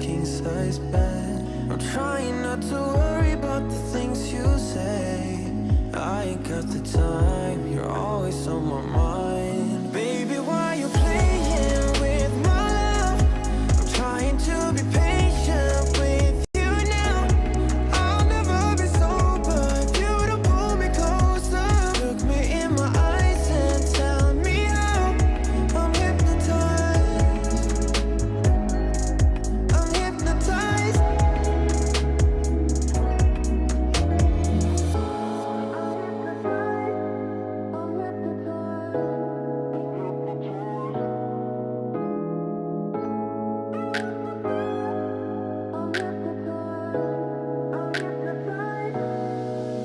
king size bed. I'm trying not to worry about the things you say. I ain't got the time, you're always on my mind. Baby, why you playing with my love? I'm trying to be patient with you now. I'll never be sober if you don't pull me closer. Look me in my eyes and tell me how. I'm hypnotized. I'm hypnotized.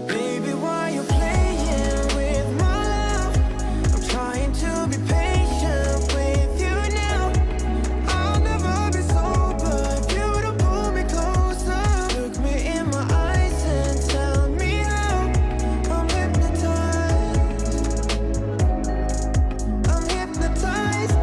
Baby, why you playing with my love? I'm trying to be patient with you now. I'll never be sober if you don't pull me closer. Look me in my eyes and tell me how. I'm hypnotized. I'm hypnotized.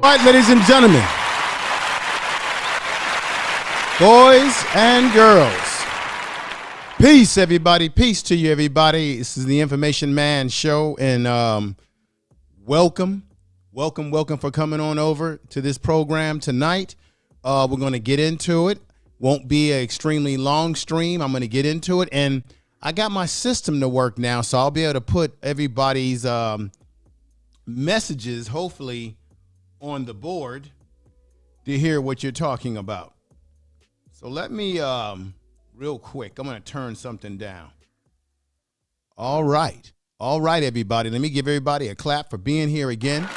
All right, ladies and gentlemen, boys and girls, peace, everybody. Peace to you, everybody. This is the Information Man Show, and welcome for coming on over to this program tonight. We're going to get into it. Won't be an extremely long stream. I'm going to get into it, and I got my system to work now, so I'll be able to put everybody's messages, hopefully, on the board to hear what you're talking about. So let me, real quick, I'm going to turn something down. All right, everybody. Let me give everybody a clap for being here again.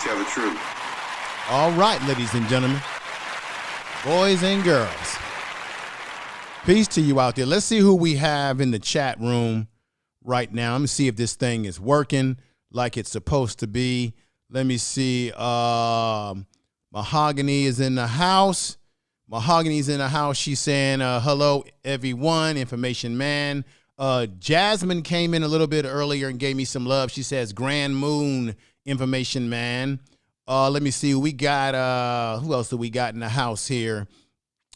Tell the truth. All right, ladies and gentlemen, boys and girls, peace to you out there. Let's see who we have in the chat room right now. Let me see if this thing is working like it's supposed to be. Let me see. Mahogany is in the house. Mahogany's in the house. She's saying, hello, everyone, Information Man. Jasmine came in a little bit earlier and gave me some love. She says, Grand Moon, Information Man. Let me see. We got, who else do we got in the house here?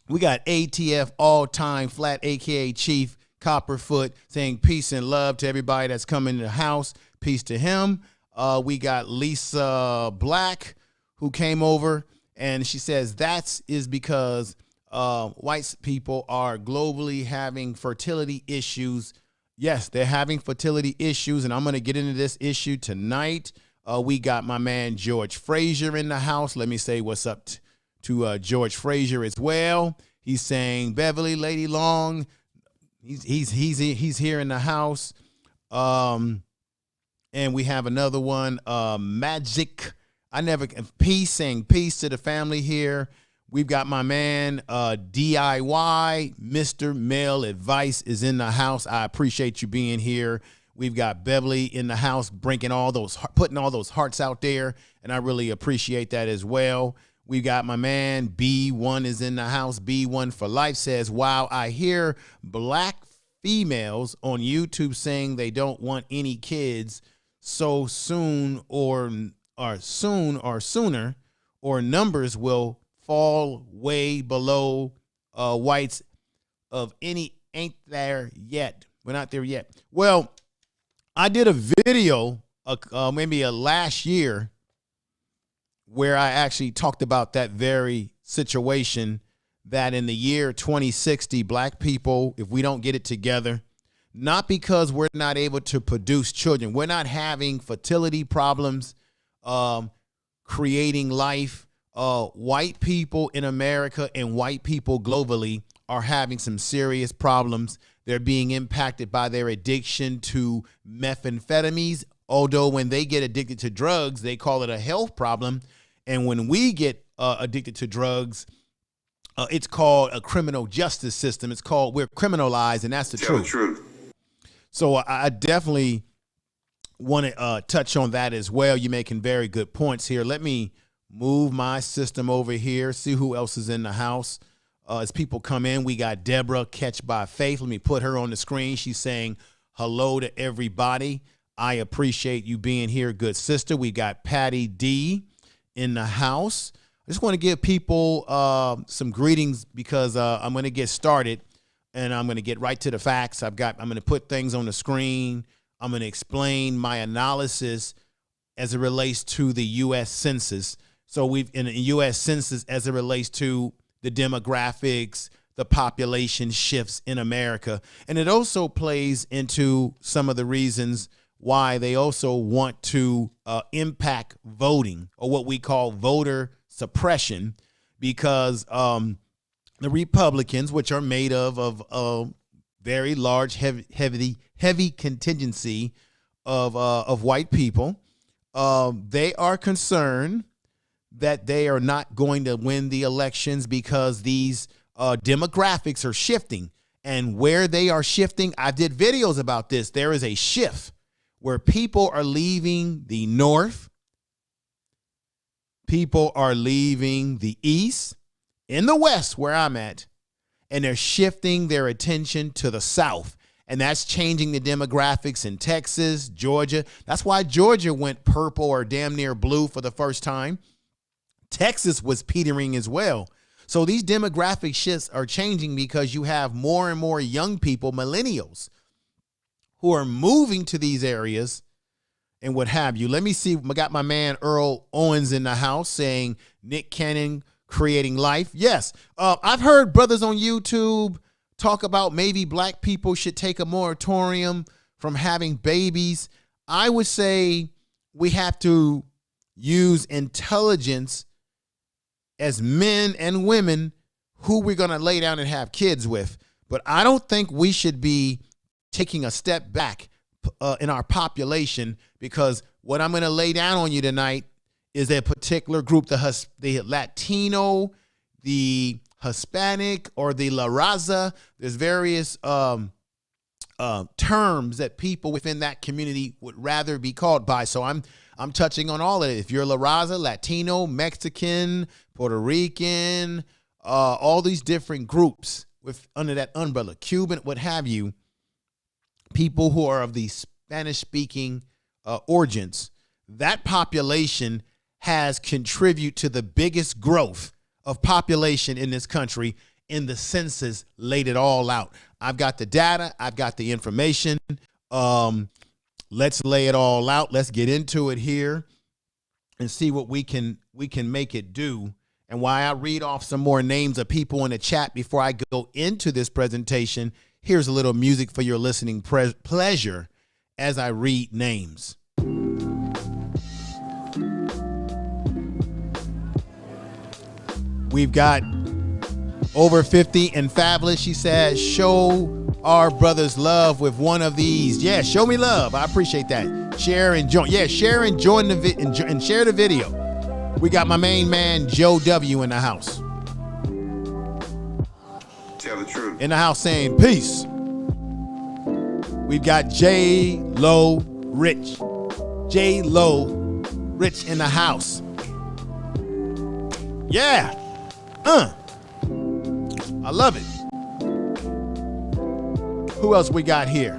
We got ATF All-Time Flat, a.k.a. Chief Copperfoot, saying peace and love to everybody that's coming in the house. Peace to him. We got Lisa Black, who came over, and she says that is because white people are globally having fertility issues. Yes, they're having fertility issues, and I'm going to get into this issue tonight. We got my man George Frazier in the house. Let me say what's up to George Frazier as well. He's saying Beverly, Lady Long. He's here in the house. And we have another one, Magic. Peace, saying peace to the family here. We've got my man, DIY, Mr. Male Advice is in the house. I appreciate you being here. We've got Beverly in the house, putting all those hearts out there, and I really appreciate that as well. We've got my man, B1 is in the house. B1 for life says, wow, I hear black females on YouTube saying they don't want any kids so soon or sooner, or numbers will fall way below whites of any ain't there yet. We're not there yet. Well, I did a video maybe last year where I actually talked about that very situation, that in the year 2060, black people, if we don't get it together, not because we're not able to produce children, we're not having fertility problems, creating life. White people in America and white people globally are having some serious problems. They're being impacted by their addiction to methamphetamines, although when they get addicted to drugs, they call it a health problem. And when we get addicted to drugs, it's called a criminal justice system. It's called, we're criminalized, and that's the truth. So I definitely want to touch on that as well. You're making very good points here. Let me move my system over here, see who else is in the house. As people come in, we got Deborah, Catch by Faith. Let me put her on the screen. She's saying hello to everybody. I appreciate you being here, good sister. We got Patty D in the house. I just want to give people some greetings because I'm going to get started and I'm going to get right to the facts. I'm going to put things on the screen. I'm going to explain my analysis as it relates to the U.S. Census. So we've in the U.S. Census as it relates to the demographics, the population shifts in America. And it also plays into some of the reasons why they also want to impact voting, or what we call voter suppression, because the Republicans, which are made of a very large, heavy contingency of white people, they are concerned that they are not going to win the elections because these demographics are shifting. And where they are shifting, I did videos about this. There is a shift where people are leaving the North. People are leaving the East, in the West where I'm at, and they're shifting their attention to the South. And that's changing the demographics in Texas, Georgia. That's why Georgia went purple or damn near blue for the first time. Texas was petering as well. So these demographic shifts are changing because you have more and more young people, millennials, who are moving to these areas and what have you. Let me see. I got my man Earl Owens in the house saying Nick Cannon creating life. Yes. I've heard brothers on YouTube talk about maybe black people should take a moratorium from having babies. I would say we have to use intelligence as men and women who we're going to lay down and have kids with. But I don't think we should be taking a step back in our population, because what I'm going to lay down on you tonight is a particular group, the Latino, the Hispanic, or the La Raza. There's various terms that people within that community would rather be called by. So I'm touching on all of it. If you're La Raza, Latino, Mexican, Puerto Rican, all these different groups under that umbrella, Cuban, what have you, people who are of the Spanish-speaking origins, that population has contributed to the biggest growth of population in this country, and the census laid it all out. I've got the data. I've got the information. Let's lay it all out. Let's get into it here and see what we can make it do. And while I read off some more names of people in the chat before I go into this presentation, here's a little music for your listening pleasure as I read names. We've got over 50 and fabulous. She says, show our brothers love with one of these. Yeah, show me love. I appreciate that. Share and join. Yeah, share and join the and share the video. We got my main man Joe W in the house. Tell the truth. In the house saying peace. We've got J-Lo Rich. J-Lo Rich in the house. Yeah. I love it. Who else we got here?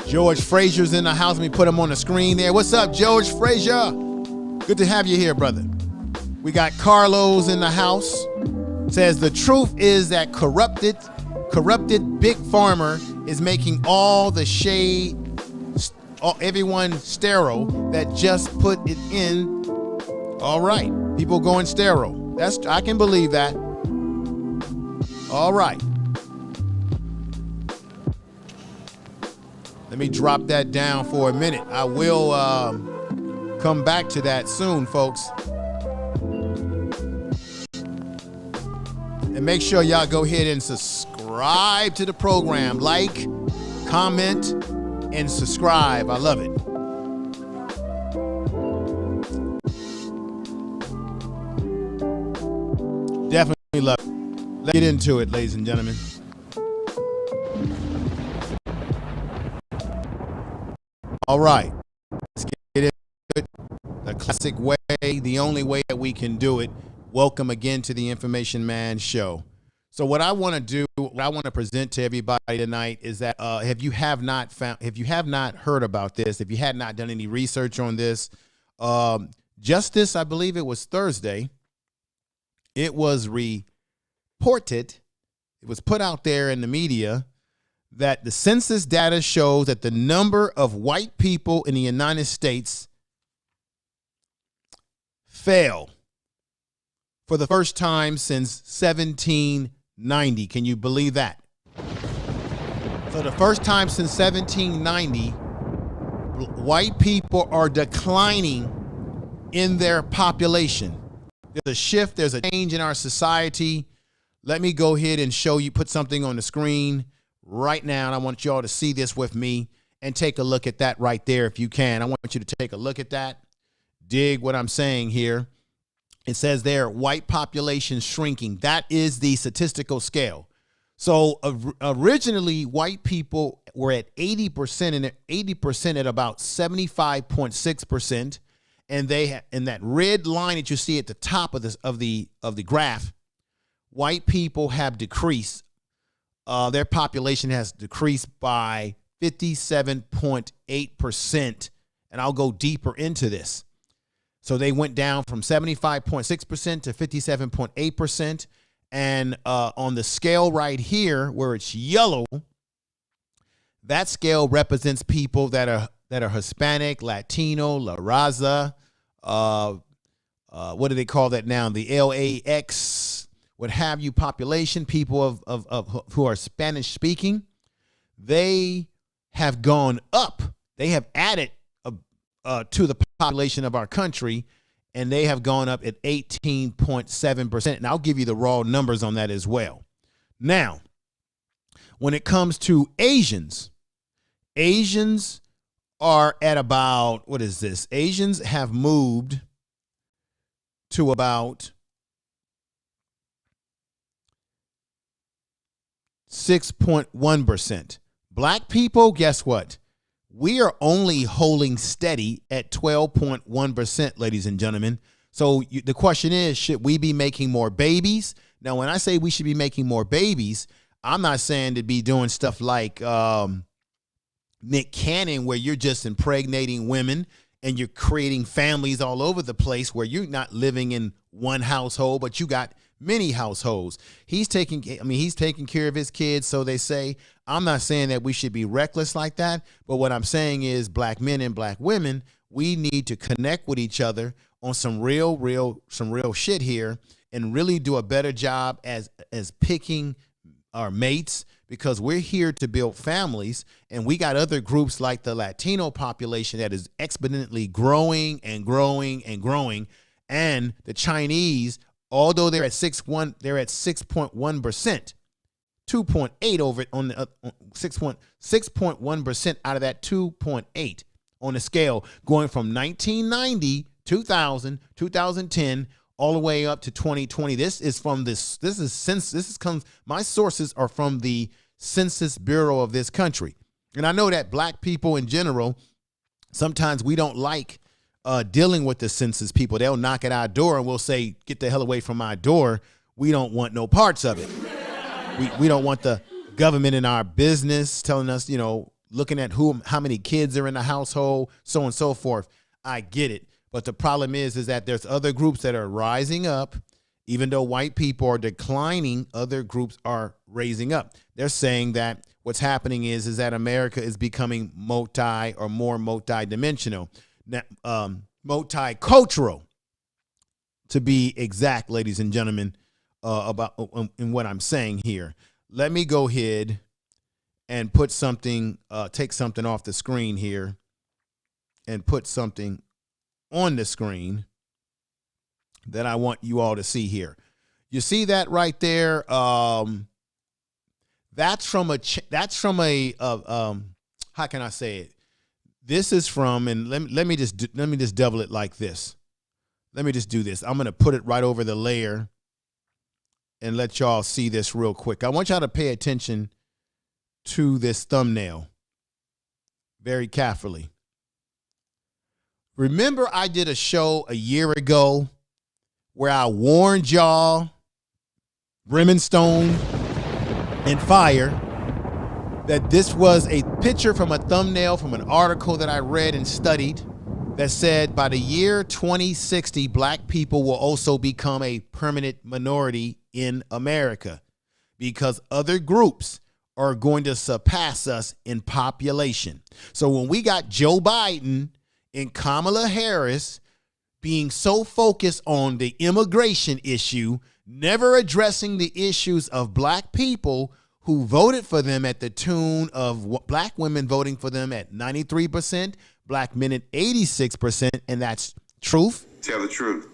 George Frazier's in the house. Let me put him on the screen there. What's up, George Frazier? Good to have you here, brother. We got Carlos in the house. Says the truth is that corrupted big pharma is making all the shade, everyone sterile that just put it in. All right, people going sterile. I can believe that. All right. Let me drop that down for a minute. I will come back to that soon, folks. And make sure y'all go ahead and subscribe to the program. Like, comment, and subscribe. I love it. Definitely love it. Let's get into it, ladies and gentlemen. All right. Let's get into it. The classic way, the only way that we can do it. Welcome again to the Information Man Show. So what I want to do, what I want to present to everybody tonight is that if you have not heard about this, if you had not done any research on this, just this, I believe it was Thursday, it was reported, it was put out there in the media that the census data shows that the number of white people in the United States fell for the first time since 1790. Can you believe that? So the first time since 1790, white people are declining in their population. There's a shift, there's a change in our society. Let me go ahead and show you, put something on the screen right now, and I want y'all to see this with me and take a look at that right there if you can. I want you to take a look at that. Dig what I'm saying here. It says there, white population shrinking. That is the statistical scale. So originally, white people were at 80%, and 80% at about 75.6%. And they in that red line that you see at the top of the graph, white people have decreased. Their population has decreased by 57.8%. And I'll go deeper into this. So they went down from 75.6% to 57.8%. And on the scale right here, where it's yellow, that scale represents people that are Hispanic, Latino, La Raza, what do they call that now? The LAX, what have you, population, people of who are Spanish speaking. They have gone up. They have added to the population of our country, and they have gone up at 18.7%. And I'll give you the raw numbers on that as well. Now, when it comes to Asians are at about, what is this? Asians have moved to about 6.1%. Black people, guess what? We are only holding steady at 12.1%, ladies and gentlemen. So the question is, should we be making more babies? Now, when I say we should be making more babies, I'm not saying to be doing stuff like Nick Cannon, where you're just impregnating women and you're creating families all over the place where you're not living in one household, but you got many households. He's taking care of his kids, so they say. I'm not saying that we should be reckless like that, but what I'm saying is black men and black women, we need to connect with each other on some real shit here and really do a better job as picking our mates, because we're here to build families, and we got other groups like the Latino population that is exponentially growing and growing and growing, and the Chinese, although they're at 6.1%, 2.8 over it on the 6.1% out of that 2.8 on the scale, going from 1990, 2000, 2010, all the way up to 2020. My sources are from the Census Bureau of this country. And I know that black people in general, sometimes we don't like dealing with the census people. They'll knock at our door and we'll say, get the hell away from my door. We don't want no parts of it. We don't want the government in our business telling us, you know, looking at how many kids are in the household, so on and so forth. I get it. But the problem is that there's other groups that are rising up. Even though white people are declining, other groups are raising up. They're saying that what's happening is that America is becoming more multi-dimensional, multicultural, to be exact, ladies and gentlemen, about in what I'm saying here. Let me go ahead and put something, take something off the screen here and put something on the screen that I want you all to see here. You see that right there? That's from a how can I say it? This is from, and let me just double it like this. Let me just do this. I'm going to put it right over the layer and let y'all see this real quick. I want y'all to pay attention to this thumbnail very carefully. Remember, I did a show a year ago where I warned y'all, brimstone and fire, that this was a picture from a thumbnail from an article that I read and studied that said by the year 2060, black people will also become a permanent minority in America because other groups are going to surpass us in population. So when we got Joe Biden and Kamala Harris being so focused on the immigration issue, never addressing the issues of black people who voted for them at the tune of black women voting for them at 93%, black men at 86%, and that's truth. Tell the truth.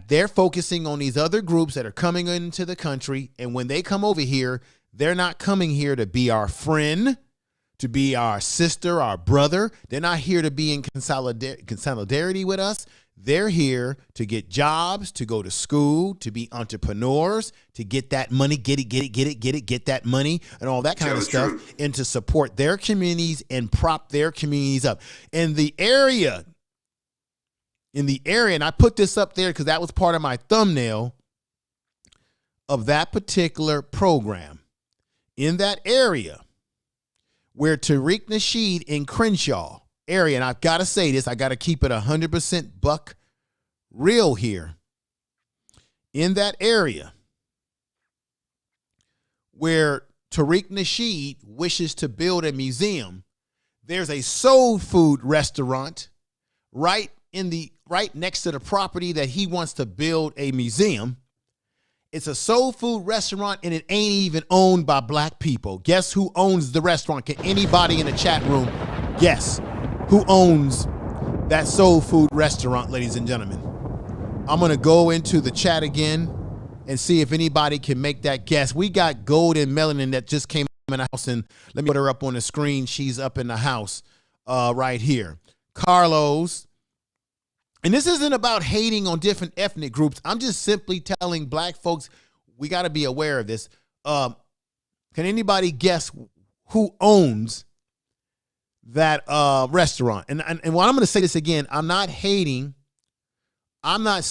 They're focusing on these other groups that are coming into the country, and when they come over here, they're not coming here to be our friend, to be our sister, our brother. They're not here to be in solidarity with us. They're here to get jobs, to go to school, to be entrepreneurs, to get that money, get that money, and all that kind of stuff, and to support their communities and prop their communities up. In the area, and I put this up there because that was part of my thumbnail of that particular program. In that area where Tariq Nasheed in Crenshaw area, and I've got to say this, I got to keep it 100% buck real here. In that area where Tariq Nasheed wishes to build a museum, there's a soul food restaurant right next to the property that he wants to build a museum. It's a soul food restaurant, and it ain't even owned by black people. Guess who owns the restaurant? Can anybody in the chat room guess who owns that soul food restaurant, ladies and gentlemen? I'm going to go into the chat again and see if anybody can make that guess. We got Golden Melanin that just came in the house, and let me put her up on the screen. She's up in the house right here. Carlos. And this isn't about hating on different ethnic groups. I'm just simply telling black folks, we got to be aware of this. Can anybody guess who owns that restaurant? And while I'm going to say this again, I'm not hating. I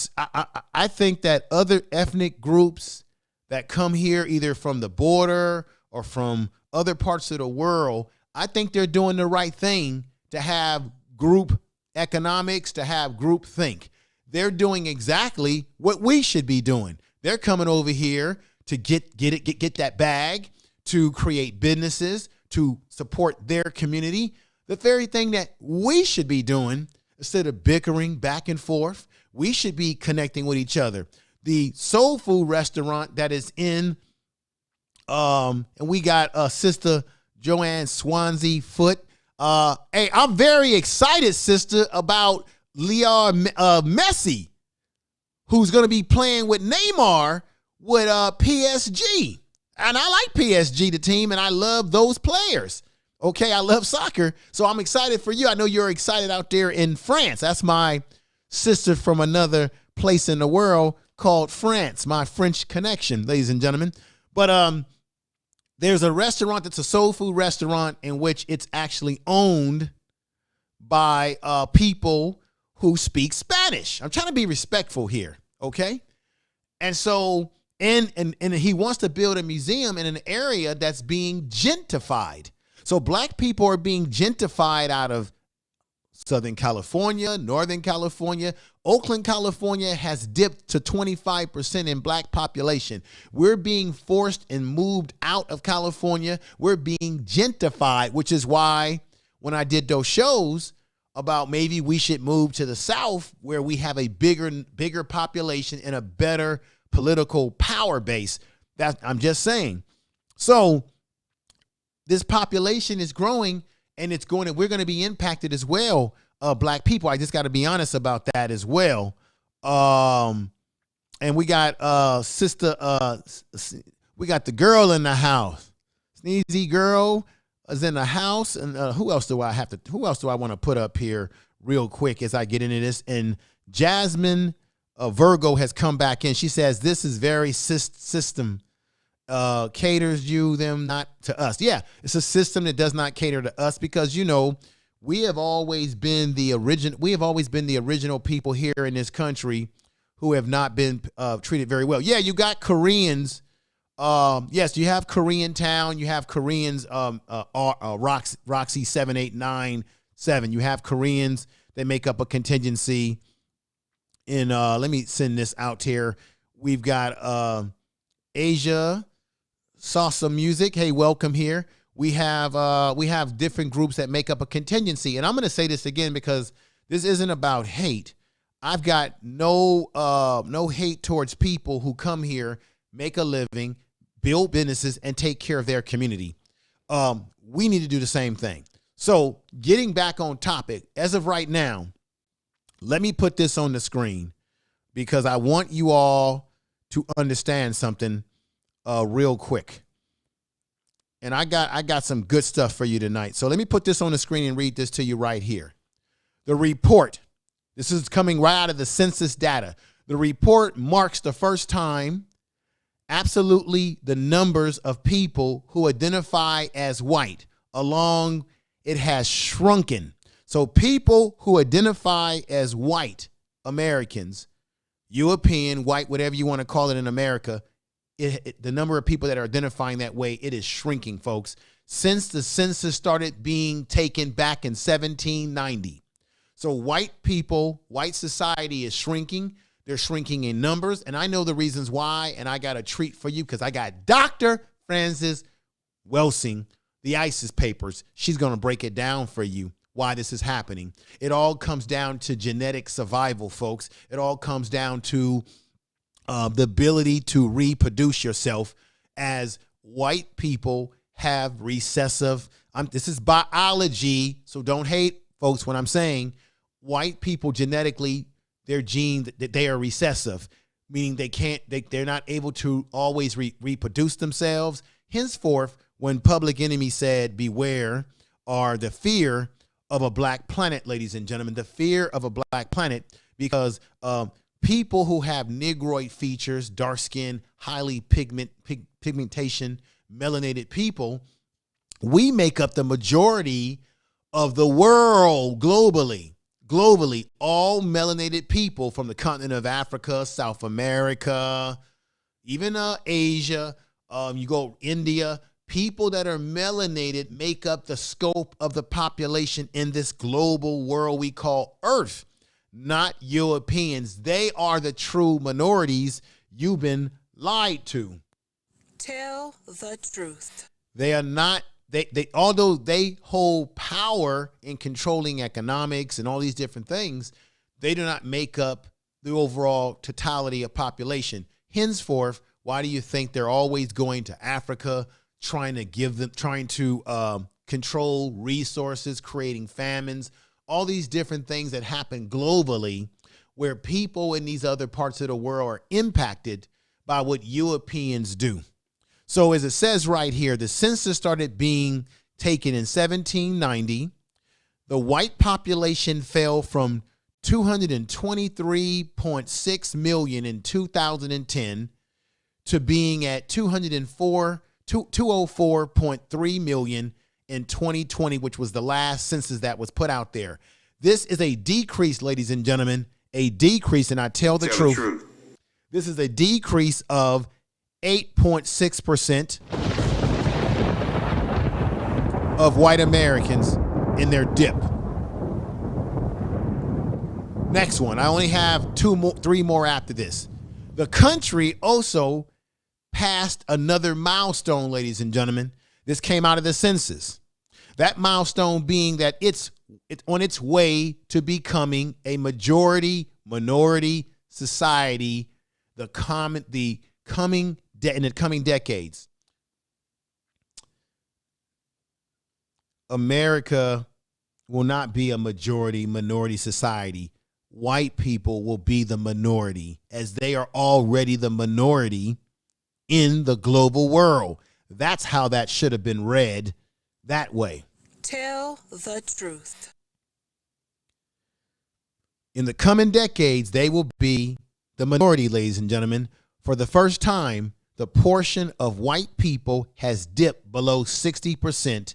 think that other ethnic groups that come here either from the border or from other parts of the world, I think they're doing the right thing to have group economics, to have group think. They're doing exactly what we should be doing. They're coming over here to get that bag, to create businesses, to support their community. The very thing that we should be doing, instead of bickering back and forth, we should be connecting with each other. The soul food restaurant that is in, and we got Sister Joanne Swansea Foot. Hey, I'm very excited, sister, about Lionel Messi, who's going to be playing with Neymar with PSG. And I like PSG, the team, and I love those players. Okay, I love soccer, so I'm excited for you. I know you're excited out there in France. That's my sister from another place in the world called France, my French connection, ladies and gentlemen. But there's a restaurant that's a soul food restaurant in which it's actually owned by people who speak Spanish. I'm trying to be respectful here, okay? And so, and he wants to build a museum in an area that's being gentrified. So black people are being gentrified out of Southern California, Northern California. Oakland, California has dipped to 25% in black population. We're being forced and moved out of California. We're being gentrified, which is why when I did those shows about maybe we should move to the South where we have a bigger population and a better political power base. That I'm just saying. So this population is growing and we're going to be impacted as well. Black people. I just got to be honest about that as well. And we got we got the girl in the house. Sneezy girl is in the house. And who else do I want to put up here real quick as I get into this? And Jasmine Virgo has come back in. She says, this is very system caters them, not to us. Yeah, it's a system that does not cater to us because, you know, we have always been the original people here in this country who have not been treated very well. Yeah, you got Koreans. Yes, you have Koreatown. You have Koreans, Roxy 7897. You have Koreans that make up a contingency. And let me send this out here. We've got Asia Salsa Music. Hey, welcome here. We have different groups that make up a contingency. And I'm going to say this again because this isn't about hate. I've got no hate towards people who come here, make a living, build businesses, and take care of their community. We need to do the same thing. So getting back on topic, as of right now, let me put this on the screen because I want you all to understand something real quick. And I got some good stuff for you tonight. So let me put this on the screen and read this to you right here. The report, this is coming right out of the census data. The report marks the first time absolutely the numbers of people who identify as white it has shrunken. So people who identify as white Americans, European, white, whatever you want to call it in America, the number of people that are identifying that way, it is shrinking, folks, since the census started being taken back in 1790. So white people, white society is shrinking. They're shrinking in numbers, and I know the reasons why, and I got a treat for you because I got Dr. Cress Welsing, the ISIS papers. She's going to break it down for you why this is happening. It all comes down to genetic survival, folks. It all comes down to the ability to reproduce yourself as white people have recessive. This is biology, so don't hate, folks, when I'm saying white people genetically, their gene, that they are recessive, meaning they're not able to always reproduce themselves. Henceforth, when Public Enemy said beware, or the fear of a black planet, ladies and gentlemen, the fear of a black planet, because people who have negroid features, dark skin, highly pigmentation, melanated people, we make up the majority of the world globally. Globally, all melanated people from the continent of Africa, South America, even Asia, you go India, people that are melanated make up the scope of the population in this global world we call Earth. Not Europeans. They are the true minorities you've been lied to. Tell the truth. They are not, although they hold power in controlling economics and all these different things, they do not make up the overall totality of population. Henceforth, why do you think they're always going to Africa, trying to control resources, creating famines, all these different things that happen globally where people in these other parts of the world are impacted by what Europeans do. So as it says right here, the census started being taken in 1790. The white population fell from 223.6 million in 2010 to being at 204.3 million in 2020, which was the last census that was put out there. This is a decrease, ladies and gentlemen, a decrease, and I tell the truth. This is a decrease of 8.6% of white Americans in their dip. Next one. I only have three more after this. The country also passed another milestone, ladies and gentlemen. This came out of the census. That milestone being that it's on its way to becoming a majority minority society in the coming decades. America will not be a majority minority society. White people will be the minority, as they are already the minority in the global world. That's how that should have been read that way. Tell the truth. In the coming decades, they will be the minority, ladies and gentlemen. For the first time, the portion of white people has dipped below 60%,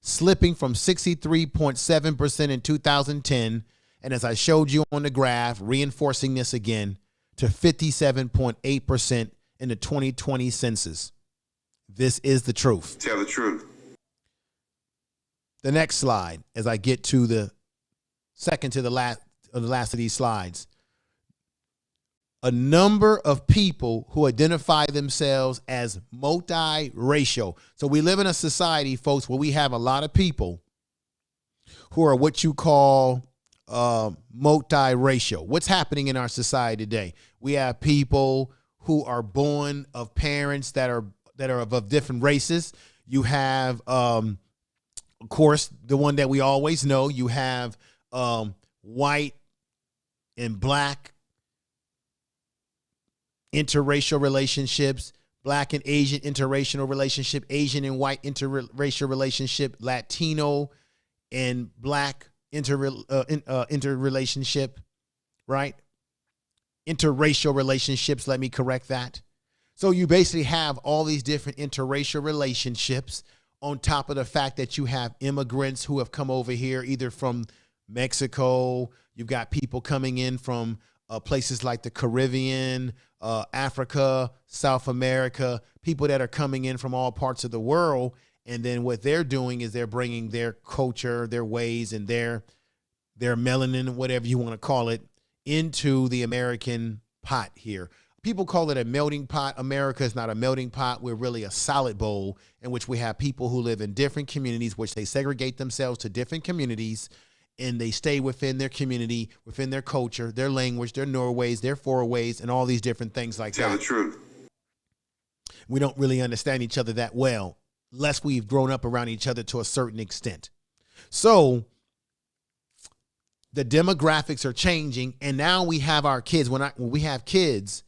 slipping from 63.7% in 2010, and as I showed you on the graph, reinforcing this again, to 57.8% in the 2020 census. This is the truth. Tell the truth. The next slide, as I get to the second to the last of these slides. A number of people who identify themselves as multiracial. So we live in a society, folks, where we have a lot of people who are what you call multiracial. What's happening in our society today? We have people who are born of parents that are of different races. You have, of course, the one that we always know. You have white and black interracial relationships, black and Asian interracial relationship, Asian and white interracial relationship, Latino and black interrelationship, right? Interracial relationships, let me correct that. So you basically have all these different interracial relationships on top of the fact that you have immigrants who have come over here either from Mexico. You've got people coming in from places like the Caribbean, Africa, South America, people that are coming in from all parts of the world. And then what they're doing is they're bringing their culture, their ways, and their melanin, whatever you want to call it, into the American pot here. People call it a melting pot. America is not a melting pot. We're really a salad bowl in which we have people who live in different communities, which they segregate themselves to different communities, and they stay within their community, within their culture, their language, their Norways, their fourways, and all these different things like that. Tell the truth. We don't really understand each other that well, unless we've grown up around each other to a certain extent. So the demographics are changing, and now we have our kids. When we have kids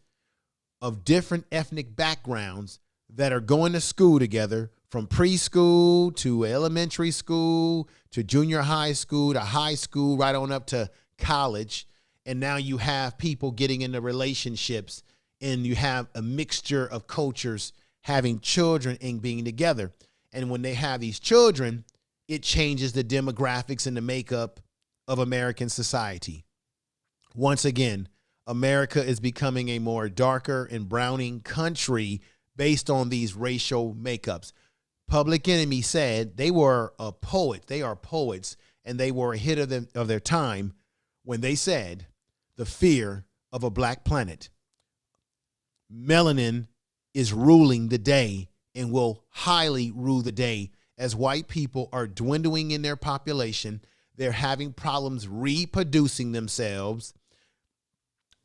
of different ethnic backgrounds that are going to school together, from preschool to elementary school to junior high school to high school, right on up to college. And now you have people getting into relationships, and you have a mixture of cultures having children and being together. And when they have these children, it changes the demographics and the makeup of American society. Once again, America is becoming a more darker and browning country based on these racial makeups. Public Enemy said they were a poet. They are poets, and they were ahead of their time when they said the fear of a black planet. Melanin is ruling the day and will highly rule the day as white people are dwindling in their population. They're having problems reproducing themselves.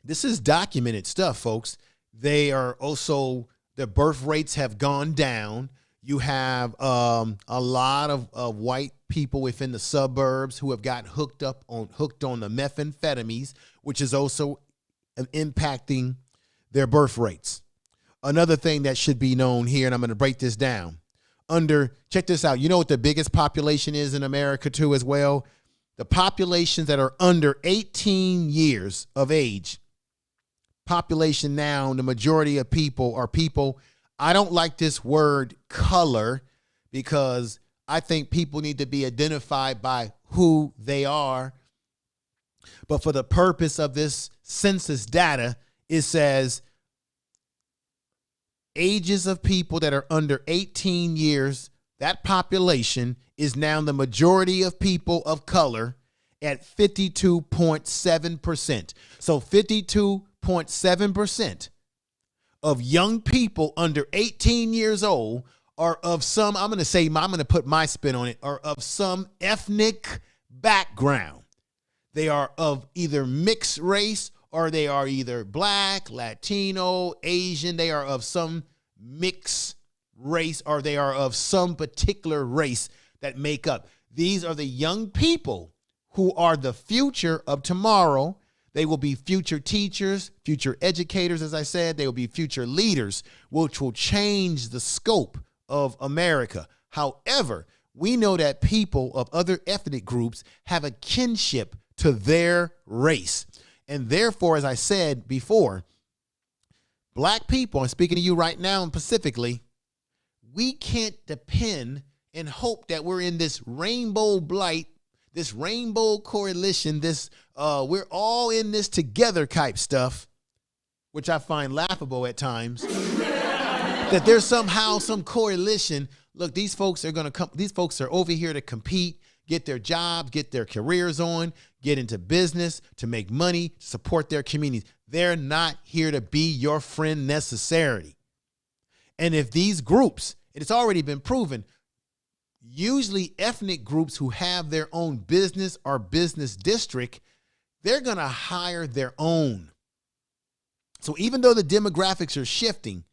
This is documented stuff, folks. They are also, their birth rates have gone down. You have a lot of white people within the suburbs who have got hooked on the methamphetamines, which is also impacting their birth rates. another thing that should be known here, and I'm going to break this down. Check this out. You know what the biggest population is in America too as well? The populations that are under 18 years of age. Population now, the majority of people are people. I don't like this word color because I think people need to be identified by who they are. But for the purpose of this census data, it says ages of people that are under 18 years, that population is now the majority of people of color at 52.7%. So 52.7% of young people under 18 years old are of some, I'm going to put my spin on it, are of some ethnic background. They are of either mixed race or they are either black, Latino, Asian. They are of some mixed race or they are of some particular race that make up. These are the young people who are the future of tomorrow. They will be future teachers, future educators, as I said. They will be future leaders, which will change the scope of America. However, we know that people of other ethnic groups have a kinship to their race. And therefore, as I said before, black people, I'm speaking to you right now and specifically, we can't depend and hope that we're in this rainbow blight, this rainbow coalition, this we're all in this together type stuff, which I find laughable at times, that there's somehow some coalition. Look, these folks are going to come. These folks are over here to compete, get their jobs, get their careers on, get into business, to make money, to support their communities. They're not here to be your friend necessarily. And if these groups, it's already been proven, usually ethnic groups who have their own business or business district, they're going to hire their own. So even though the demographics are shifting,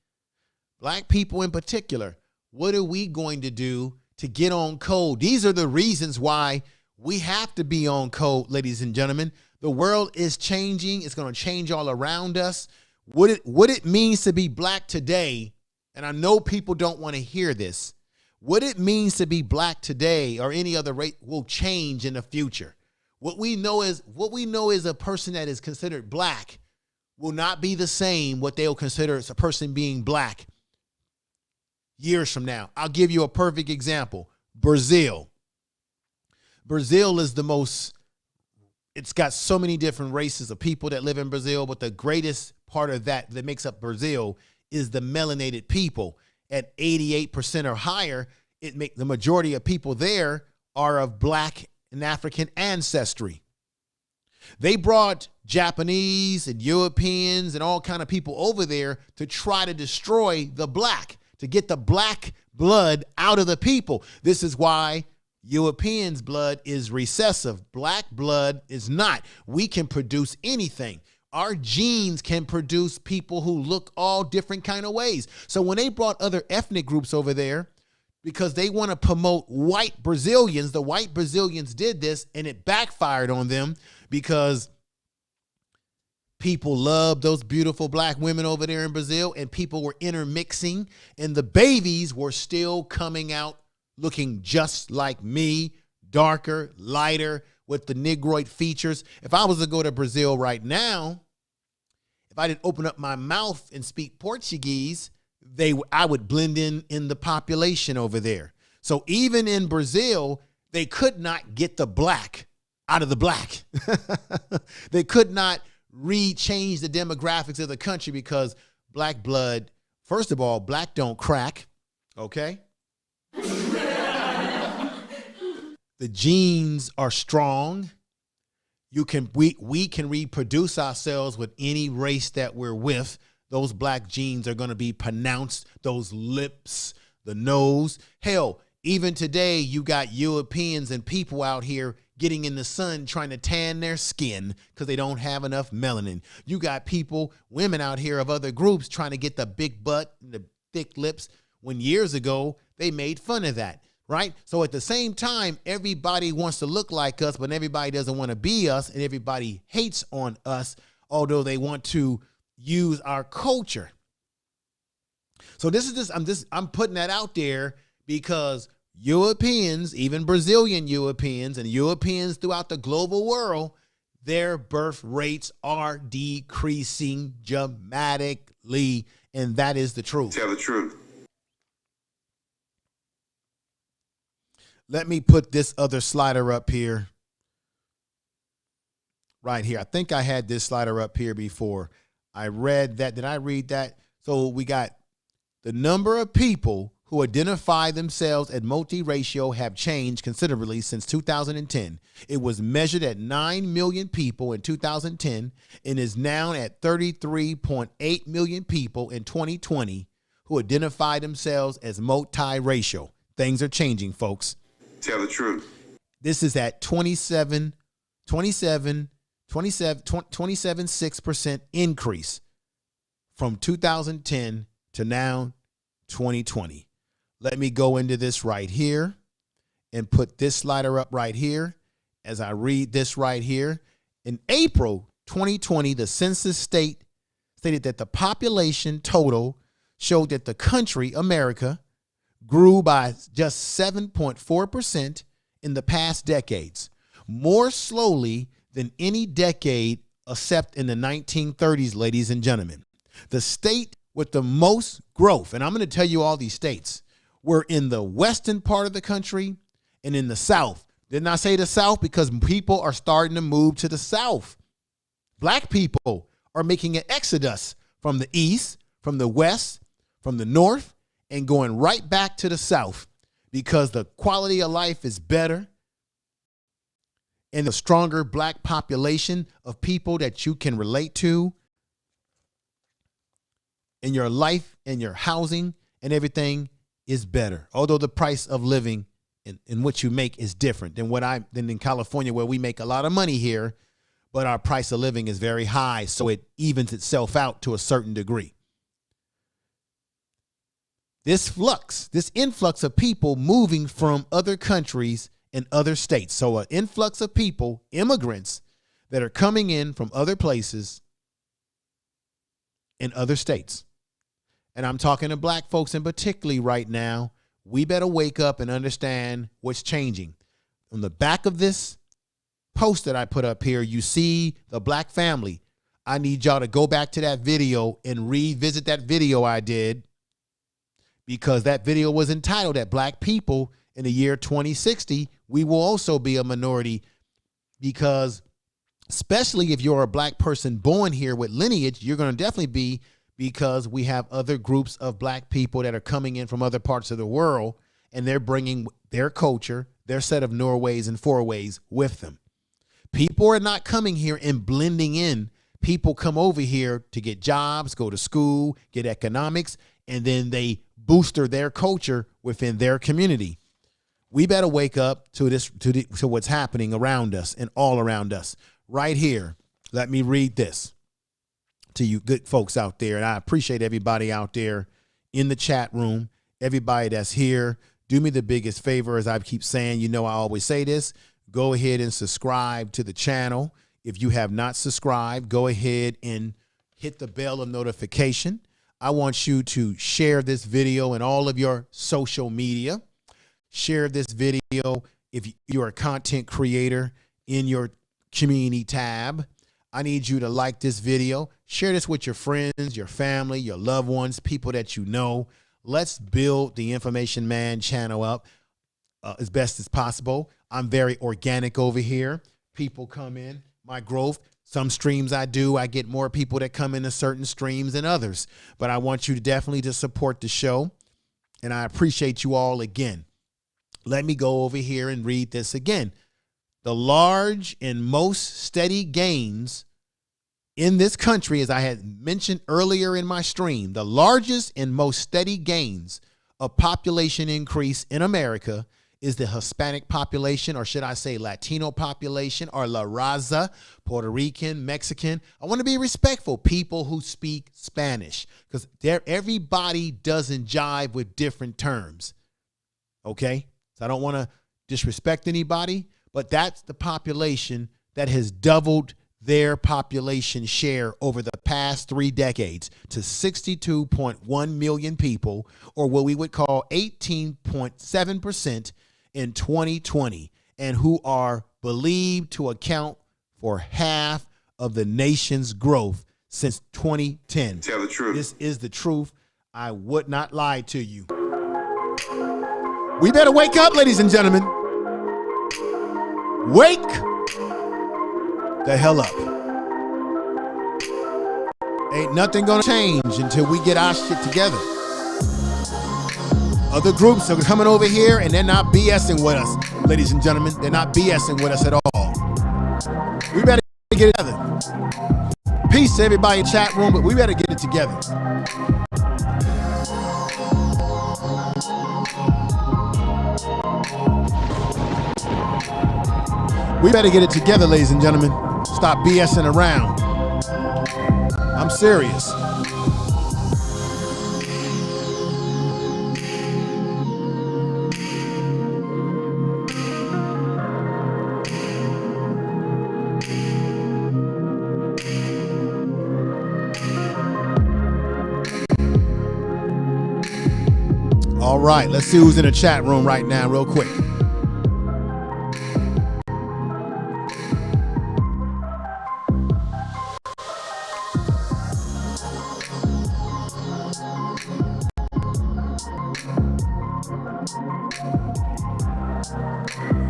black people in particular, what are we going to do to get on code? These are the reasons why we have to be on code, ladies and gentlemen. The world is changing. It's going to change all around us. What it means to be black today, and I know people don't want to hear this, what it means to be black today or any other race will change in the future. What we know is a person that is considered black will not be the same what they'll consider as a person being black years from now. I'll give you a perfect example. Brazil. Brazil is it's got so many different races of people that live in Brazil, but the greatest part of that makes up Brazil is the melanated people. At 88% or higher, the majority of people there are of black and African ancestry. They brought Japanese and Europeans and all kind of people over there to try to destroy the black, to get the black blood out of the people. This is why Europeans' blood is recessive. Black blood is not. We can produce anything. Our genes can produce people who look all different kind of ways. So when they brought other ethnic groups over there, because they want to promote white Brazilians, the white Brazilians did this and it backfired on them because people loved those beautiful black women over there in Brazil and people were intermixing and the babies were still coming out looking just like me, darker, lighter, with the Negroid features. If I was to go to Brazil right now, if I didn't open up my mouth and speak Portuguese, I would blend in the population over there. So even in Brazil, they could not get the black out of the black. They could not change the demographics of the country because black blood, first of all, black don't crack, okay? The genes are strong. We can reproduce ourselves with any race that we're with. Those black genes are going to be pronounced, those lips, the nose. Hell, even today, you got Europeans and people out here getting in the sun trying to tan their skin because they don't have enough melanin. You got women out here of other groups trying to get the big butt and the thick lips when years ago they made fun of that. Right? So at the same time, everybody wants to look like us, but everybody doesn't want to be us, and everybody hates on us, although they want to use our culture. So this is I'm putting that out there because Europeans, even Brazilian Europeans and Europeans throughout the global world, their birth rates are decreasing dramatically. And that is the truth. Tell the truth. Let me put this other slider up here. Right here. I think I had this slider up here before. I read that. Did I read that? So we got the number of people who identify themselves as multiracial have changed considerably since 2010. It was measured at 9 million people in 2010 and is now at 33.8 million people in 2020 who identify themselves as multiracial. Things are changing, folks. Tell the truth. This is at 27.6% increase from 2010 to now 2020. Let me go into this right here and put this slider up right here as I read this right here. In April 2020, the census stated that the population total showed that the country, America, grew by just 7.4% in the past decades, more slowly than any decade except in the 1930s, ladies and gentlemen. The state with the most growth, and I'm going to tell you all these states, were in the western part of the country and in the South. Didn't I say the South? Because people are starting to move to the South. Black people are making an exodus from the East, from the West, from the North, and going right back to the South because the quality of life is better and the stronger black population of people that you can relate to in your life and your housing and everything is better. Although the price of living and what you make is different than than in California, where we make a lot of money here, but our price of living is very high. So it evens itself out to a certain degree. This influx of people moving from other countries and other states. So an influx of people, immigrants that are coming in from other places in other states. And I'm talking to black folks in particularly right now. We better wake up and understand what's changing. On the back of this post that I put up here, you see the black family. I need y'all to go back to that video and revisit that video I did, because that video was entitled that Black people in the year 2060, we will also be a minority, because especially if you're a black person born here with lineage, you're going to definitely be, because we have other groups of black people that are coming in from other parts of the world, and they're bringing their culture, their set of Norways and fourways with them. People are not coming here and blending in. People come over here to get jobs, go to school, get economics, and then they booster their culture within their community. We better wake up to this, to what's happening around us and all around us. Right here, let me read this to you good folks out there. And I appreciate everybody out there in the chat room, everybody that's here. Do me the biggest favor, as I keep saying, you know I always say this, go ahead and subscribe to the channel. If you have not subscribed, go ahead and hit the bell of notification. I want you to share this video in all of your social media. Share this video if you're a content creator in your community tab. I need you to like this video. Share this with your friends, your family, your loved ones, people that you know. Let's build the Information Man channel up as best as possible. I'm very organic over here. People come in, my growth. Some streams I get more people that come into certain streams than others. But I want you to definitely to support the show. And I appreciate you all again. Let me go over here and read this again. The large and most steady gains in this country, as I had mentioned earlier in my stream, the largest and most steady gains of population increase in America is the Hispanic population, or should I say Latino population, or La Raza, Puerto Rican, Mexican. I want to be respectful. People who speak Spanish, because everybody doesn't jive with different terms. Okay? So I don't want to disrespect anybody, but that's the population that has doubled their population share over the past 3 decades to 62.1 million people, or what we would call 18.7% in 2020, and who are believed to account for half of the nation's growth since 2010. Tell the truth. This is the truth. I would not lie to you. We better wake up, ladies and gentlemen. Wake the hell up. Ain't nothing gonna change until we get our shit together. Other groups are coming over here and they're not BSing with us, ladies and gentlemen. They're not BSing with us at all. We better get it together. Peace to everybody in the chat room, but we better get it together. We better get it together, ladies and gentlemen. Stop BSing around. I'm serious. All right, let's see who's in the chat room right now real quick.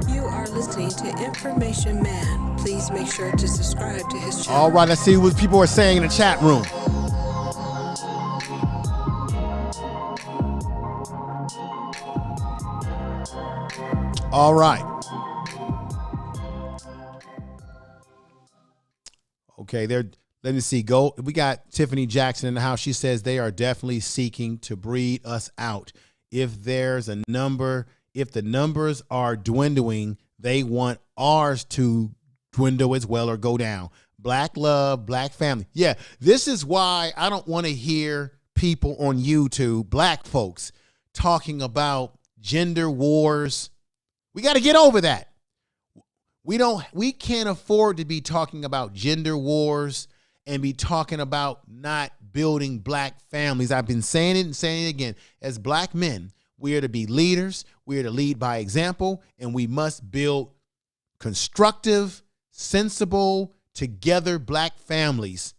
You are listening to Information Man. Please make sure to subscribe to his channel. All right, let's see what people are saying in the chat room. All right. Okay, let me see. We got Tiffany Jackson in the house. She says they are definitely seeking to breed us out. If there's a number, if the numbers are dwindling, they want ours to dwindle as well or go down. Black love, black family. Yeah, this is why I don't want to hear people on YouTube, black folks, talking about gender wars. We got to get over that. We can't afford to be talking about gender wars and be talking about not building black families. I've been saying it and saying it again. As black men, we are to be leaders. We are to lead by example, and we must build constructive, sensible, together black families,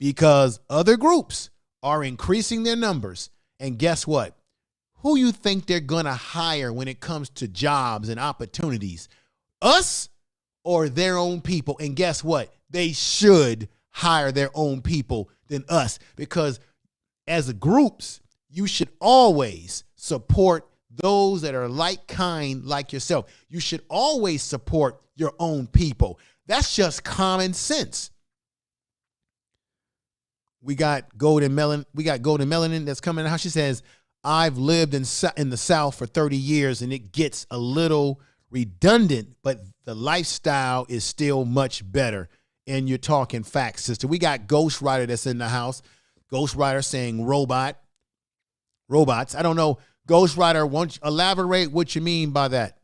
because other groups are increasing their numbers. And guess what? Who you think they're going to hire when it comes to jobs and opportunities? Us or their own people? And guess what? They should hire their own people than us, because as groups, you should always support those that are like kind like yourself. You should always support your own people. That's just common sense. We got Golden Melanin that's coming out. She says, I've lived in the South for 30 years and it gets a little redundant, but the lifestyle is still much better. And you're talking facts, sister. We got Ghostwriter that's in the house. Ghostwriter saying robots. I don't know. Ghostwriter, won't you elaborate what you mean by that?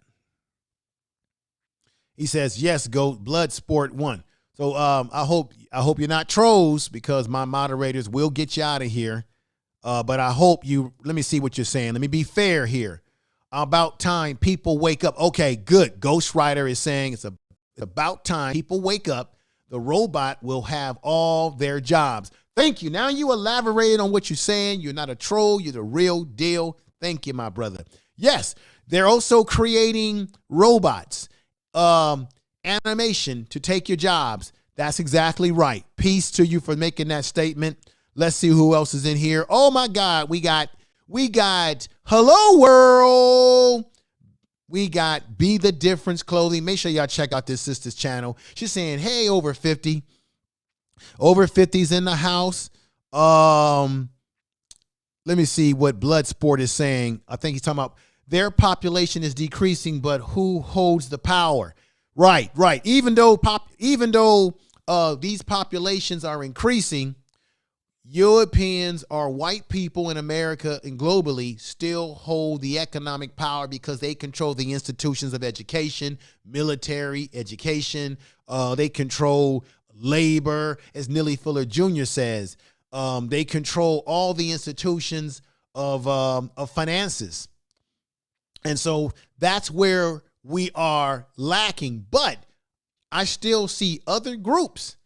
He says, yes, Blood Sport 1. So I hope you're not trolls, because my moderators will get you out of here. But I hope let me see what you're saying. Let me be fair here. About time people wake up. Okay, good. Ghostwriter is saying it's about time people wake up. The robot will have all their jobs. Thank you. Now you elaborated on what you're saying. You're not a troll. You're the real deal. Thank you, my brother. Yes, they're also creating robots, animation to take your jobs. That's exactly right. Peace to you for making that statement. Let's see who else is in here. Oh my God, we got Hello World. We got Be the Difference Clothing. Make sure y'all check out this sister's channel. She's saying, hey, over 50. Over 50's in the house. Let me see what Bloodsport is saying. I think he's talking about their population is decreasing, but who holds the power? Right. Even though these populations are increasing, Europeans or white people in America and globally still hold the economic power, because they control the institutions of education, military, education. They control labor, as Neely Fuller Jr. says. They control all the institutions of finances. And so that's where we are lacking. But I still see other groups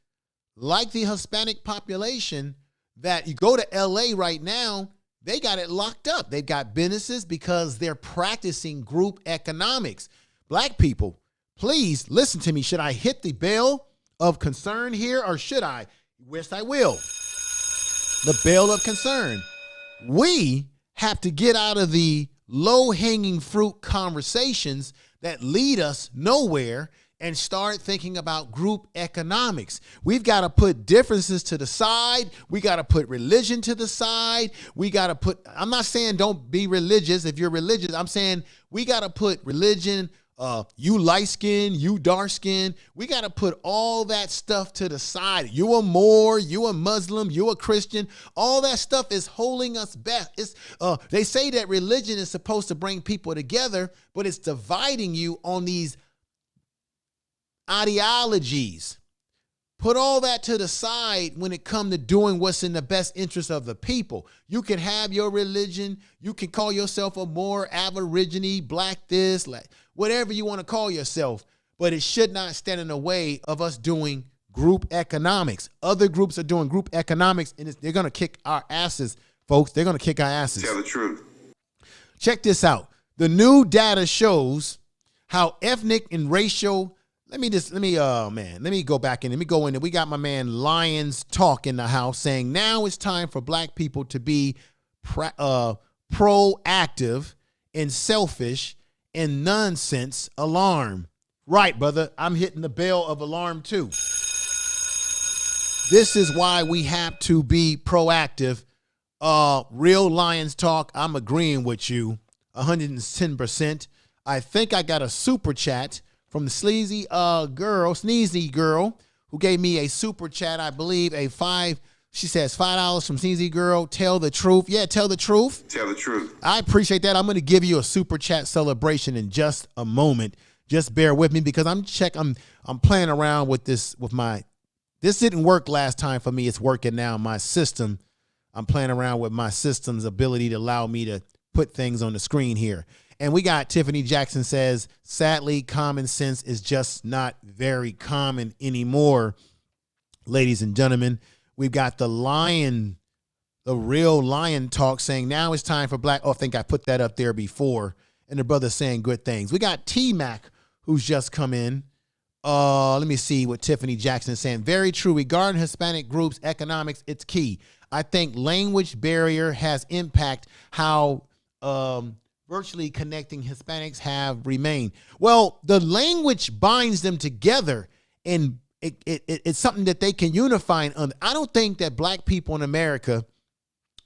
like the Hispanic population that you go to LA right now, they got it locked up. They've got businesses because they're practicing group economics. Black people, please listen to me. Should I hit the bell of concern here or should I? Yes, I will. The bell of concern. We have to get out of the low-hanging fruit conversations that lead us nowhere and start thinking about group economics. We've got to put differences to the side. We got to put religion to the side. We got to put, I'm not saying don't be religious if you're religious. I'm saying we got to put religion, you light skin, you dark skin. We got to put all that stuff to the side. You a Moor, you a Muslim, you a Christian. All that stuff is holding us back. They say that religion is supposed to bring people together, but it's dividing you on these ideologies. Put all that to the side when it comes to doing what's in the best interest of the people. You can have your religion. You can call yourself a Moor, Aborigine, black this, like whatever you want to call yourself. But it should not stand in the way of us doing group economics. Other groups are doing group economics, and they're going to kick our asses, folks. They're going to kick our asses. Tell the truth. Check this out. The new data shows how ethnic and racial. Let me go back in. Let me go in. We got my man Lions Talk in the house saying now it's time for black people to be proactive and selfish and nonsense alarm. Right, brother. I'm hitting the bell of alarm too. This is why we have to be proactive. Real Lions Talk. I'm agreeing with you 110%. I think I got a super chat from the sneezy girl, who gave me a super chat, I believe, she says $5 from Sneezy Girl. Tell the truth. Yeah, tell the truth. Tell the truth. I appreciate that. I'm going to give you a super chat celebration in just a moment. Just bear with me because I'm playing around with this this didn't work last time for me. It's working now. My system, I'm playing around with my system's ability to allow me to put things on the screen here. And we got Tiffany Jackson says, sadly, common sense is just not very common anymore. Ladies and gentlemen, we've got the real Lion Talk saying now it's time for black. Oh, I think I put that up there before. And the brother saying good things. We got T-Mac who's just come in. Let me see what Tiffany Jackson is saying. Very true. Regarding Hispanic groups, economics, it's key. I think language barrier has impact how virtually connecting Hispanics have remained. Well, the language binds them together, and it's something that they can unify. I don't think that black people in America,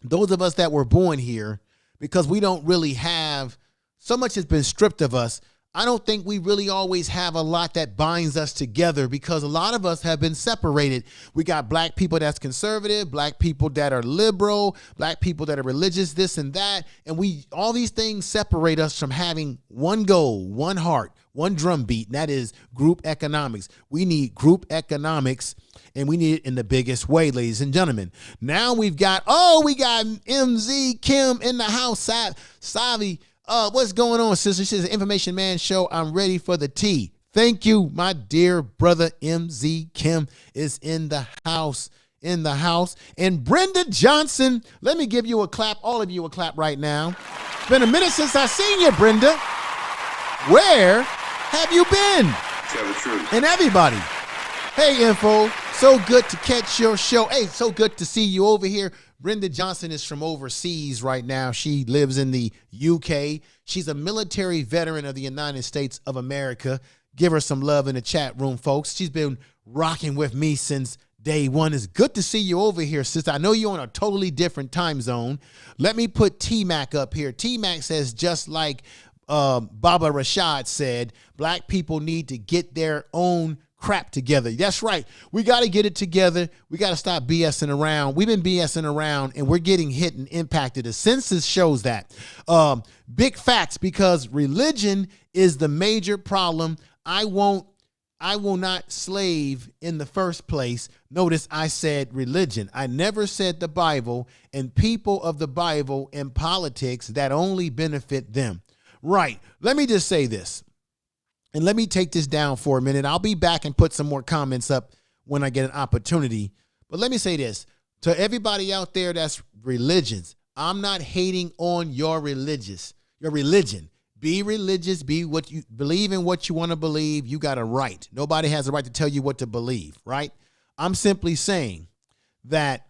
those of us that were born here, because we don't really have, so much has been stripped of us, I don't think we really always have a lot that binds us together because a lot of us have been separated. We got black people that's conservative, black people that are liberal, black people that are religious, this and that. And all these things separate us from having one goal, one heart, one drum beat, and that is group economics. We need group economics, and we need it in the biggest way, ladies and gentlemen. Now we got MZ Kim in the house, Savi. What's going on, sister? She says, Informationmanshow, I'm ready for the tea. Thank you, my dear brother. MZ Kim is in the house. And Brenda Johnson, let me give you a clap, all of you a clap right now. It's been a minute since I seen you, Brenda. Where have you been? Tell the truth. And everybody, hey, Info, so good to catch your show. Hey, so good to see you over here. Brenda Johnson is from overseas right now. She lives in the UK. She's a military veteran of the United States of America. Give her some love in the chat room, folks. She's been rocking with me since day one. It's good to see you over here, sister. I know you're on a totally different time zone. Let me put T-Mac up here. T-Mac says, just like Baba Rashad said, black people need to get their own crap together. That's right. We got to get it together. We got to stop BSing around. We've been BSing around and we're getting hit and impacted. The census shows that. Big facts, because religion is the major problem. I won't I will not slave in the first place. Notice I said religion. I never said the Bible and people of the Bible and politics that only benefit them. Right. Let me just say this. And let me take this down for a minute. I'll be back and put some more comments up when I get an opportunity. But let me say this to everybody out there that's religions. I'm not hating on your religion. Be religious, be what you believe in, what you want to believe. You got a right. Nobody has a right to tell you what to believe, right? I'm simply saying that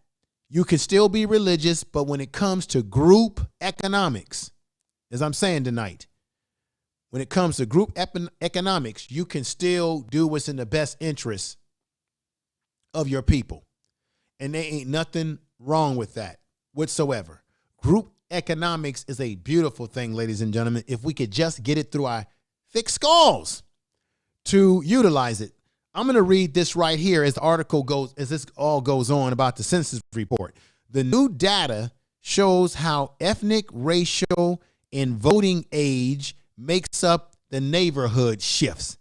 you can still be religious, but when it comes to group economics, as I'm saying tonight, when it comes to group economics, you can still do what's in the best interest of your people. And there ain't nothing wrong with that whatsoever. Group economics is a beautiful thing, ladies and gentlemen, if we could just get it through our thick skulls to utilize it. I'm going to read this right here as the article goes, as this all goes on about the census report. The new data shows how ethnic, racial, and voting age makes up the neighborhood shifts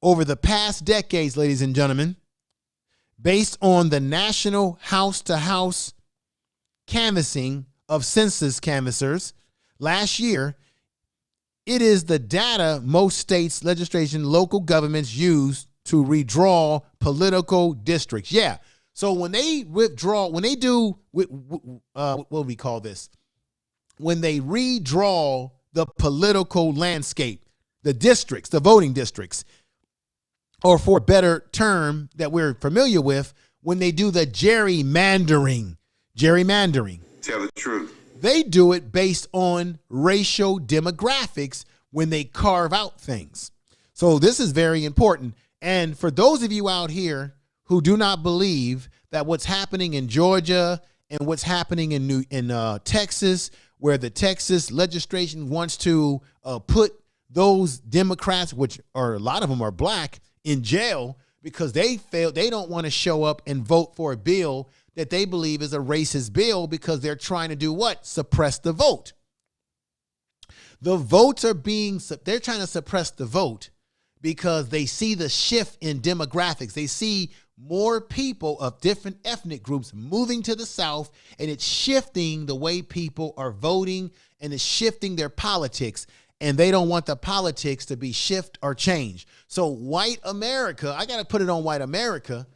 over the past decades, ladies and gentlemen, based on the national house-to-house canvassing of census canvassers last year. It is the data most states, legislation, local governments use to redraw political districts. Yeah. So when they withdraw, when they do, what do we call this? When they redraw the political landscape, the districts, the voting districts, or for a better term that we're familiar with, when they do the gerrymandering, Tell the truth. they do it based on racial demographics when they carve out things. So this is very important. And for those of you out here who do not believe that what's happening in Georgia and what's happening in Texas, where the Texas legislation wants to put those Democrats, which are a lot of them are black, in jail because they don't want to show up and vote for a bill that they believe is a racist bill because they're trying to do what? Suppress the vote. The votes are they're trying to suppress the vote because they see the shift in demographics. They see more people of different ethnic groups moving to the South, and it's shifting the way people are voting, and it's shifting their politics, and they don't want the politics to be shift or change. So white America, I got to put it on white America,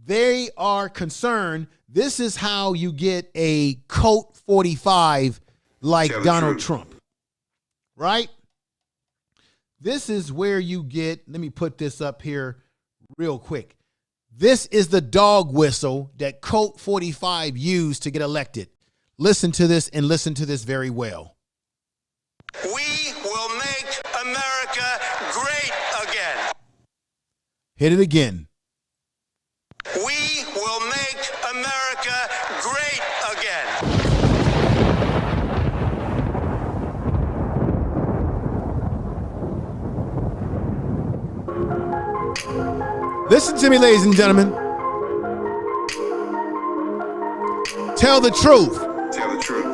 they are concerned. This is how you get a Colt 45 like Donald Trump, right? This is where you get, let me put this up here real quick. This is the dog whistle that Colt 45 used to get elected. Listen to this and listen to this very well. We will make America great again. Hit it again. We will make America great again. Listen to me, ladies and gentlemen. Tell the truth. Tell the truth.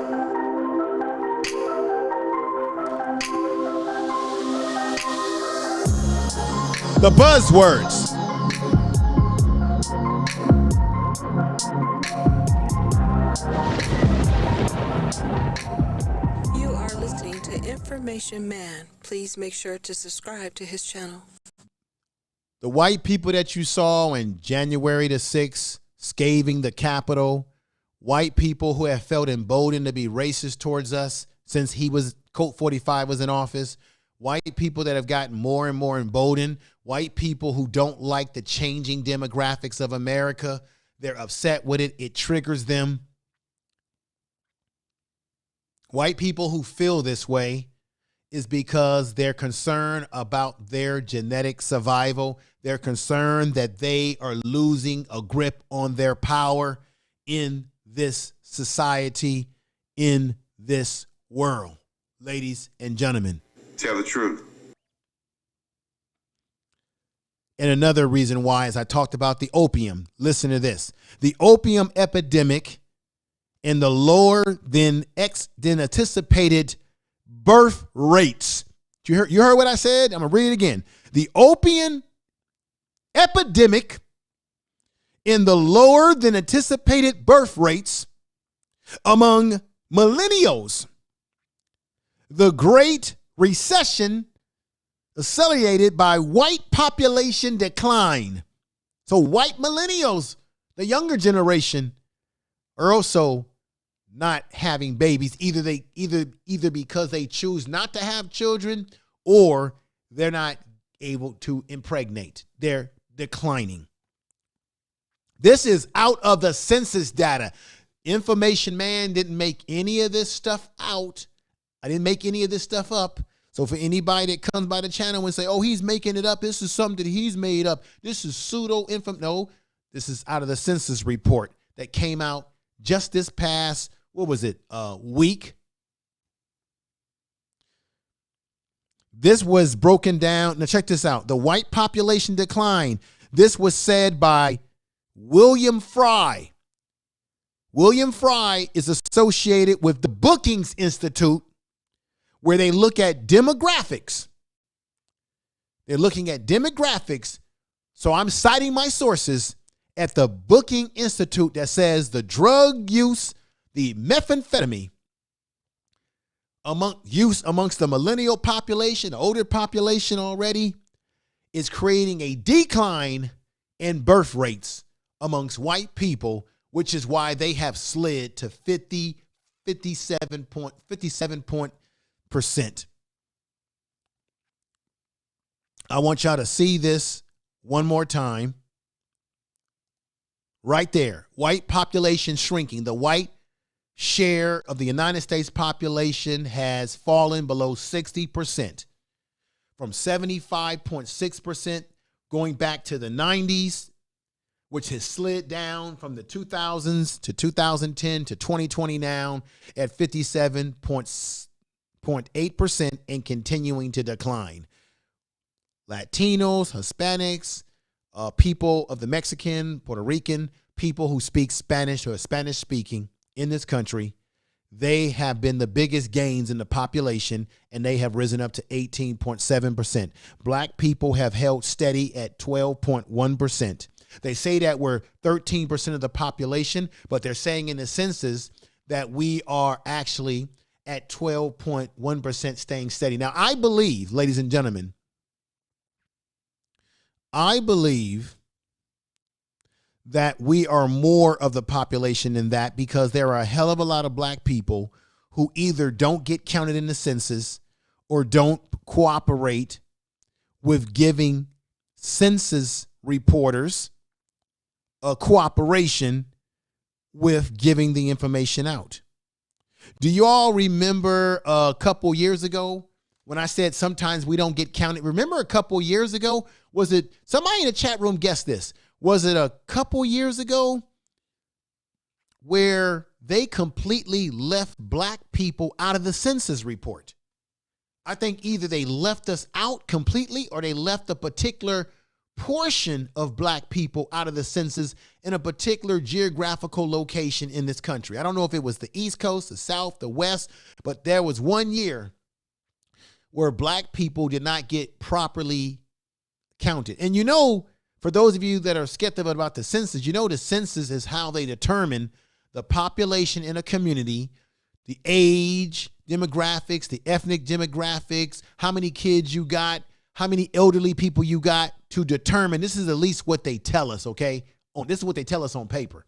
The buzzwords. You are listening to Information Man. Please make sure to subscribe to his channel. The white people that you saw in January the 6th, scathing the Capitol, white people who have felt emboldened to be racist towards us since Colt 45 was in office, white people that have gotten more and more emboldened, white people who don't like the changing demographics of America, they're upset with it, it triggers them. White people who feel this way is because they're concerned about their genetic survival. They're concerned that they are losing a grip on their power in this society, in this world. Ladies and gentlemen. Tell the truth. And another reason why is I talked about the opium. Listen to this. The opium epidemic and the lower than anticipated birth rates. You heard what I said? I'm going to read it again. The opium epidemic in the lower than anticipated birth rates among millennials. The Great Recession accelerated by white population decline. So white millennials, the younger generation, are also not having babies, either because they choose not to have children or they're not able to impregnate. They're declining. This is out of the census data. Information Man didn't make any of this stuff out. I didn't make any of this stuff up. So for anybody that comes by the channel and say, oh, he's making it up, this is something that he's made up, this is pseudo info. No, this is out of the census report that came out just this past, week. This was broken down. Now check this out. The white population decline. This was said by William Fry. William Fry is associated with the Brookings Institute, where they look at demographics. They're looking at demographics. So I'm citing my sources at the Brookings Institute that says the drug use, the methamphetamine amongst the millennial population, the older population already, is creating a decline in birth rates amongst white people, which is why they have slid to 57%. I want y'all to see this one more time. Right there, white population shrinking. The white share of the United States population has fallen below 60%, from 75.6% going back to the 90s, which has slid down from the 2000s to 2010 to 2020 now at 57.8% and continuing to decline. Latinos, Hispanics, people of the Mexican, Puerto Rican, people who speak Spanish or are Spanish speaking in this country, they have been the biggest gains in the population, and they have risen up to 18.7%. Black people have held steady at 12.1%. They say that we're 13% of the population, but they're saying in the census that we are actually at 12.1% staying steady. Now, I believe, ladies and gentlemen, I believe that we are more of the population than that, because there are a hell of a lot of black people who either don't get counted in the census or don't cooperate with giving census reporters a cooperation with giving the information out. Do you all remember a couple years ago when I said sometimes we don't get counted? Remember a couple years ago? Was it somebody in the chat room guessed this? Was it a couple years ago where they completely left black people out of the census report? I think either they left us out completely or they left a particular portion of black people out of the census in a particular geographical location in this country. I don't know if it was the East Coast, the South, the West, but there was one year where black people did not get properly counted. And you know, for those of you that are skeptical about the census, you know the census is how they determine the population in a community, the age, demographics, the ethnic demographics, how many kids you got, how many elderly people you got, to determine. This is at least what they tell us, okay? This is what they tell us on paper.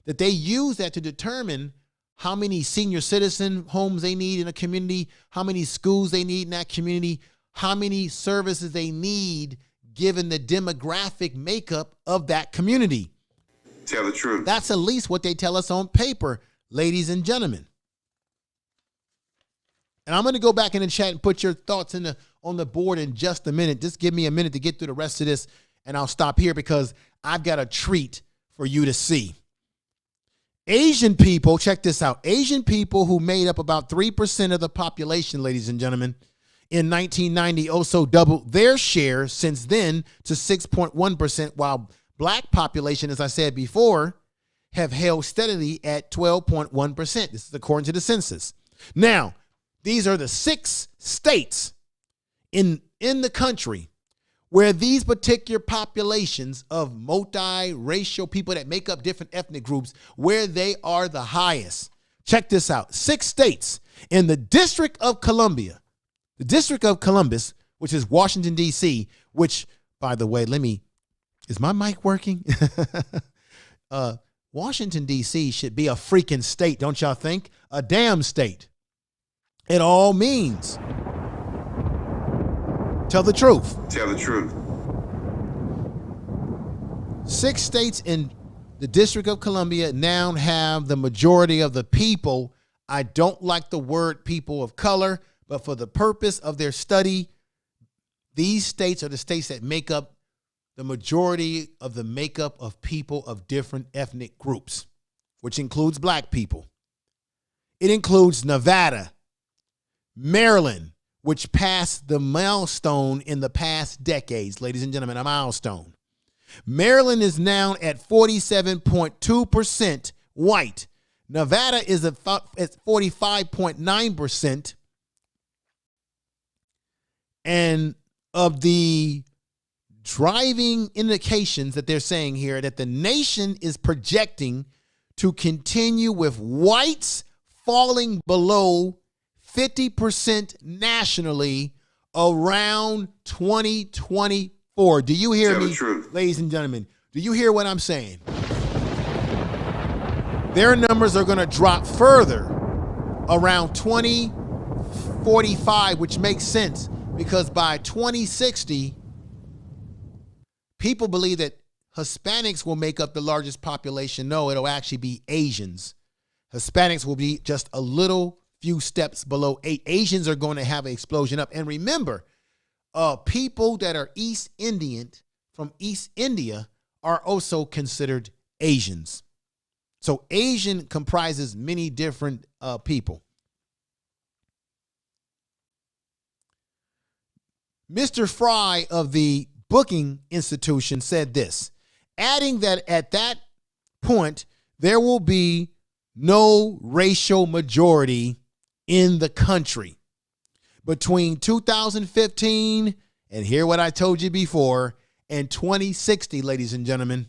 That they use that to determine how many senior citizen homes they need in a community, how many schools they need in that community, how many services they need given the demographic makeup of that community. Tell the truth. That's at least what they tell us on paper, ladies and gentlemen. And I'm going to go back in the chat and put your thoughts on the board in just a minute. Just give me a minute to get through the rest of this, and I'll stop here because I've got a treat for you to see. Asian people, check this out. Asian people, who made up about 3% of the population, ladies and gentlemen, in 1990 also doubled their share since then to 6.1%, while black population, as I said before, have held steadily at 12.1%. This is according to the census. Now, these are the 6 states in the country where these particular populations of multiracial people that make up different ethnic groups, where they are the highest. Check this out. 6 states in the District of Columbia, the District of Columbus, which is Washington, D.C., which, by the way, is my mic working? Washington, D.C. should be a freaking state, don't y'all think? A damn state. It all means. Tell the truth. Tell the truth. 6 states in the District of Columbia now have the majority of the people. I don't like the word people of color, but for the purpose of their study, these states are the states that make up the majority of the makeup of people of different ethnic groups, which includes black people. It includes Nevada, Maryland, which passed the milestone in the past decades, ladies and gentlemen, a milestone. Maryland is now at 47.2% white. Nevada is at 45.9%. And of the driving indications that they're saying here, that the nation is projecting to continue with whites falling below 50% nationally around 2024. Do you hear me, ladies and gentlemen? Do you hear what I'm saying? Their numbers are going to drop further around 2045, which makes sense because by 2060, people believe that Hispanics will make up the largest population. No, it'll actually be Asians. Hispanics will be just a little few steps below 8. Asians are going to have an explosion up. And remember, people that are East Indian from East India are also considered Asians. So Asian comprises many different people. Mr. Fry of the Booking Institution said this, adding that at that point, there will be no racial majority in the country. Between 2015, and hear what I told you before, and 2060, ladies and gentlemen,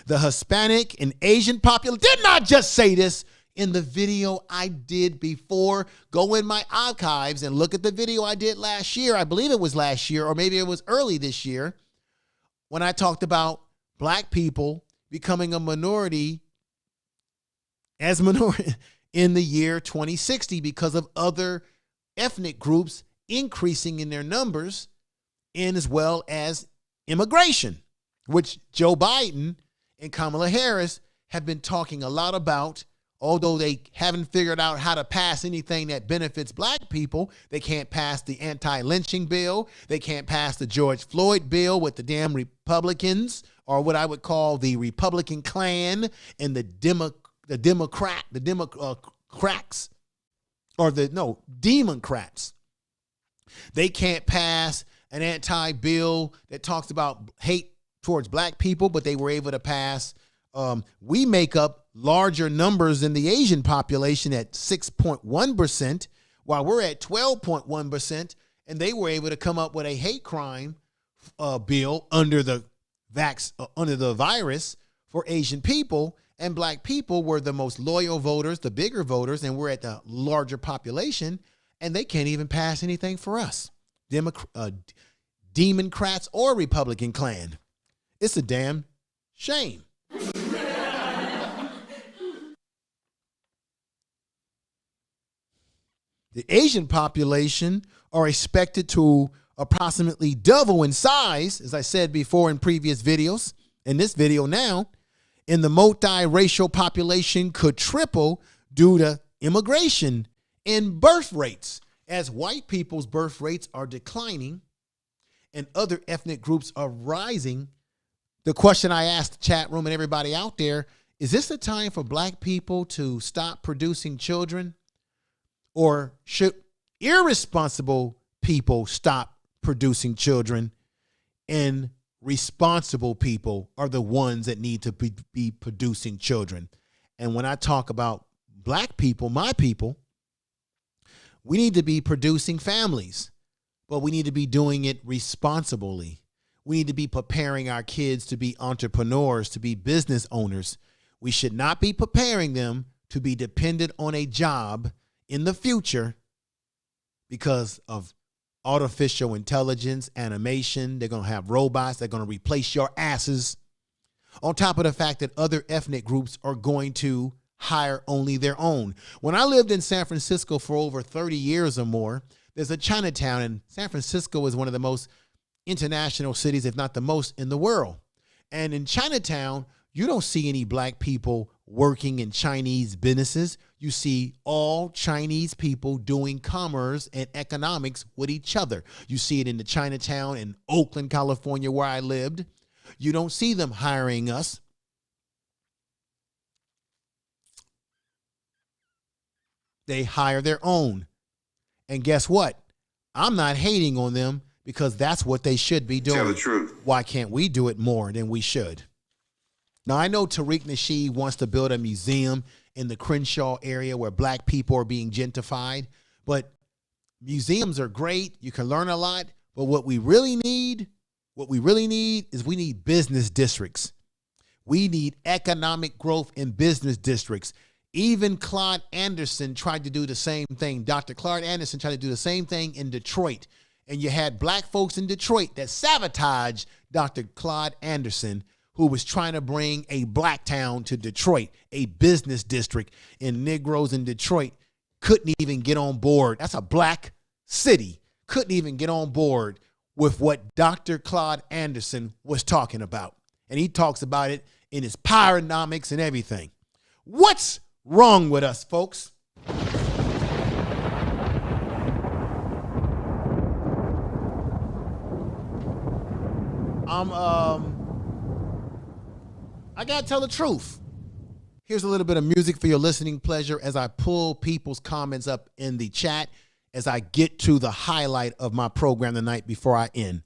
the Hispanic and Asian population, didn't I just say this in the video I did before? Go in my archives and look at the video I did last year. I believe it was last year, or maybe it was early this year, when I talked about black people becoming a minority as minority in the year 2060 because of other ethnic groups increasing in their numbers, and as well as immigration, which Joe Biden and Kamala Harris have been talking a lot about. Although they haven't figured out how to pass anything that benefits black people. They can't pass the anti-lynching bill. They can't pass the George Floyd bill with the damn Republicans, or what I would call the Republican clan and the Democrats, or Democrats. They can't pass an anti-bill that talks about hate towards black people, but they were able to pass. We make up larger numbers than the Asian population at 6.1%, while we're at 12.1%, and they were able to come up with a hate crime bill under the virus for Asian people, and black people were the most loyal voters, the bigger voters, and we're at the larger population, and they can't even pass anything for us, Democrats or Republican clan. It's a damn shame. The Asian population are expected to approximately double in size, as I said before in previous videos. In this video now, and the multiracial population could triple due to immigration and birth rates, as white people's birth rates are declining and other ethnic groups are rising. The question I asked the chat room and everybody out there, is this the time for black people to stop producing children? Or should irresponsible people stop producing children, and responsible people are the ones that need to be producing children? And when I talk about black people, my people, we need to be producing families, but we need to be doing it responsibly. We need to be preparing our kids to be entrepreneurs, to be business owners. We should not be preparing them to be dependent on a job in the future because of artificial intelligence, animation. They're going to have robots. They're going to replace your asses. On top of the fact that other ethnic groups are going to hire only their own. When I lived in San Francisco for over 30 years or more, there's a Chinatown, and San Francisco is one of the most international cities, if not the most in the world. And in Chinatown, you don't see any black people working in Chinese businesses. You see all Chinese people doing commerce and economics with each other. You see it in the Chinatown in Oakland, California, where I lived. You don't see them hiring us. They hire their own. And guess what? I'm not hating on them because that's what they should be doing. Tell the truth. Why can't we do it more than we should? Now, I know Tariq Nasheed wants to build a museum in the Crenshaw area where black people are being gentrified, but museums are great. You can learn a lot, but what we really need is we need business districts. We need economic growth in business districts. Even Claude Anderson tried to do the same thing. Dr. Claude Anderson tried to do the same thing in Detroit. And you had black folks in Detroit that sabotaged Dr. Claude Anderson, who was trying to bring a black town to Detroit, a business district, and Negroes in Detroit couldn't even get on board. That's a black city. Couldn't even get on board with what Dr. Claude Anderson was talking about. And he talks about it in his Pyronomics and everything. What's wrong with us, folks? I gotta tell the truth. Here's a little bit of music for your listening pleasure as I pull people's comments up in the chat as I get to the highlight of my program tonight before I end.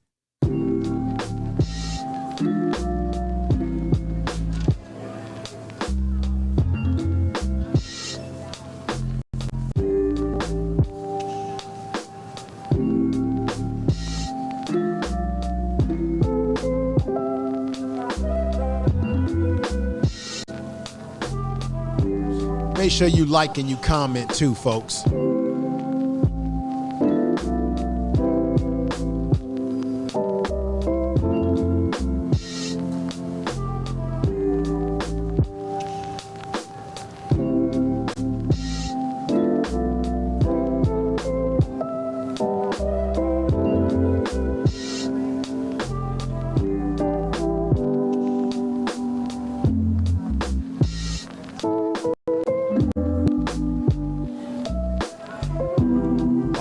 Make sure you like and you comment too, folks.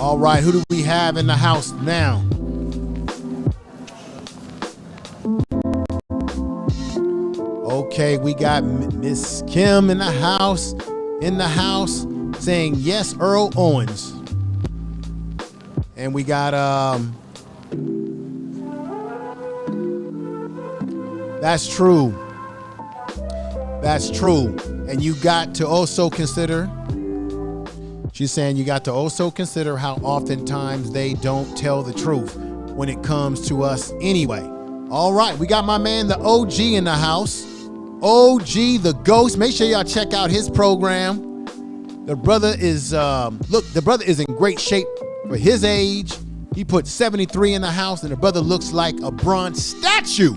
All right, who do we have in the house now? Okay, we got Miss Kim in the house, saying yes, Earl Owens. And we got that's true. That's true. And you got to also consider, she's saying you got to also consider how oftentimes they don't tell the truth when it comes to us anyway. All right, we got my man, the OG in the house. OG, the Ghost. Make sure y'all check out his program. The brother is, the brother is in great shape for his age. He put 73 in the house and the brother looks like a bronze statue.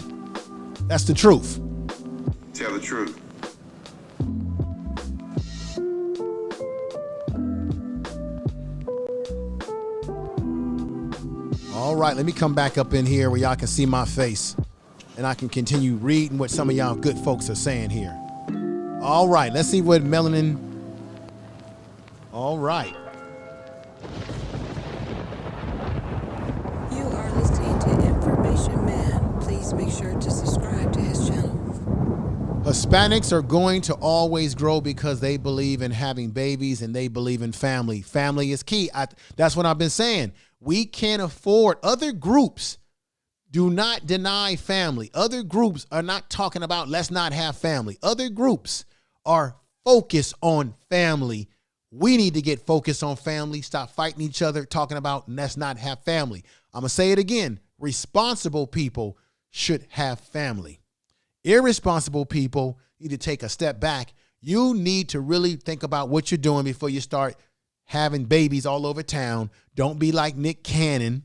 That's the truth. Tell the truth. All right, let me come back up in here where y'all can see my face and I can continue reading what some of y'all good folks are saying here. All right, let's see what Melanin. All right. You are listening to Information Man. Please make sure to subscribe to his channel. Hispanics are going to always grow because they believe in having babies and they believe in family. Family is key. That's what I've been saying. We can't afford. Other groups do not deny family. Other groups are not talking about let's not have family. Other groups are focused on family. We need to get focused on family. Stop fighting each other, talking about let's not have family. I'm going to say it again. Responsible people should have family. Irresponsible people need to take a step back. You need to really think about what you're doing before you start having babies all over town. Don't be like Nick Cannon,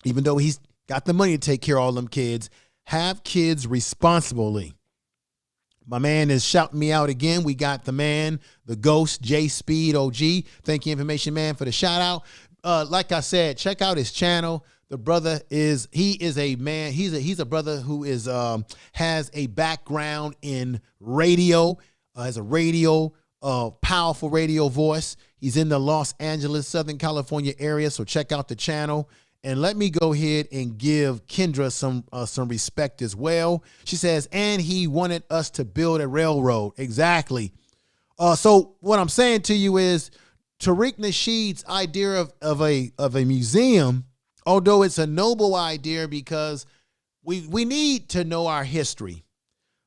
even though he's got the money to take care of all them kids. Have kids responsibly. My man is shouting me out again. We got the man, the ghost, J Speed OG. Thank you, Information Man, for the shout out. Like I said, check out his channel. The brother is a man. He's a brother who is has a background in radio, has a radio, powerful radio voice. He's in the Los Angeles, Southern California area. So check out the channel. And let me go ahead and give Kendra some respect as well. She says, and he wanted us to build a railroad. Exactly. So what I'm saying to you is Tariq Nasheed's idea of a museum, although it's a noble idea because we need to know our history.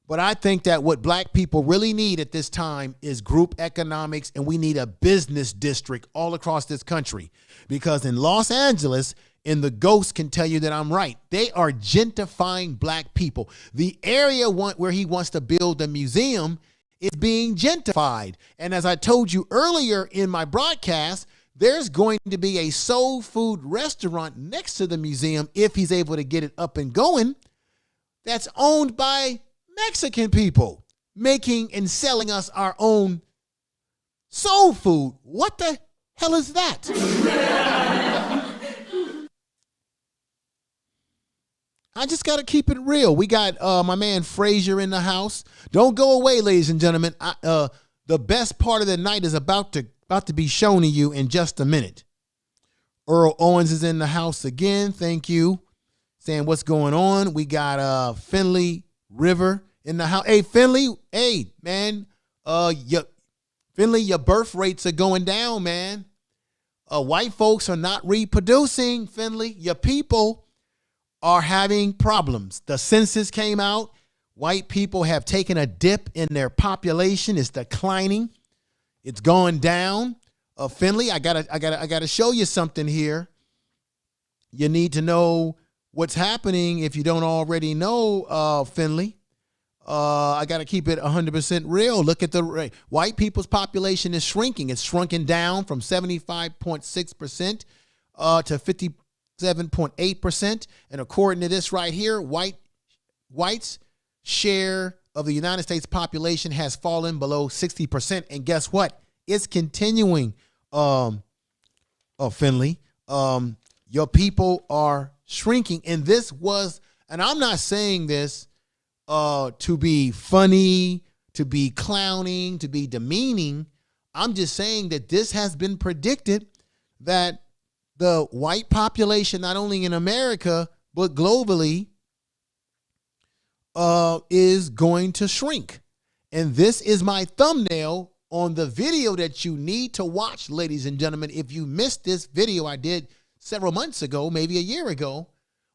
But I think that what black people really need at this time is group economics, and we need a business district all across this country. Because in Los Angeles, and the ghost can tell you that I'm right, they are gentrifying black people. The area where he wants to build a museum is being gentrified. And as I told you earlier in my broadcast, there's going to be a soul food restaurant next to the museum, if he's able to get it up and going, that's owned by Mexican people, making and selling us our own soul food. What the hell is that? I just got to keep it real. We got my man Frazier in the house. Don't go away, ladies and gentlemen. The best part of the night is about to be shown to you in just a minute. Earl Owens is in the house again. Thank you. Saying what's going on. We got Finley River in the house. Hey, Finley. Hey, man. Finley, your birth rates are going down, man. White folks are not reproducing, Finley. Your people are having problems. The census came out. White people have taken a dip in their population. It's declining. It's going down. Finley, I gotta show you something here. You need to know what's happening if you don't already know, Finley. I gotta keep it 100% real. Look at the rate. White people's population is shrinking. It's shrunken down from 75.6% to 57.8%. And according to this right here, whites' share of the United States population has fallen below 60%. And guess what? It's continuing, Finley. Your people are shrinking. And this was, and I'm not saying this to be funny, to be clowning, to be demeaning. I'm just saying that this has been predicted, that the white population, not only in America, but globally, is going to shrink. And this is my thumbnail on the video that you need to watch, ladies and gentlemen. If you missed this video I did several months ago, maybe a year ago,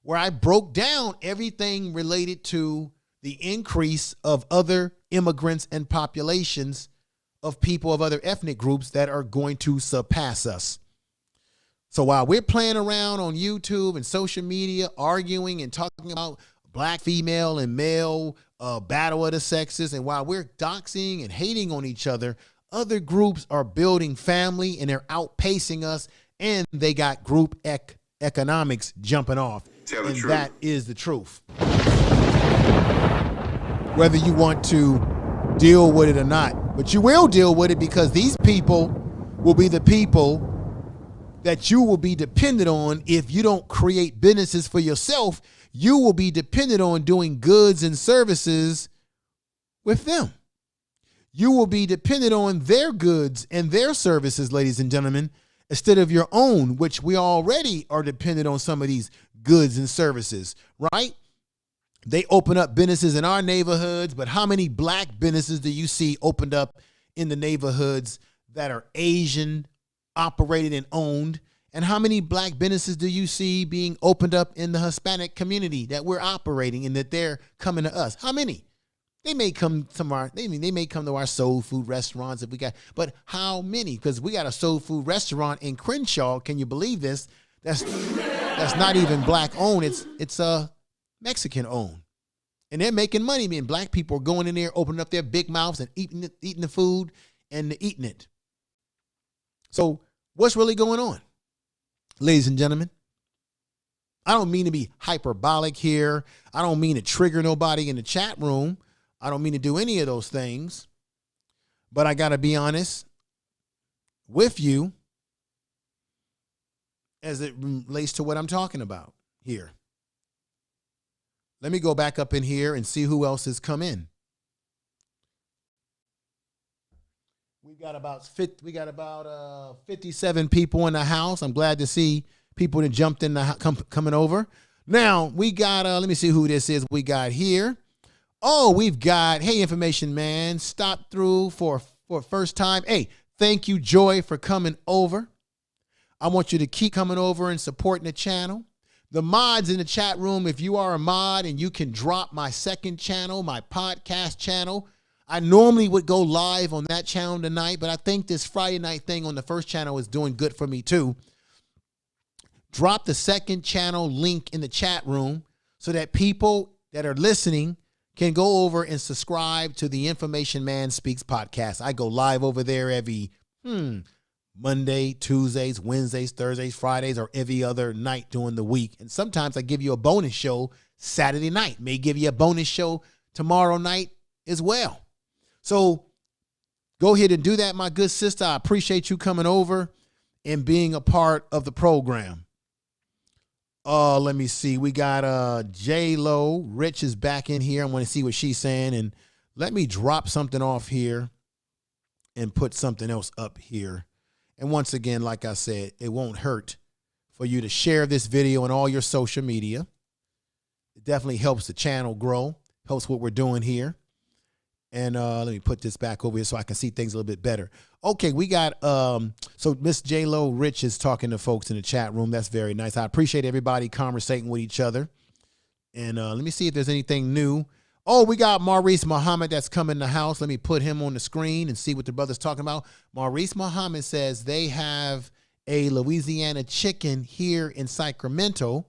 where I broke down everything related to the increase of other immigrants and populations of people of other ethnic groups that are going to surpass us. So while we're playing around on YouTube and social media, arguing and talking about black, female, and male battle of the sexes, and while we're doxing and hating on each other, other groups are building family and they're outpacing us, and they got group economics jumping off. Tell the and truth. That is the truth. Whether you want to deal with it or not, but you will deal with it, because these people will be the people that you will be dependent on. If you don't create businesses for yourself, you will be dependent on doing goods and services with them. You will be dependent on their goods and their services, ladies and gentlemen, instead of your own, which we already are dependent on some of these goods and services, right? They open up businesses in our neighborhoods, but how many black businesses do you see opened up in the neighborhoods that are Asian operated and owned? And how many black businesses do you see being opened up in the Hispanic community that we're operating and that they're coming to us? How many? They may come to our soul food restaurants if we got, but how many? Because we got a soul food restaurant in Crenshaw. Can you believe this? That's not even black owned. It's Mexican owned. And they're making money. I mean, black people are going in there, opening up their big mouths and eating the food and eating it. So what's really going on, ladies and gentlemen? I don't mean to be hyperbolic here. I don't mean to trigger nobody in the chat room. I don't mean to do any of those things. But I got to be honest with you as it relates to what I'm talking about here. Let me go back up in here and see who else has come in. We got about 57 people in the house. I'm glad to see people that jumped in the coming over. Now we got let me see who this is. We got here. Oh, we've got, hey, Information Man, stop through for first time. Hey, thank you, Joy, for coming over. I want you to keep coming over and supporting the channel. The mods in the chat room, if you are a mod and you can drop my second channel, my podcast channel. I normally would go live on that channel tonight, but I think this Friday night thing on the first channel is doing good for me too. Drop the second channel link in the chat room so that people that are listening can go over and subscribe to the Information Man Speaks podcast. I go live over there every Monday, Tuesdays, Wednesdays, Thursdays, Fridays, or every other night during the week. And sometimes I give you a bonus show Saturday night. May give you a bonus show tomorrow night as well. So go ahead and do that, my good sister. I appreciate you coming over and being a part of the program. Let me see. We got J-Lo. Rich is back in here. I want to see what she's saying. And let me drop something off here and put something else up here. And once again, like I said, it won't hurt for you to share this video on all your social media. It definitely helps the channel grow, helps what we're doing here. And let me put this back over here so I can see things a little bit better. Okay, we got, so Miss J-Lo Rich is talking to folks in the chat room. That's very nice. I appreciate everybody conversating with each other. And let me see if there's anything new. Oh, we got Maurice Muhammad that's coming in the house. Let me put him on the screen and see what the brother's talking about. Maurice Muhammad says they have a Louisiana chicken here in Sacramento,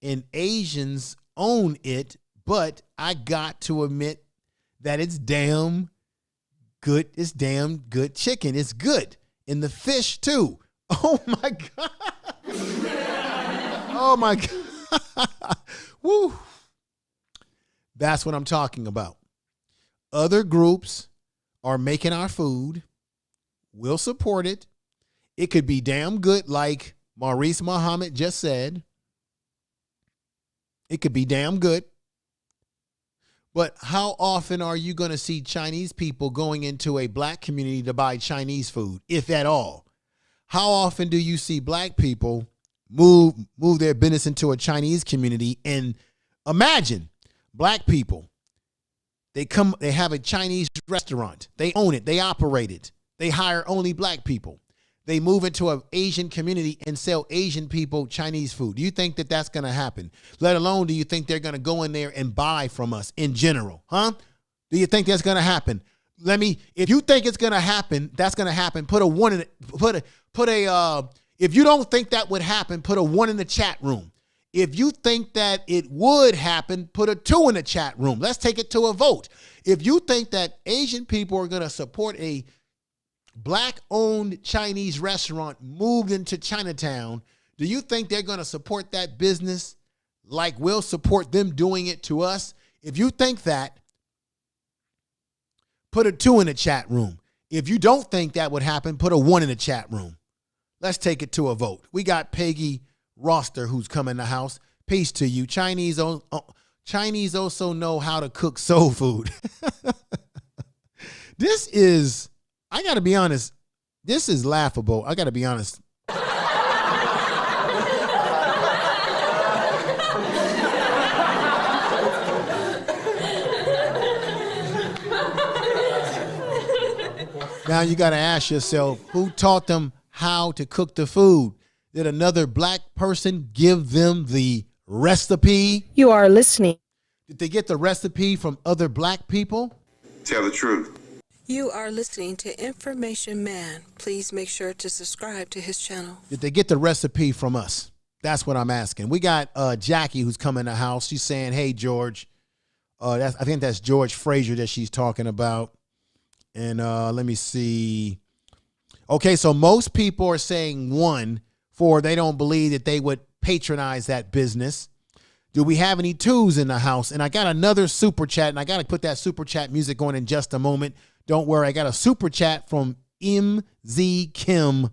and Asians own it, but I got to admit that it's damn good. It's damn good chicken. It's good. And the fish too. Oh my God. Oh my God. Woo. That's what I'm talking about. Other groups are making our food. We'll support it. It could be damn good, like Maurice Muhammad just said. It could be damn good. But how often are you going to see Chinese people going into a black community to buy Chinese food, if at all? How often do you see black people move their business into a Chinese community? And imagine black people, they have a Chinese restaurant. They own it. They operate it. They hire only black people. They move into an Asian community and sell Asian people Chinese food. Do you think that that's going to happen? Let alone, do you think they're going to go in there and buy from us in general? Huh? Do you think that's going to happen? If you think it's going to happen, that's going to happen. Put a one in it. If you don't think that would happen, put a 1 in the chat room. If you think that it would happen, put a 2 in the chat room. Let's take it to a vote. If you think that Asian people are going to support a black-owned Chinese restaurant moved into Chinatown, do you think they're going to support that business like we'll support them doing it to us? If you think that, put a 2 in the chat room. If you don't think that would happen, put a 1 in the chat room. Let's take it to a vote. We got Peggy Roster who's coming in the house. Peace to you. Chinese also know how to cook soul food. This is, I got to be honest, this is laughable. I got to be honest. Now you got to ask yourself, who taught them how to cook the food? Did another black person give them the recipe? You are listening. Did they get the recipe from other black people? Tell the truth. You are listening to Information Man. Please make sure to subscribe to his channel. Did they get the recipe from us? That's what I'm asking. We got Jackie who's coming in the house. She's saying, hey, George. I think that's George Frazier that she's talking about. And let me see. Okay, so most people are saying 1 for they don't believe that they would patronize that business. Do we have any 2s in the house? And I got another super chat, and I got to put that super chat music on in just a moment. Don't worry, I got a super chat from MZ Kim.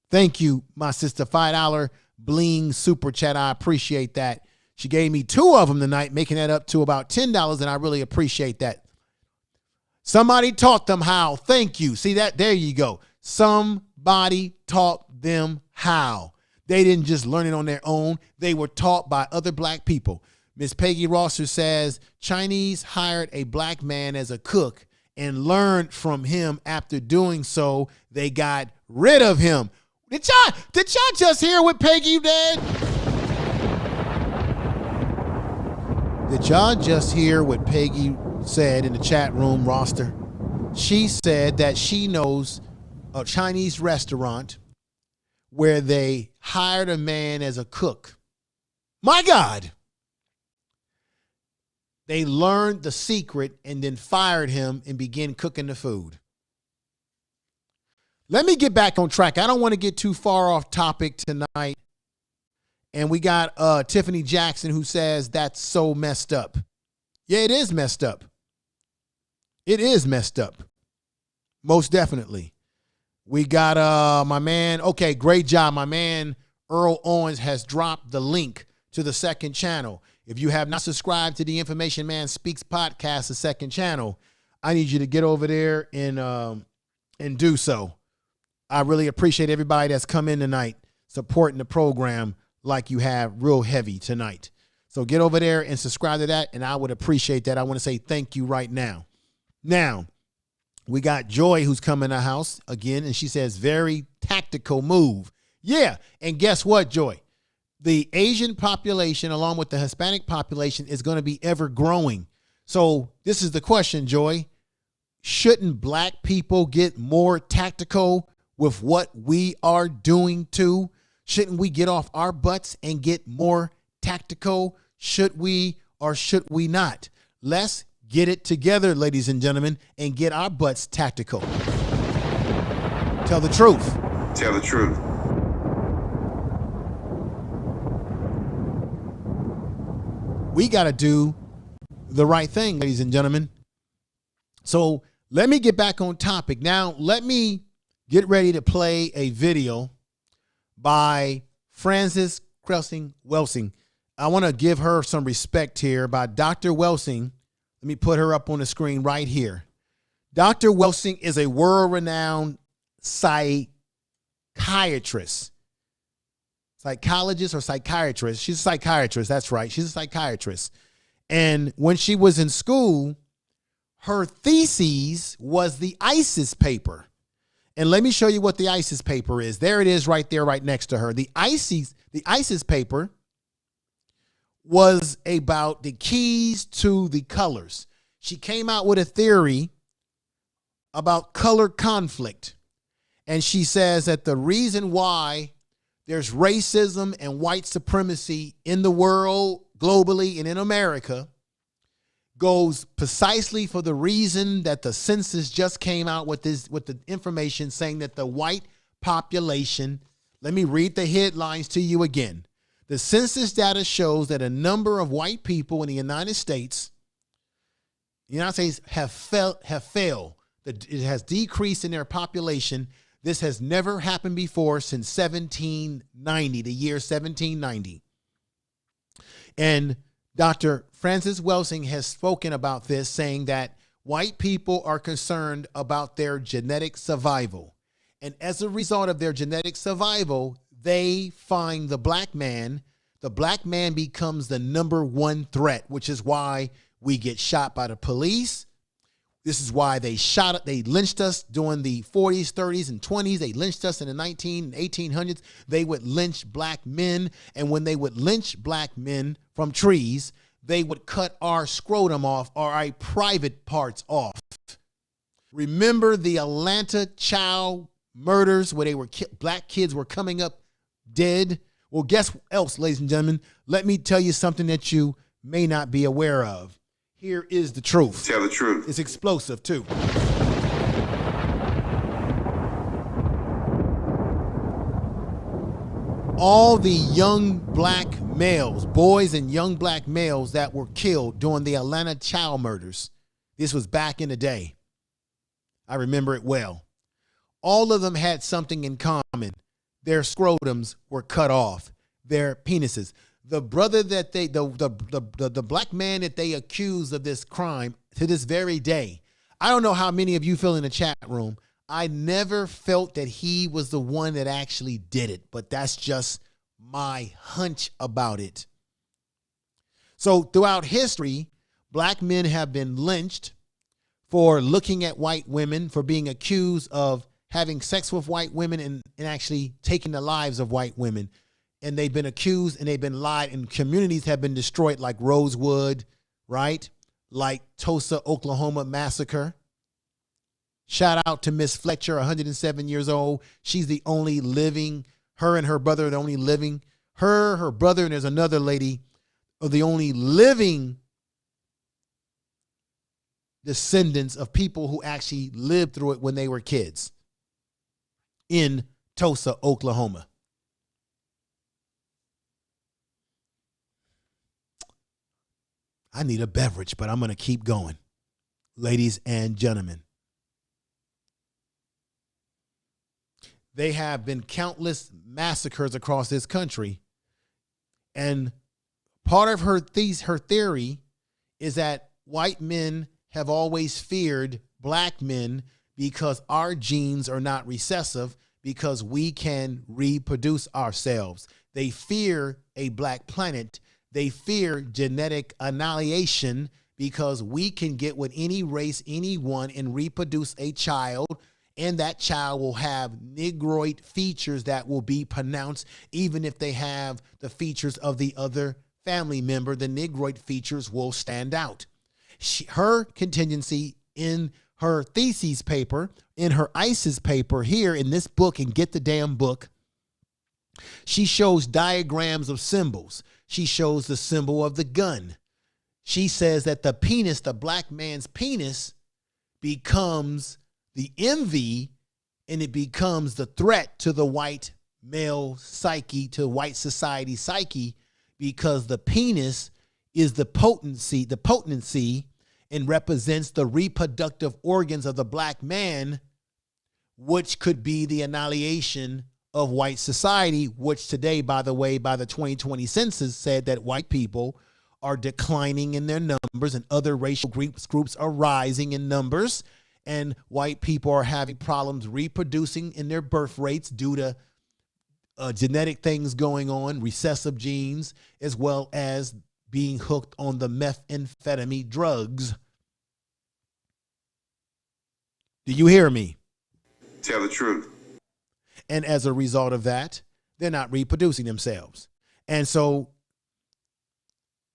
Thank you, my sister. $5 bling super chat. I appreciate that. She gave me 2 of them tonight, making that up to about $10, and I really appreciate that. Somebody taught them how. Thank you. See that? There you go. Somebody taught them how. They didn't just learn it on their own. They were taught by other black people. Miss Peggy Rosser says, Chinese hired a black man as a cook and learned from him. After doing so, they got rid of him. Did y'all just hear what Peggy did? Did y'all just hear what Peggy said in the chat room roster? She said that she knows a Chinese restaurant where they hired a man as a cook. My God. They learned the secret and then fired him and began cooking the food. Let me get back on track. I don't want to get too far off topic tonight. And we got Tiffany Jackson who says that's so messed up. Yeah, it is messed up. It is messed up. Most definitely. We got my man. Okay, great job. My man Earl Owens has dropped the link to the second channel. If you have not subscribed to the Information Man Speaks podcast, the second channel, I need you to get over there and do so. I really appreciate everybody that's come in tonight supporting the program like you have real heavy tonight. So get over there and subscribe to that, and I would appreciate that. I want to say thank you right now. Now, we got Joy who's coming in the house again, and she says, very tactical move. Yeah, and guess what, Joy? The Asian population, along with the Hispanic population, is going to be ever growing. So this is the question, Joy. Shouldn't black people get more tactical with what we are doing too? Shouldn't we get off our butts and get more tactical? Should we or should we not? Let's get it together, ladies and gentlemen, and get our butts tactical. Tell the truth. Tell the truth. We got to do the right thing, ladies and gentlemen. So let me get back on topic. Now, let me get ready to play a video by Cress Welsing. I want to give her some respect here by Dr. Welsing. Let me put her up on the screen right here. Dr. Welsing is a world-renowned psychiatrist. Psychologist or psychiatrist. She's a psychiatrist. That's right. She's a psychiatrist. And when she was in school, her thesis was the ISIS paper. And let me show you what the ISIS paper is. There it is right there, right next to her. The ISIS paper was about the keys to the colors. She came out with a theory about color conflict. And she says that the reason why there's racism and white supremacy in the world, globally, and in America goes precisely for the reason that the census just came out with the information saying that the white population, let me read the headlines to you again. The census data shows that a number of white people in the United States have failed. It has decreased in their population. This has never happened before since 1790, the year 1790. And Dr. Cress Welsing has spoken about this, saying that white people are concerned about their genetic survival. And as a result of their genetic survival, they find the black man becomes the number one threat, which is why we get shot by the police. This is why they lynched us during the 40s, 30s, and 20s. They lynched us in the 1800s. They would lynch black men. And when they would lynch black men from trees, they would cut our scrotum off or our private parts off. Remember the Atlanta child murders where black kids were coming up dead. Well, guess what else, ladies and gentlemen? Let me tell you something that you may not be aware of. Here is the truth. Tell the truth. It's explosive, too. All the young black males, boys and young black males that were killed during the Atlanta child murders. This was back in the day. I remember it well. All of them had something in common. Their scrotums were cut off, their penises. The brother that the black man that they accused of this crime to this very day, I don't know how many of you feel in the chat room. I never felt that he was the one that actually did it, but that's just my hunch about it. So throughout history, black men have been lynched for looking at white women, for being accused of having sex with white women and actually taking the lives of white women. And they've been accused and they've been lied, and communities have been destroyed, like Rosewood, right? Like Tulsa, Oklahoma massacre. Shout out to Miss Fletcher, 107 years old. She's the only living, her and her brother are the only living, her brother, and there's another lady, are the only living descendants of people who actually lived through it when they were kids in Tulsa, Oklahoma. I need a beverage, but I'm going to keep going. Ladies and gentlemen, they have been countless massacres across this country. And part of her theory is that white men have always feared black men because our genes are not recessive, because we can reproduce ourselves. They fear a black planet. They fear genetic annihilation because we can get with any race, anyone, and reproduce a child, and that child will have Negroid features that will be pronounced even if they have the features of the other family member. The Negroid features will stand out. Her contingency in her thesis paper, in her ISIS paper here in this book, and get the damn book, she shows diagrams of symbols. She shows the symbol of the gun. She says that the penis, the black man's penis, becomes the envy, and it becomes the threat to the white male psyche, to white society psyche, because the penis is the potency and represents the reproductive organs of the black man, which could be the annihilation of white society, which today, by the way, by the 2020 census, said that white people are declining in their numbers and other racial groups are rising in numbers, and white people are having problems reproducing in their birth rates due to genetic things going on, recessive genes, as well as being hooked on the methamphetamine drugs. Do you hear me? Tell the truth. And as a result of that, they're not reproducing themselves. And so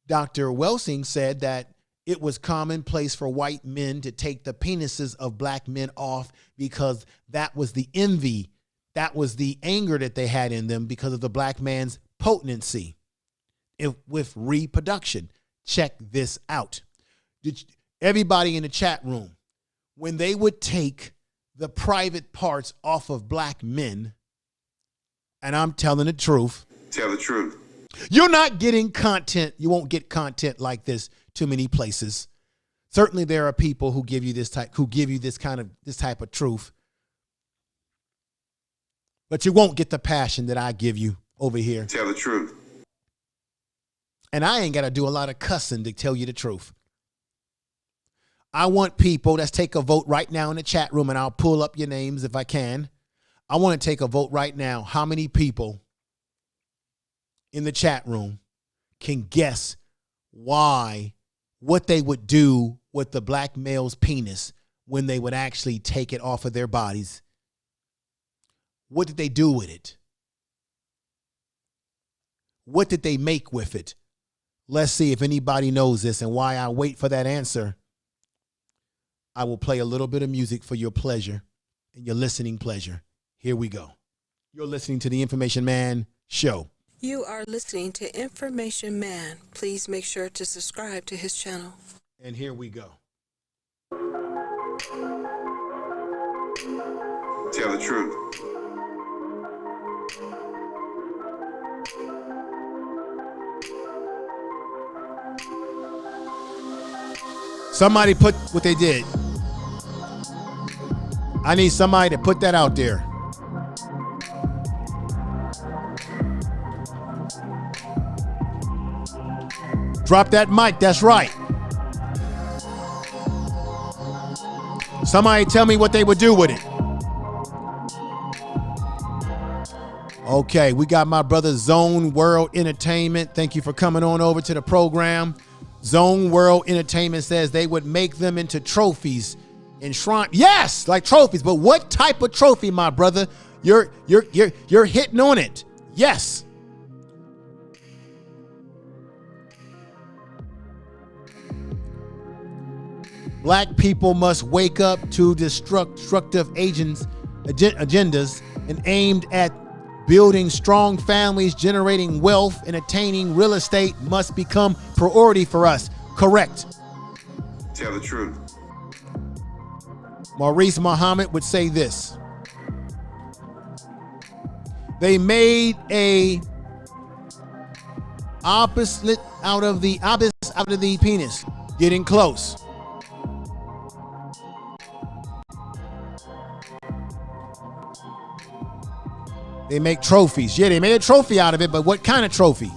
Dr. Welsing said that it was commonplace for white men to take the penises of black men off because that was the envy, that was the anger that they had in them because of the black man's potency with reproduction. Check this out. Everybody in the chat room, when they would take the private parts off of black men, and I'm telling the truth. Tell the truth. You're not getting content. You won't get content like this too many places. Certainly there are people who give you this type of truth. But you won't get the passion that I give you over here. Tell the truth. And I ain't got to do a lot of cussing to tell you the truth. I want people, let's take a vote right now in the chat room, and I'll pull up your names if I can. I want to take a vote right now. How many people in the chat room can guess what they would do with the black male's penis when they would actually take it off of their bodies? What did they do with it? What did they make with it? Let's see if anybody knows this, and while I wait for that answer, I will play a little bit of music for your pleasure and your listening pleasure. Here we go. You're listening to the Information Man Show. You are listening to Information Man. Please make sure to subscribe to his channel. And here we go. Tell the truth. Somebody put what they did. I need somebody to put that out there. Drop that mic, that's right. Somebody tell me what they would do with it. Okay, we got my brother Zone World Entertainment. Thank you for coming on over to the program. Zone World Entertainment says they would make them into trophies and shrunk. Yes, like trophies, but what type of trophy, my brother? You're hitting on it. Yes. Black people must wake up to destructive agendas and aimed at building strong families, generating wealth, and attaining real estate must become priority for us. Correct. Tell the truth. Maurice Muhammad would say this. They made a opposite out of the penis. Getting close. They make trophies. Yeah, they made a trophy out of it, but what kind of trophy?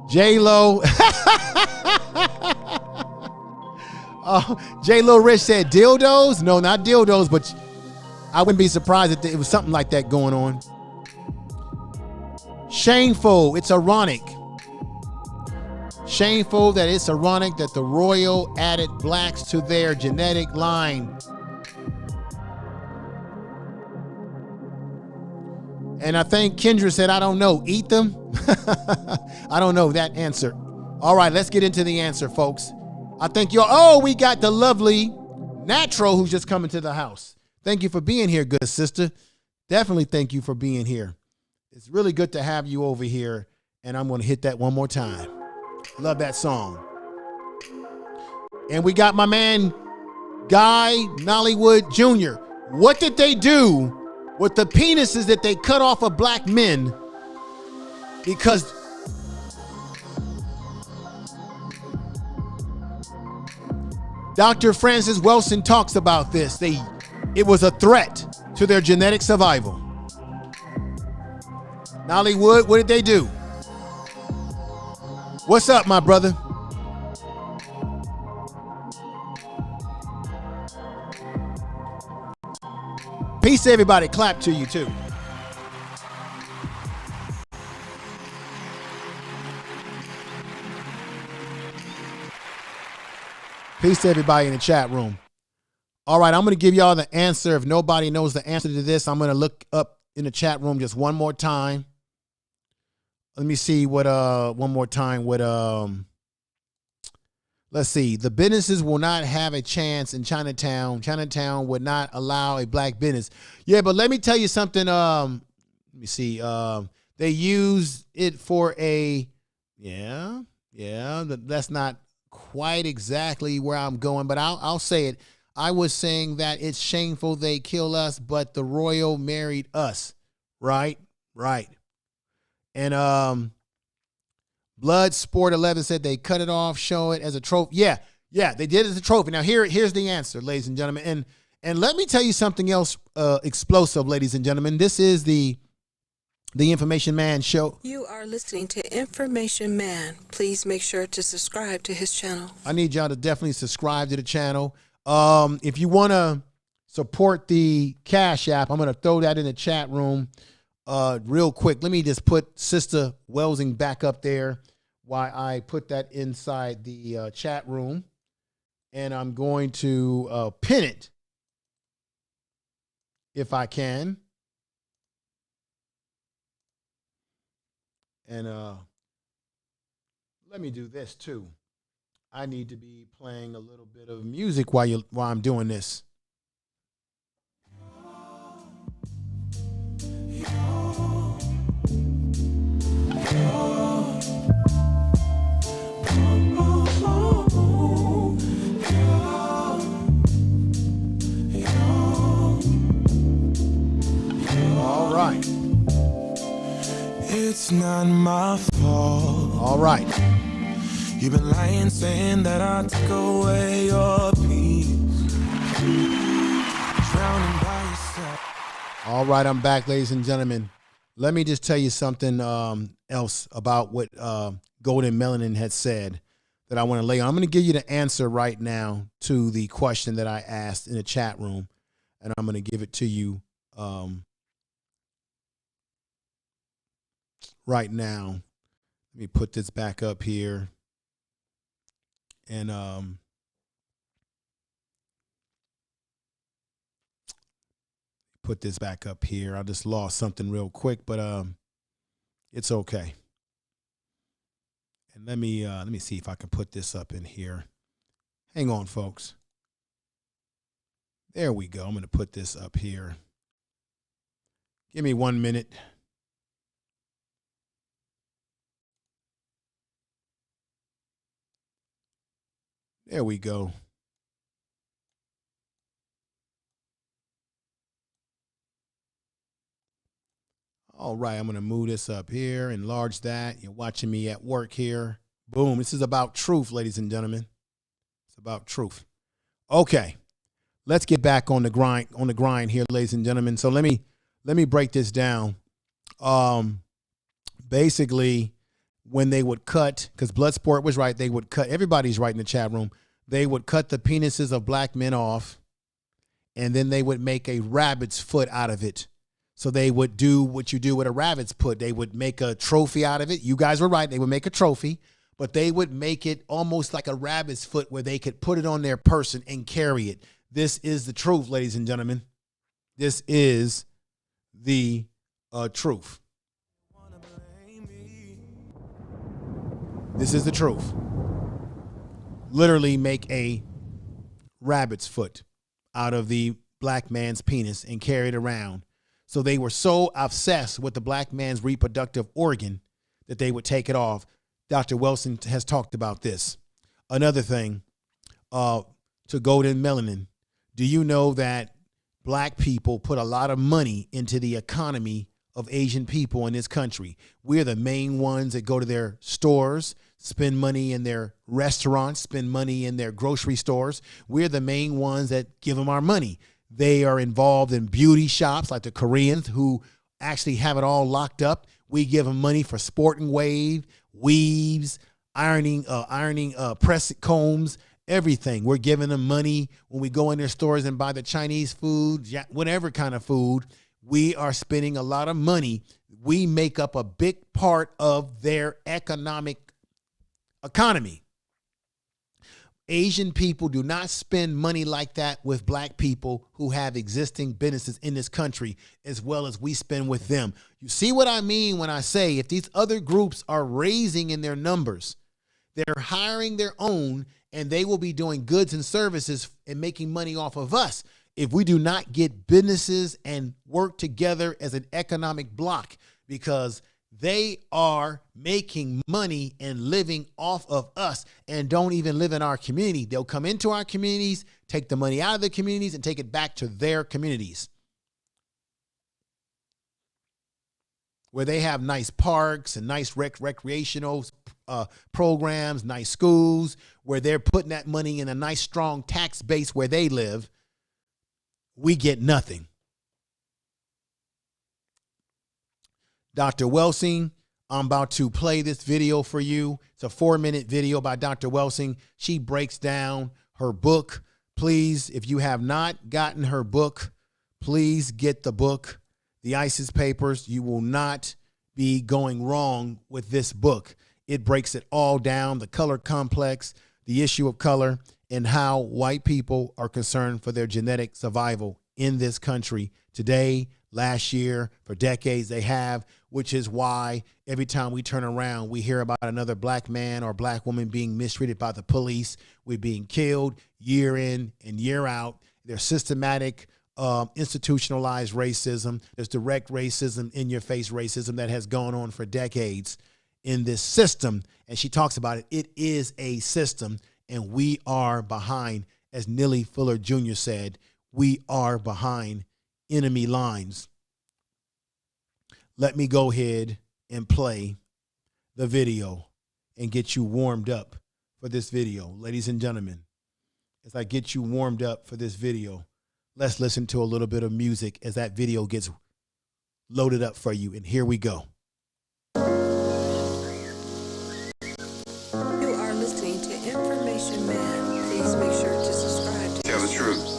J-Lo. J-Lo Rich said dildos? No, not dildos, but I wouldn't be surprised if it was something like that going on. Shameful. It's ironic. Shameful that it's ironic that the royal added blacks to their genetic line. And I think Kendra said, I don't know, eat them? I don't know that answer. All right, let's get into the answer, folks. I think we got the lovely Natural who's just coming to the house. Thank you for being here, good sister. Definitely thank you for being here. It's really good to have you over here, and I'm going to hit that one more time. Love that song. And we got my man, Guy Nollywood Jr. What did they do with the penises that they cut off of black men? Because Dr. Cress Welsing talks about this. It was a threat to their genetic survival. Nollywood, what did they do? What's up, my brother? Peace to everybody. Clap to you, too. Peace to everybody in the chat room. All right, I'm going to give y'all the answer. If nobody knows the answer to this, I'm going to look up in the chat room just one more time. Let me see what, one more time, what, let's see. The businesses will not have a chance in Chinatown. Chinatown would not allow a black business. Yeah, but let me tell you something. Let me see. They use it for a, that's not quite exactly where I'm going, but I'll say it. I was saying that it's shameful they kill us, but the royal married us. Right. And Blood Sport 11 said they cut it off, show it as a trophy. Yeah, they did it as a trophy. Now here's the answer, ladies and gentlemen. And let me tell you something else explosive, ladies and gentlemen. This is the Information Man Show. You are listening to Information Man. Please make sure to subscribe to his channel. I need y'all to definitely subscribe to the channel. If you want to support the Cash App, I'm going to throw that in the chat room. Real quick, let me just put Sister Welsing back up there while I put that inside the chat room. And I'm going to pin it if I can. And let me do this too. I need to be playing a little bit of music while I'm doing this. It's not my fault. All right. You've been lying, saying that I took away your peace. Drowning by yourself. All right, I'm back, ladies and gentlemen. Let me just tell you something else about what Golden Melanin had said that I want to lay on. I'm going to give you the answer right now to the question that I asked in the chat room, and I'm going to give it to you right now. Let me put this back up here. And put this back up here. I just lost something real quick, but it's okay. And let me see if I can put this up in here. Hang on, folks. There we go. I'm going to put this up here. Give me 1 minute. There we go. All right, I'm going to move this up here, enlarge that. You're watching me at work here. Boom. This is about truth, ladies and gentlemen. It's about truth. Okay. Let's get back on the grind here, ladies and gentlemen. So let me break this down. Basically, when they would cut, because Bloodsport was right, they would cut, everybody's right in the chat room, they would cut the penises of black men off, and then they would make a rabbit's foot out of it. So they would do what you do with a rabbit's foot. They would make a trophy out of it. You guys were right. They would make a trophy, but they would make it almost like a rabbit's foot where they could put it on their person and carry it. This is the truth, ladies and gentlemen. This is the truth. This is the truth. Literally make a rabbit's foot out of the black man's penis and carry it around. So they were so obsessed with the black man's reproductive organ that they would take it off. Dr. Welsing has talked about this. Another thing, to Golden Melanin, do you know that black people put a lot of money into the economy of Asian people in this country? We're the main ones that go to their stores, spend money in their restaurants, spend money in their grocery stores. We're the main ones that give them our money. They are involved in beauty shops like the Koreans who actually have it all locked up. We give them money for sporting wave, weaves, ironing press combs, everything. We're giving them money when we go in their stores and buy the Chinese food, whatever kind of food. We are spending a lot of money. We make up a big part of their economy. Asian people do not spend money like that with black people who have existing businesses in this country as well as we spend with them. You see what I mean when I say if these other groups are raising in their numbers, they're hiring their own and they will be doing goods and services and making money off of us. If we do not get businesses and work together as an economic block, because they are making money and living off of us and don't even live in our community. They'll come into our communities, take the money out of the communities and take it back to their communities where they have nice parks and nice recreational programs, nice schools, where they're putting that money in a nice, strong tax base where they live. We get nothing. Dr. Welsing, I'm about to play this video for you. It's a 4-minute video by Dr. Welsing. She breaks down her book. Please, if you have not gotten her book, please get the book, The ISIS Papers. You will not be going wrong with this book. It breaks it all down, the color complex, the issue of color, and how white people are concerned for their genetic survival in this country today, last year, for decades they have, which is why every time we turn around, we hear about another black man or black woman being mistreated by the police. We're being killed year in and year out. There's systematic, institutionalized racism. There's direct racism, in-your-face racism that has gone on for decades in this system. And she talks about it. It is a system, and we are behind, as Neely Fuller Jr. said, we are behind enemy lines. Let me go ahead and play the video and get you warmed up for this video. Ladies and gentlemen, as I get you warmed up for this video, let's listen to a little bit of music as that video gets loaded up for you. And here we go. You are listening to Information Man. Please make sure to subscribe to Tell the truth.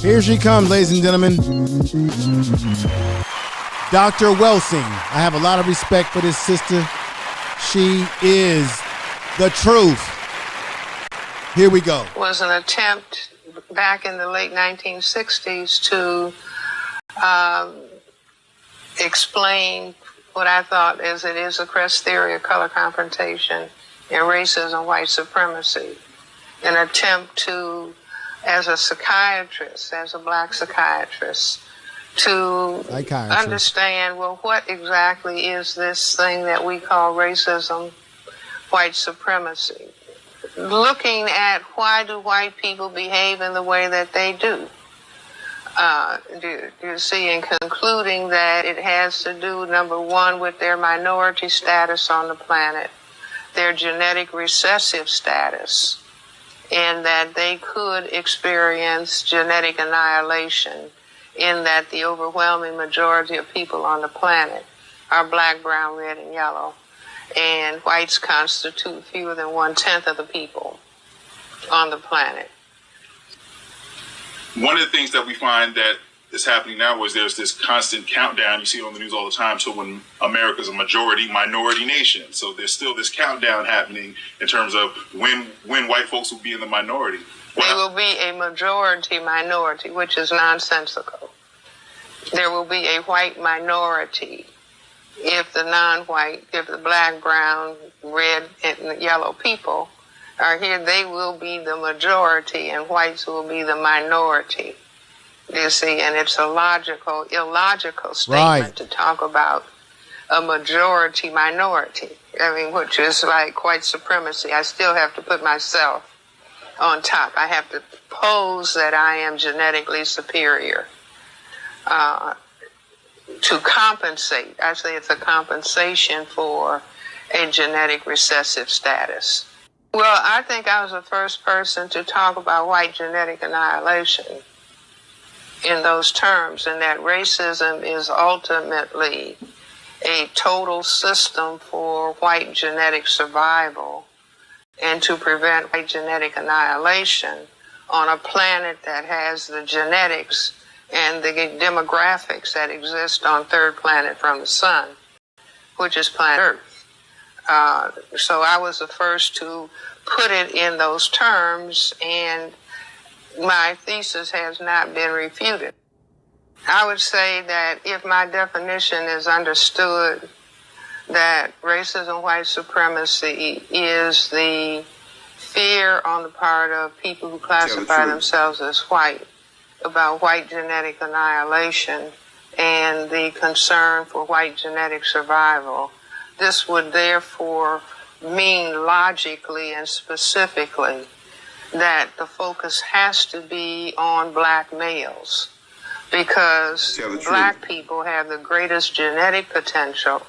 Here she comes, ladies and gentlemen. Dr. Welsing. I have a lot of respect for this sister. She is the truth. Here we go. Was an attempt back in the late 1960s to explain what I thought is it is a Cress theory of color confrontation and racism, white supremacy. An attempt to, as a psychiatrist, as a black psychiatrist, to understand, well, what exactly is this thing that we call racism, white supremacy? Looking at why do white people behave in the way that they do. You see, and concluding that it has to do, number one, with their minority status on the planet, their genetic recessive status, and that they could experience genetic annihilation in that the overwhelming majority of people on the planet are black, brown, red, and yellow, and whites constitute fewer than 1/10 of the people on the planet. One of the things that we find that is happening now is there's this constant countdown. You see it on the news all the time. So when America's a minority nation, so there's still this countdown happening in terms of when white folks will be in the minority. They will be a majority minority, which is nonsensical. There will be a white minority if the non-white, if the black, brown, red, and yellow people are here. They will be the majority and whites will be the minority. You see, and it's a illogical statement to talk about a majority minority. I mean, which is like white supremacy. I still have to put myself on top. I have to pose that I am genetically superior to compensate. I say it's a compensation for a genetic recessive status. Well, I think I was the first person to talk about white genetic annihilation in those terms, and that racism is ultimately a total system for white genetic survival and to prevent white genetic annihilation on a planet that has the genetics and the demographics that exist on third planet from the sun, which is planet Earth. So I was the first to put it in those terms, and my thesis has not been refuted. I would say that if my definition is understood, that racism, white supremacy is the fear on the part of people who classify themselves as white about white genetic annihilation and the concern for white genetic survival, this would therefore mean logically and specifically that the focus has to be on black males, because black people have the greatest genetic potential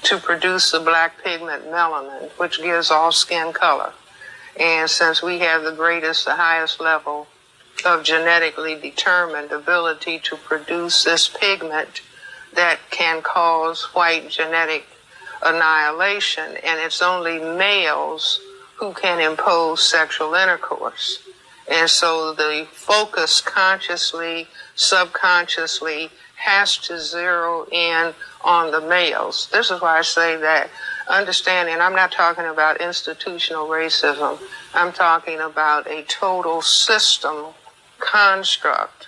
to produce the black pigment melanin, which gives all skin color. And since we have the highest level of genetically determined ability to produce this pigment that can cause white genetic annihilation, and it's only males who can impose sexual intercourse. And so the focus consciously, subconsciously has to zero in on the males. This is why I say that understanding, I'm not talking about institutional racism, I'm talking about a total system construct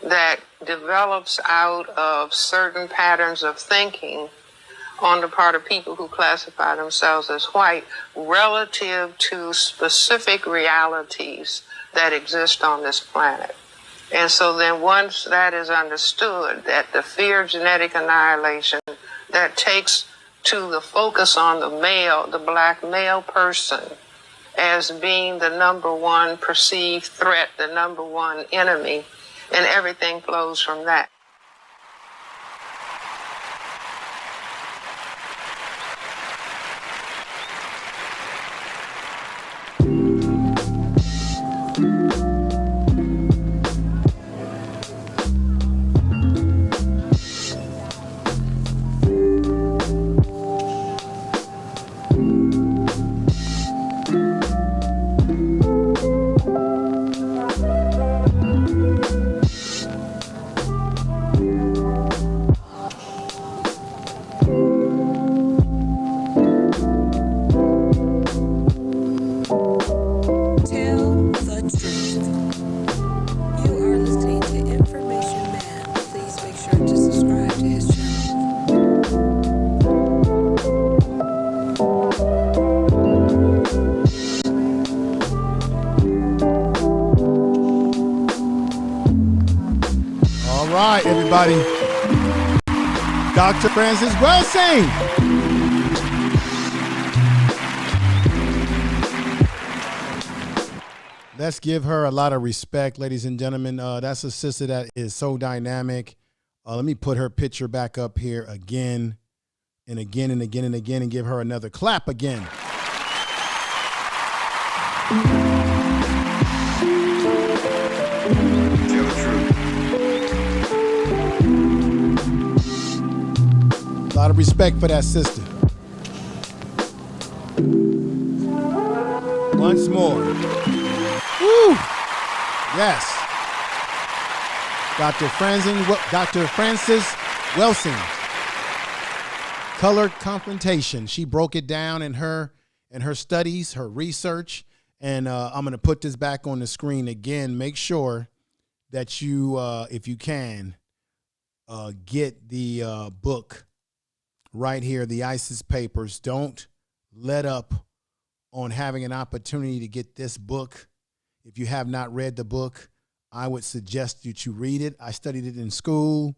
that develops out of certain patterns of thinking on the part of people who classify themselves as white relative to specific realities that exist on this planet. And so then once that is understood, that the fear of genetic annihilation that takes to the focus on the male, the black male person, as being the number one perceived threat, the number one enemy, and everything flows from that. Everybody, Dr. Cress Welsing. Let's give her a lot of respect, ladies and gentlemen. That's a sister that is so dynamic. Let me put her picture back up here again and again and again and again and give her another clap again. A lot of respect for that sister. Once more. Woo! Yes. Dr. Cress Welsing. Color confrontation. She broke it down in her studies, her research. And I'm going to put this back on the screen again. Make sure that you, if you can, get the book right here, the ISIS papers. Don't let up on having an opportunity to get this book. If you have not read the book, I would suggest that you read it. I studied it in school.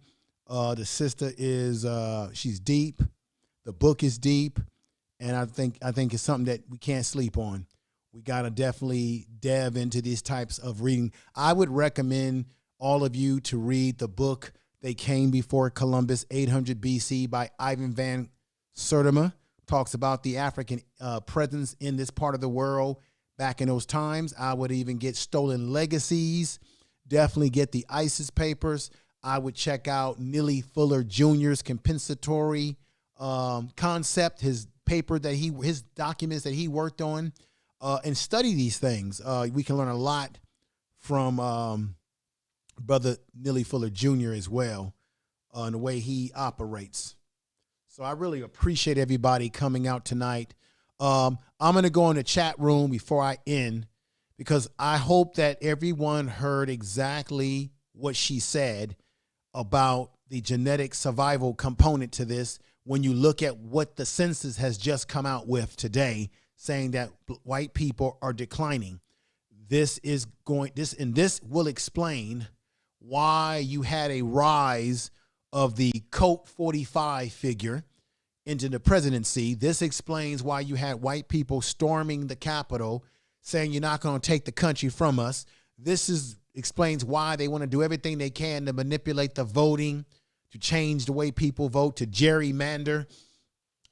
The sister is, she's deep. The book is deep. And I think it's something that we can't sleep on. We got to definitely delve into these types of reading. I would recommend all of you to read the book They Came Before Columbus, 800 BC by Ivan van Sertima. Talks about the African presence in this part of the world back in those times. I would even get Stolen Legacies. Definitely get the ISIS papers. I would check out Neely Fuller Jr.'s compensatory concept, his paper that his documents that he worked on, and study these things. We can learn a lot from Brother Neely Fuller Jr. as well, and the way he operates. So I really appreciate everybody coming out tonight. I'm going to go in the chat room before I end, because I hope that everyone heard exactly what she said about the genetic survival component to this. When you look at what the census has just come out with today, saying that white people are declining, this will explain why you had a rise of the Colt 45 figure into the presidency. This explains why you had white people storming the Capitol saying you're not going to take the country from us. Explains why they want to do everything they can to manipulate the voting, to change the way people vote, to gerrymander.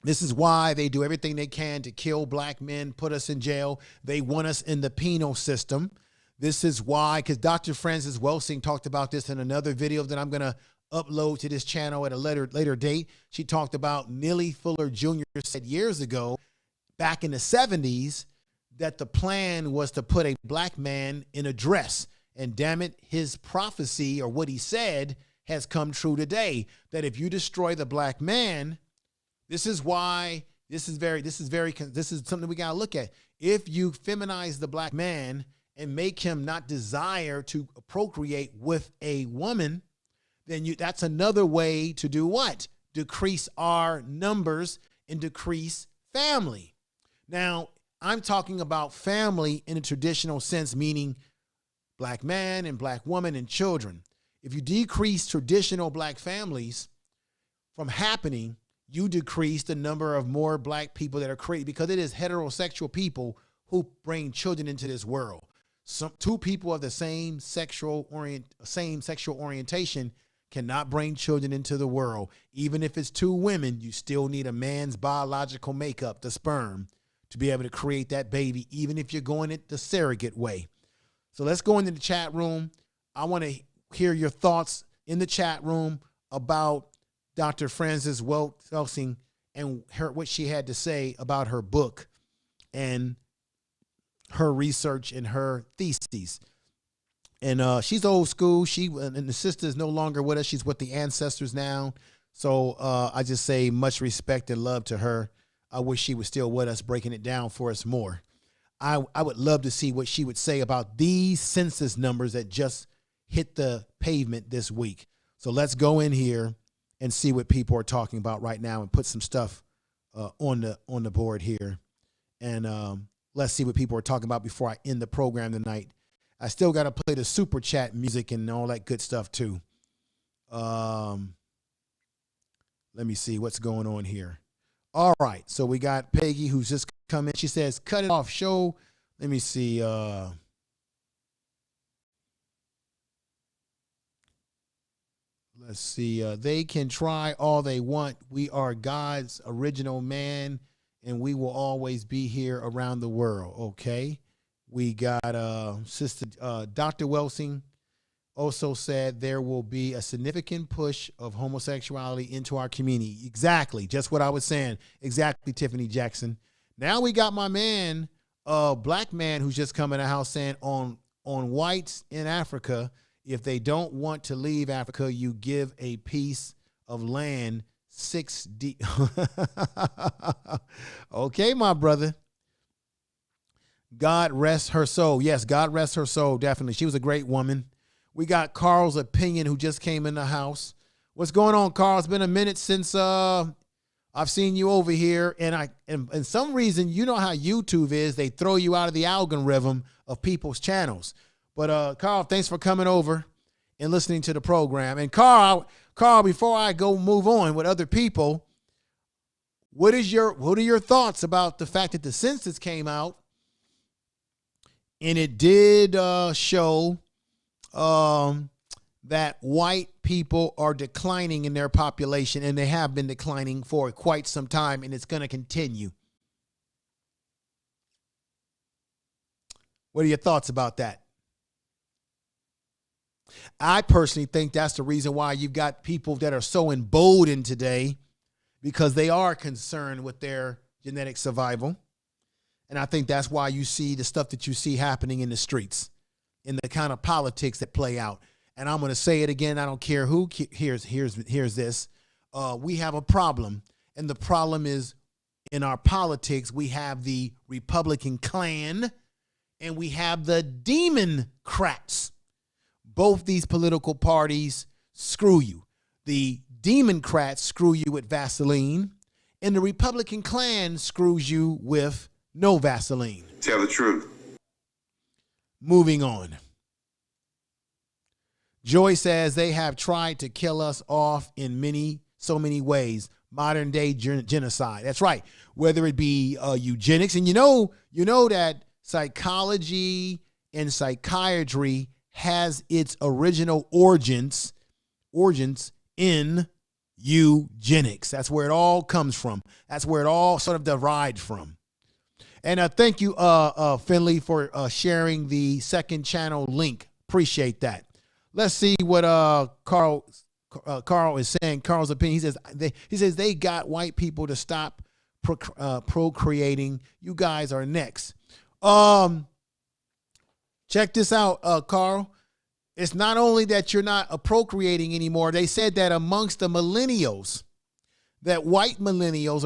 This is why they do everything they can to kill black men, put us in jail. They want us in the penal system. This is why, because Dr. Cress Welsing talked about this in another video that I'm going to upload to this channel at a later date. She talked about Neely Fuller Jr. said years ago, back in the 70s, that the plan was to put a black man in a dress. And damn it, his prophecy, or what he said, has come true today. That if you destroy the black man, this is something we got to look at. If you feminize the black man and make him not desire to procreate with a woman, then that's another way to do what? Decrease our numbers and decrease family. Now, I'm talking about family in a traditional sense, meaning black man and black woman and children. If you decrease traditional black families from happening, you decrease the number of more black people that are created, because it is heterosexual people who bring children into this world. Two people of the same sexual orientation cannot bring children into the world. Even if it's two women, you still need a man's biological makeup, the sperm, to be able to create that baby, even if you're going it the surrogate way. So let's go into the chat room. I want to hear your thoughts in the chat room about Dr. Cress Welsing and what she had to say about her book and her research and her theses. And she's old school. And the sister is no longer with us. She's with the ancestors now. So I just say much respect and love to her. I wish she was still with us, breaking it down for us more. I would love to see what she would say about these census numbers that just hit the pavement this week. So let's go in here and see what people are talking about right now and put some stuff on the board here. And let's see what people are talking about before I end the program tonight. I still got to play the super chat music and all that good stuff too. Let me see what's going on here. All right, so we got Peggy who's just come in. She says, cut it off, show. Let me see. Let's see. They can try all they want. We are God's original man, and we will always be here around the world. Okay. We got Sister Dr. Welsing also said there will be a significant push of homosexuality into our community. Exactly. Just what I was saying. Exactly, Tiffany Jackson. Now we got my man, black man, who's just come in the house saying on whites in Africa, if they don't want to leave Africa, you give a piece of land 6D. Okay, my brother. God rest her soul. Yes, God rest her soul, definitely. She was a great woman. We got Carl's Opinion, who just came in the house. What's going on, Carl? It's been a minute since I've seen you over here. And some reason, you know how YouTube is. They throw you out of the algorithm of people's channels. But Carl, thanks for coming over and listening to the program. And Carl, before I go move on with other people, what are your thoughts about the fact that the census came out and it did show that white people are declining in their population, and they have been declining for quite some time, and it's going to continue? What are your thoughts about that? I personally think that's the reason why you've got people that are so emboldened today, because they are concerned with their genetic survival. And I think that's why you see the stuff that you see happening in the streets, in the kind of politics that play out. And I'm going to say it again. I don't care who hears this. We have a problem. And the problem is, in our politics, we have the Republican Klan and we have the Democrats. Both these political parties screw you. The Democrats screw you with Vaseline, and the Republican Klan screws you with no Vaseline. Tell the truth. Moving on. Joy says they have tried to kill us off in so many ways. Modern day genocide. That's right. Whether it be eugenics, and you know that psychology and psychiatry has its original origins in eugenics. That's where it all comes from. That's where it all sort of derived from. And thank you, Finley, for sharing the second channel link. Appreciate that. Let's see what Carl is saying. Carl's opinion. He says they got white people to stop procreating. You guys are next. Check this out, Carl. It's not only that you're not procreating anymore. They said that amongst the millennials, that white millennials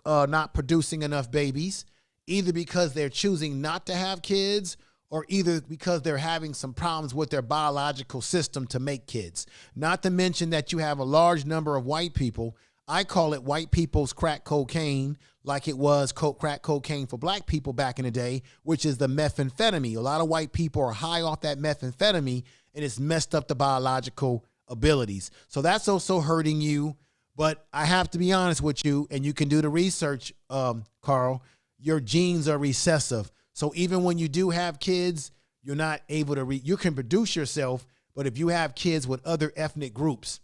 are not producing enough babies, either because they're choosing not to have kids or either because they're having some problems with their biological system to make kids. Not to mention that you have a large number of white people. I call it white people's crack cocaine, like it was crack cocaine for black people back in the day, which is the methamphetamine. A lot of white people are high off that methamphetamine, and it's messed up the biological abilities. So that's also hurting you. But I have to be honest with you, and you can do the research, Carl, your genes are recessive. So even when you do have kids, you're not able to you can produce yourself, but if you have kids with other ethnic groups,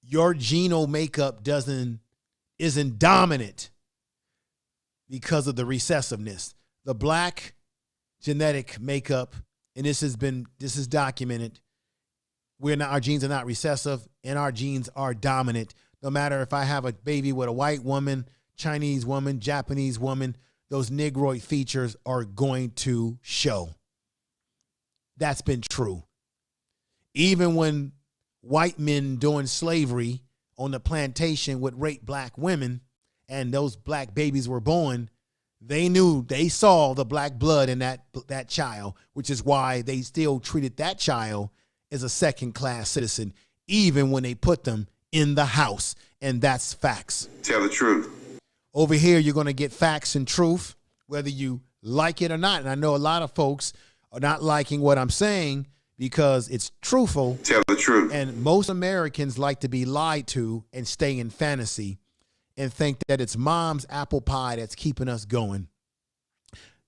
your genome makeup isn't dominant because of the recessiveness. The black genetic makeup, and this is documented, our genes are not recessive and our genes are dominant. No matter if I have a baby with a white woman, Chinese woman, Japanese woman, those negroid features are going to show. That's been true. Even when white men doing slavery on the plantation would rape black women and those black babies were born, they saw the black blood in that child, which is why they still treated that child as a second-class citizen, even when they put them in the house. And that's facts. Tell the truth. Over here, you're going to get facts and truth, whether you like it or not. And I know a lot of folks are not liking what I'm saying because it's truthful. Tell the truth. And most Americans like to be lied to and stay in fantasy and think that it's mom's apple pie that's keeping us going.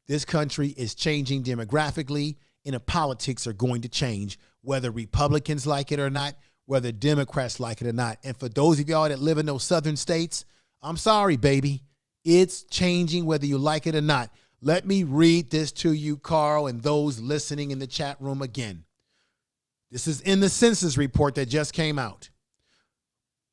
This country is changing demographically, and the politics are going to change, whether Republicans like it or not, whether Democrats like it or not. And for those of y'all that live in those southern states, I'm sorry, baby. It's changing whether you like it or not. Let me read this to you, Carl, and those listening in the chat room again. This is in the census report that just came out.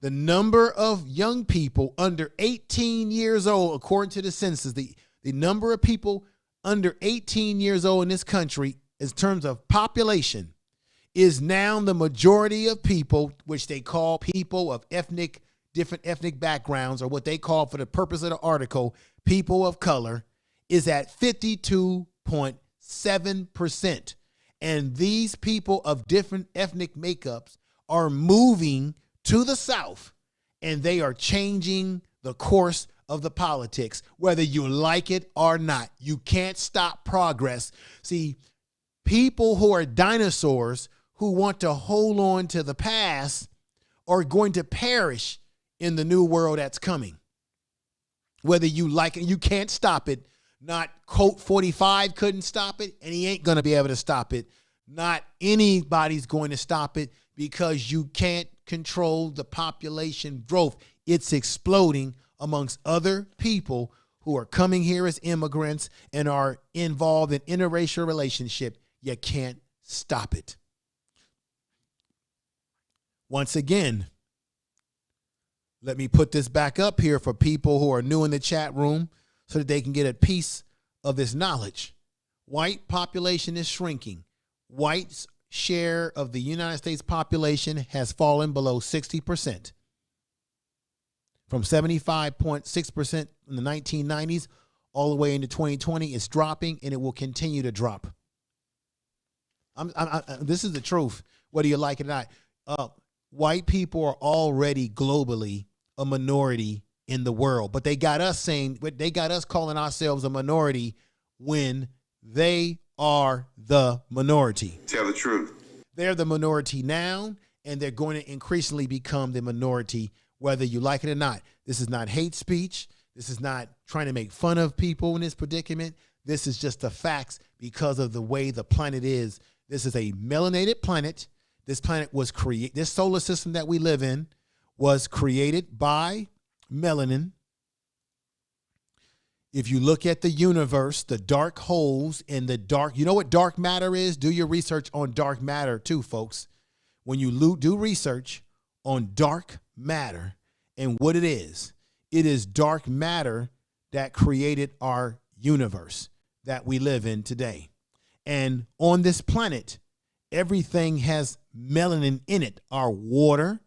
The number of young people under 18 years old, according to the census, the number of people under 18 years old in this country, in terms of population, is now the majority of people, which they call people of different ethnic backgrounds, or what they call, for the purpose of the article, people of color, is at 52.7%. And these people of different ethnic makeups are moving to the South, and they are changing the course of the politics, whether you like it or not. You can't stop progress. See, people who are dinosaurs who want to hold on to the past are going to perish in the new world that's coming. Whether you like it, you can't stop it. Not Colt 45 couldn't stop it, and he ain't going to be able to stop it. Not anybody's going to stop it, because you can't control the population growth. It's exploding amongst other people who are coming here as immigrants and are involved in interracial relationship. You can't stop it. Once again, let me put this back up here for people who are new in the chat room so that they can get a piece of this knowledge. White population is shrinking. Whites' share of the United States population has fallen below 60%. From 75.6% in the 1990s all the way into 2020, it's dropping, and it will continue to drop. This is the truth, whether you like it or not. White people are already globally a minority in the world, but they got us calling ourselves a minority when they are the minority. Tell the truth. They're the minority now, and they're going to increasingly become the minority, whether you like it or not. This is not hate speech. This is not trying to make fun of people in this predicament. This is just the facts because of the way the planet is. This is a melanated planet. This planet was created, this solar system that we live in was created by melanin. If you look at the universe, the dark holes in the dark, you know what dark matter is? Do your research on dark matter too, folks. When you do research on dark matter and what it is dark matter that created our universe that we live in today. And on this planet, everything has melanin in it. Our water,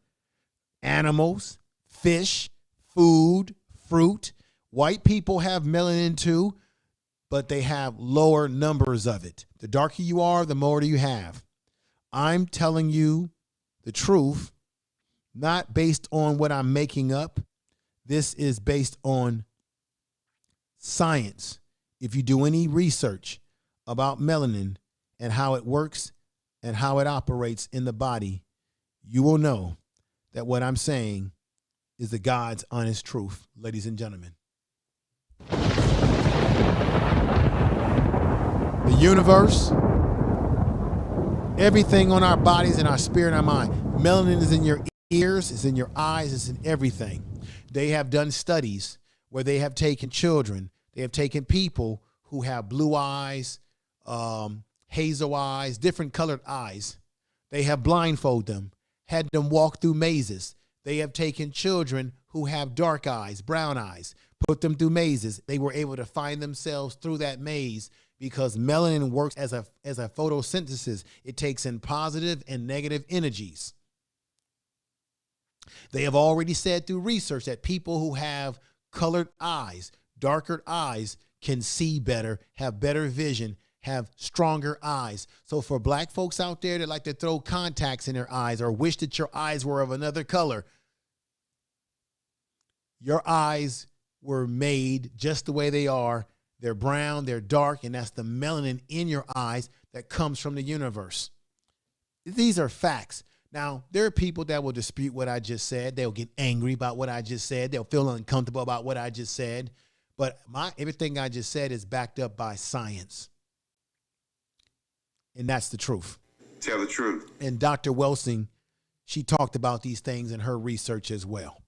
animals, fish, food, fruit. White people have melanin too, but they have lower numbers of it. The darker you are, the more do you have. I'm telling you the truth, not based on what I'm making up. This is based on science. If you do any research about melanin and how it works and how it operates in the body, you will know that what I'm saying is the God's honest truth, ladies and gentlemen. The universe, everything on our bodies and our spirit and our mind. Melanin is in your ears, it's in your eyes, it's in everything. They have done studies where they have taken children, they have taken people who have blue eyes, hazel eyes, different colored eyes. They have blindfolded them, had them walk through mazes. They have taken children who have dark eyes, brown eyes, put them through mazes. They were able to find themselves through that maze because melanin works as a photosynthesis. It takes in positive and negative energies. They have already said through research that people who have colored eyes, darker eyes, can see better, have better vision, have stronger eyes. So for black folks out there that like to throw contacts in their eyes or wish that your eyes were of another color, your eyes were made just the way they are. They're brown, they're dark, and that's the melanin in your eyes that comes from the universe. These are facts. Now, there are people that will dispute what I just said. They'll get angry about what I just said. They'll feel uncomfortable about what I just said. But everything I just said is backed up by science. And that's the truth. Tell the truth. And Dr. Welsing, she talked about these things in her research as well.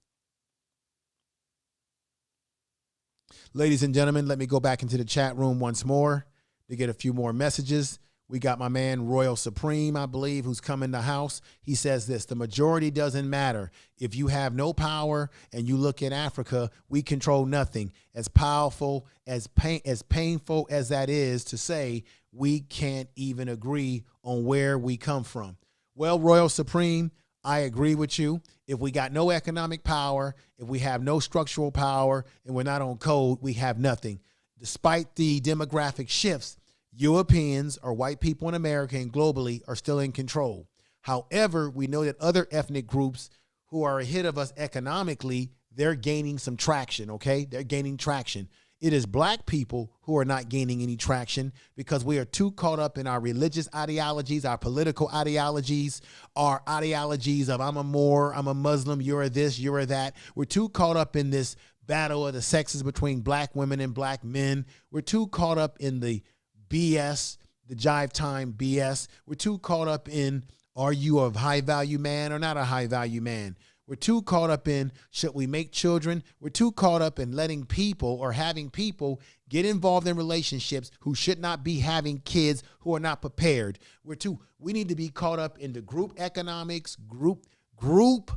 Ladies and gentlemen, let me go back into the chat room once more to get a few more messages. We got my man Royal Supreme, I believe, who's come in the house. He says this: the majority doesn't matter. If you have no power and you look at Africa, we control nothing. As powerful, as painful as that is to say, we can't even agree on where we come from. Well, Royal Supreme, I agree with you. If we got no economic power, if we have no structural power, and we're not on code, we have nothing. Despite the demographic shifts, Europeans or white people in America and globally are still in control. However, we know that other ethnic groups who are ahead of us economically, they're gaining some traction, okay? They're gaining traction. It is black people who are not gaining any traction because we are too caught up in our religious ideologies, our political ideologies, our ideologies of I'm a Moor, I'm a Muslim, you're a this, you're a that. We're too caught up in this battle of the sexes between black women and black men. We're too caught up in the BS, the jive time BS. We're too caught up in, are you a high value man or not a high value man? We're too caught up in, should we make children? We're too caught up in letting people or having people get involved in relationships who should not be having kids who are not prepared. We need to be caught up in the group economics, group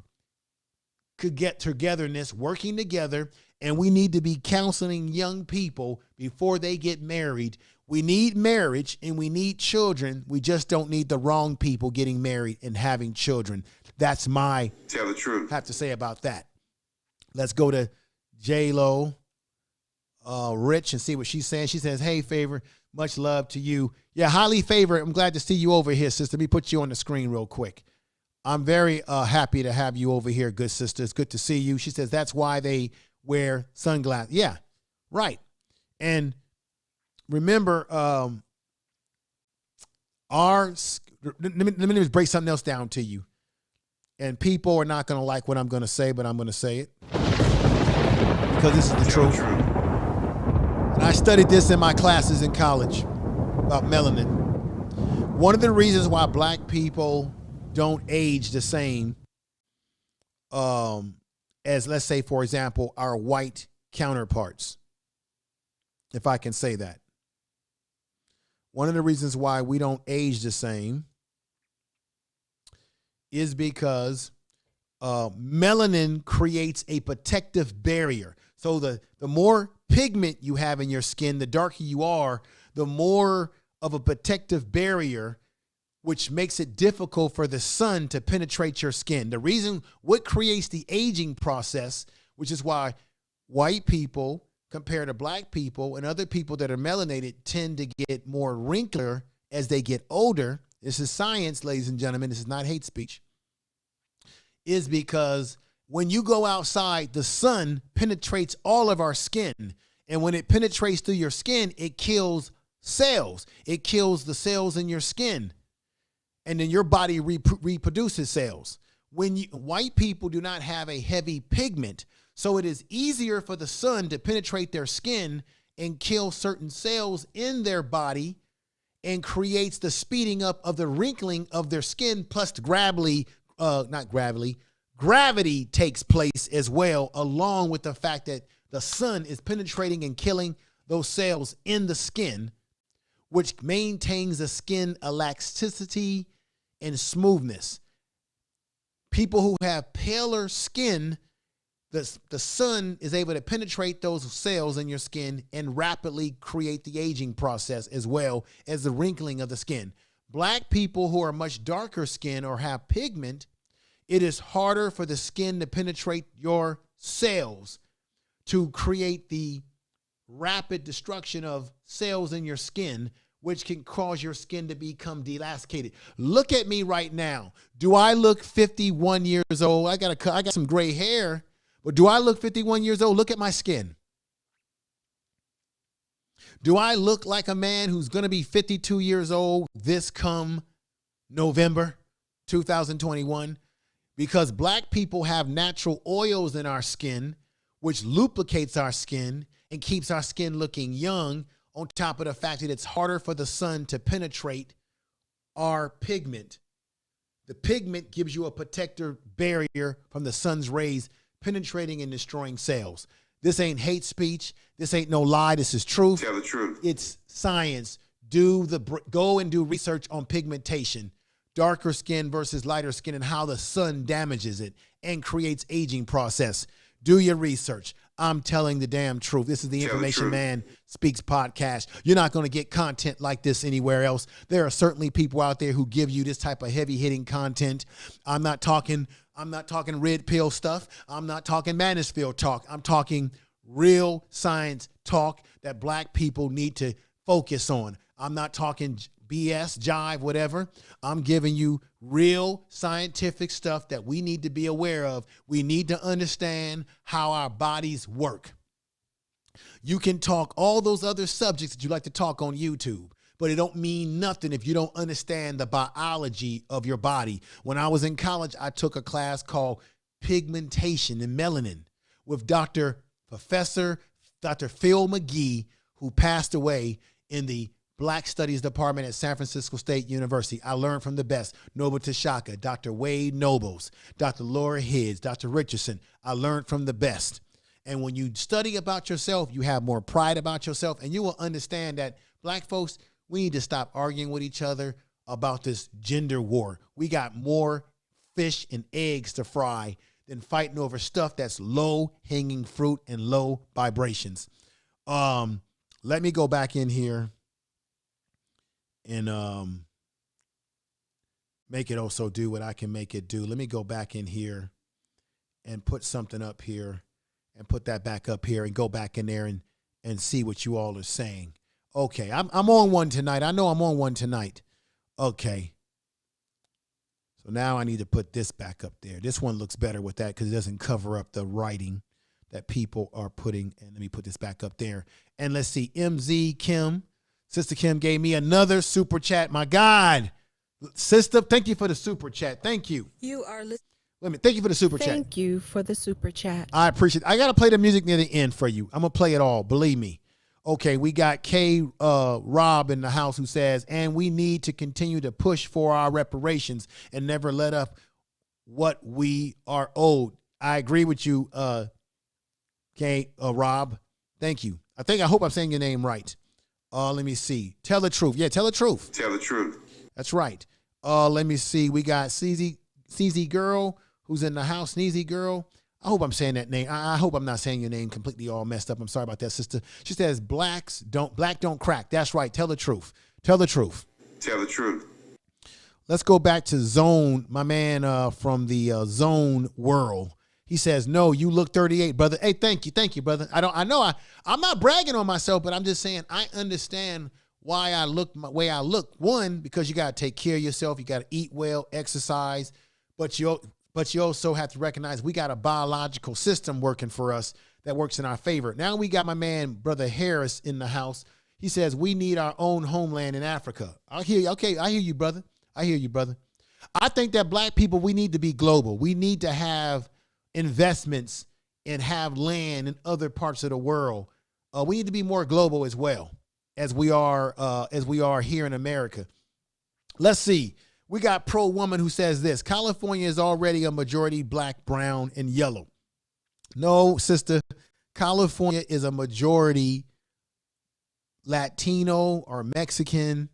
could get togetherness, working together, and we need to be counseling young people before they get married. We need marriage and we need children. We just don't need the wrong people getting married and having children. That's my Tell the truth. have to say about that. Let's go to J-Lo, Rich, and see what she's saying. She says, hey, Favor, much love to you. Yeah, highly favored. I'm glad to see you over here, sister. Let me put you on the screen real quick. I'm very happy to have you over here, good sister. It's good to see you. She says that's why they wear sunglasses. Yeah, right. And remember, Let me just break something else down to you. And people are not going to like what I'm going to say, but I'm going to say it because this is the truth. And I studied this in my classes in college about melanin. One of the reasons why black people don't age the same as, let's say, for example, our white counterparts, if I can say that. One of the reasons why we don't age the same is because melanin creates a protective barrier. So the more pigment you have in your skin, the darker you are, the more of a protective barrier, which makes it difficult for the sun to penetrate your skin. The reason what creates the aging process, which is why white people compared to black people and other people that are melanated tend to get more wrinkler as they get older. This is science, ladies and gentlemen. This is not hate speech. Is because when you go outside, the sun penetrates all of our skin. And when it penetrates through your skin, it kills cells. It kills the cells in your skin. And then your body reproduces cells. White people do not have a heavy pigment, so it is easier for the sun to penetrate their skin and kill certain cells in their body and creates the speeding up of the wrinkling of their skin, plus gravity takes place as well, along with the fact that the sun is penetrating and killing those cells in the skin, which maintains the skin elasticity and smoothness. People who have paler skin, the sun is able to penetrate those cells in your skin and rapidly create the aging process as well as the wrinkling of the skin. Black people who are much darker skin or have pigment, it is harder for the skin to penetrate your cells to create the rapid destruction of cells in your skin, which can cause your skin to become delascated. Look at me right now. Do I look 51 years old? I got some gray hair, but do I look 51 years old? Look at my skin. Do I look like a man who's going to be 52 years old this come November 2021? Because black people have natural oils in our skin, which lubricates our skin and keeps our skin looking young, on top of the fact that it's harder for the sun to penetrate our pigment. The pigment gives you a protector barrier from the sun's rays penetrating and destroying cells. This ain't hate speech. This ain't no lie. This is truth. Tell the truth. It's science. Go and do research on pigmentation, darker skin versus lighter skin, and how the sun damages it and creates aging process. Do your research. I'm telling the damn truth. This is the Information Man Speaks podcast. You're not going to get content like this anywhere else. There are certainly people out there who give you this type of heavy hitting content. I'm not talking red pill stuff. I'm not talking Mansfield talk. I'm talking real science talk that black people need to focus on. I'm not talking BS, jive, whatever. I'm giving you real scientific stuff that we need to be aware of. We need to understand how our bodies work. You can talk all those other subjects that you like to talk on YouTube, but it don't mean nothing if you don't understand the biology of your body. When I was in college, I took a class called Pigmentation and Melanin with Professor Dr. Phil McGee, who passed away in the Black Studies Department at San Francisco State University. I learned from the best. Noble Tashaka, Dr. Wade Nobles, Dr. Laura Higgs, Dr. Richardson. I learned from the best. And when you study about yourself, you have more pride about yourself, and you will understand that black folks, we need to stop arguing with each other about this gender war. We got more fish and eggs to fry than fighting over stuff that's low-hanging fruit and low vibrations. Let me go back in here and make it also do what I can make it do. Let me go back in here and put something up here and put that back up here and go back in there and see what you all are saying. Okay, I'm on one tonight. I know I'm on one tonight. Okay. So now I need to put this back up there. This one looks better with that because it doesn't cover up the writing that people are putting. And let me put this back up there. And let's see, MZ Kim Sister Kim gave me another super chat. My God. Sister, thank you for the super chat. Thank you. You are listening. Wait a minute. Thank you for the super chat. Thank you for the super chat. I appreciate it. I got to play the music near the end for you. I'm going to play it all. Believe me. Okay, we got Rob in the house who says, and we need to continue to push for our reparations and never let up what we are owed. I agree with you, Rob. Thank you. I hope I'm saying your name right. Let me see. Tell the truth. Yeah, tell the truth. Tell the truth. That's right. Let me see. We got CZ Girl who's in the house. Sneezy Girl. I hope I'm saying that name. I hope I'm not saying your name completely all messed up. I'm sorry about that, sister. She says, black don't crack. That's right. Tell the truth. Tell the truth. Tell the truth. Let's go back to Zone, my man from the Zone world. He says, no, you look 38, brother. Hey, thank you, brother. I'm not bragging on myself, but I'm just saying I understand why I look my way I look. One, because you got to take care of yourself. You got to eat well, exercise, but you also have to recognize we got a biological system working for us that works in our favor. Now we got my man, Brother Harris, in the house. He says we need our own homeland in Africa. I hear you. Okay, I hear you, brother. I think that black people, we need to be global. We need to have investments and have land in other parts of the world. We need to be more global as well as we are here in America. Let's see. We got Pro Woman who says this: California is already a majority black, brown, and yellow. No, sister, California is a majority Latino or Mexican,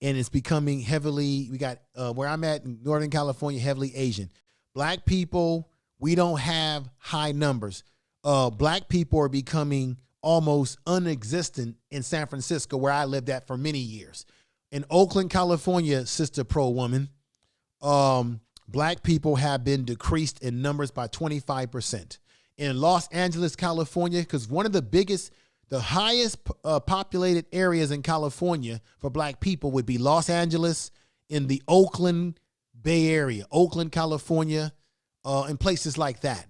and it's becoming heavily, we got where I'm at in Northern California, heavily Asian. Black people, we don't have high numbers. Black people are becoming almost unexistent in San Francisco, where I lived at for many years. In Oakland, California, Sister Pro Woman, black people have been decreased in numbers by 25%. In Los Angeles, California, because one of the highest populated areas in California for black people would be Los Angeles, in the Oakland Bay Area, Oakland, California, and places like that.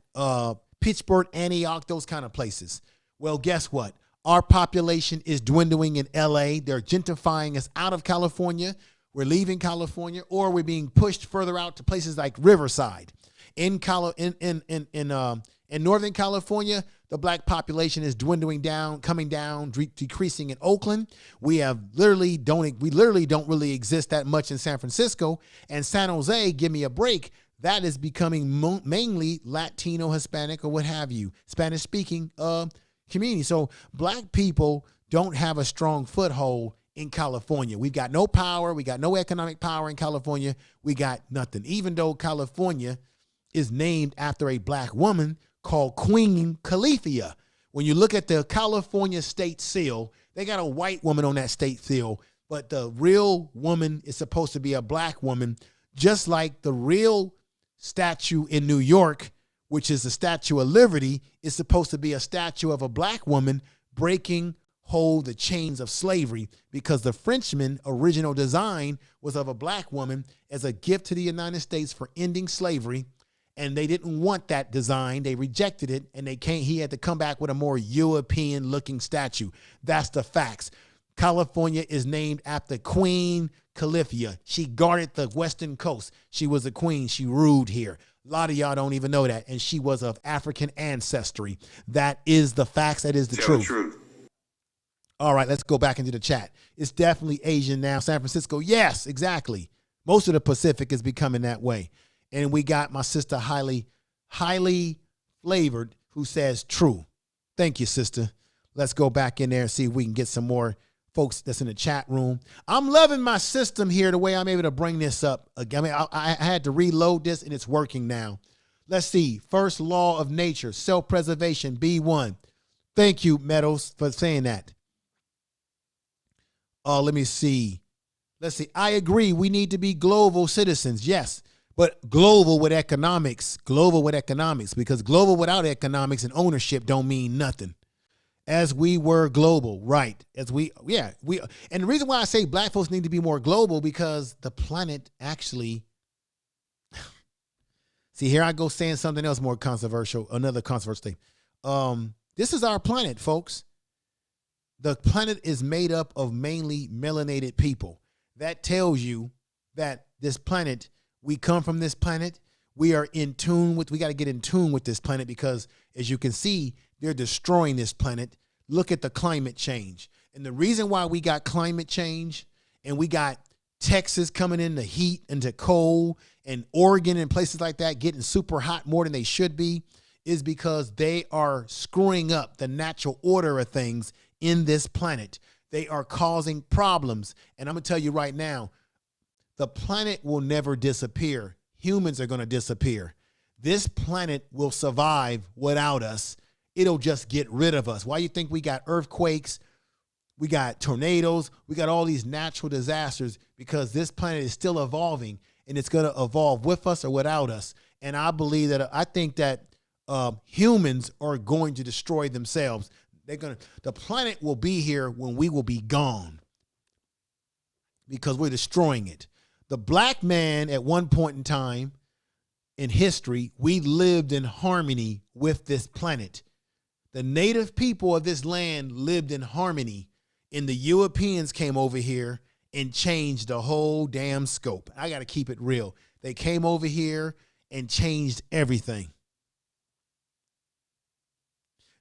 Pittsburgh, Antioch, those kind of places. Well, guess what? Our population is dwindling in LA. They're gentrifying us out of California. We're leaving California, or we're being pushed further out to places like Riverside. In Northern California, the black population is dwindling down, coming down, decreasing in Oakland. We literally don't really exist that much in San Francisco. And San Jose, give me a break, that is becoming mainly Latino, Hispanic, or what have you, Spanish-speaking community. So black people don't have a strong foothold in California. We've got no power. We got no economic power in California. We got nothing. Even though California is named after a black woman called Queen Califia. When you look at the California state seal, they got a white woman on that state seal, but the real woman is supposed to be a black woman, just like the real statue in New York, which is the Statue of Liberty, is supposed to be a statue of a black woman breaking the chains of slavery, because the Frenchman original design was of a black woman as a gift to the United States for ending slavery. And they didn't want that design. They rejected it, and he had to come back with a more European looking statue. That's the facts. California is named after Queen Califia. She guarded the western coast. She was a queen. She ruled here. A lot of y'all don't even know that. And she was of African ancestry. That is the facts. That is the truth. All right, let's go back into the chat. It's definitely Asian now. San Francisco, yes, exactly. Most of the Pacific is becoming that way. And we got my sister highly flavored who says true. Thank you, sister. Let's go back in there and see if we can get some more folks that's in the chat room. I'm loving my system here, the way I'm able to bring this up. I mean, I had to reload this, and it's working now. Let's see. First law of nature, self-preservation, B1. Thank you, Meadows, for saying that. Let me see. Let's see. I agree. We need to be global citizens. Yes. But global with economics, because global without economics and ownership don't mean nothing. As we were global, right? And the reason why I say black folks need to be more global, because the planet actually, see, here I go saying something else more controversial, another controversial thing. This is our planet, folks. The planet is made up of mainly melanated people. That tells you that this planet, we come from this planet. We are in tune with, we got to get in tune with this planet because as you can see, they're destroying this planet. Look at the climate change. And the reason why we got climate change and we got Texas coming into heat, into cold, and Oregon and places like that getting super hot more than they should be is because they are screwing up the natural order of things in this planet. They are causing problems. And I'm going to tell you right now, the planet will never disappear. Humans are going to disappear. This planet will survive without us. It'll just get rid of us. Why do you think we got earthquakes? We got tornadoes. We got all these natural disasters because this planet is still evolving and it's going to evolve with us or without us. And I think that humans are going to destroy themselves. The planet will be here when we will be gone because we're destroying it. The black man at one point in time in history, we lived in harmony with this planet. The native people of this land lived in harmony, and the Europeans came over here and changed the whole damn scope. I got to keep it real. They came over here and changed everything.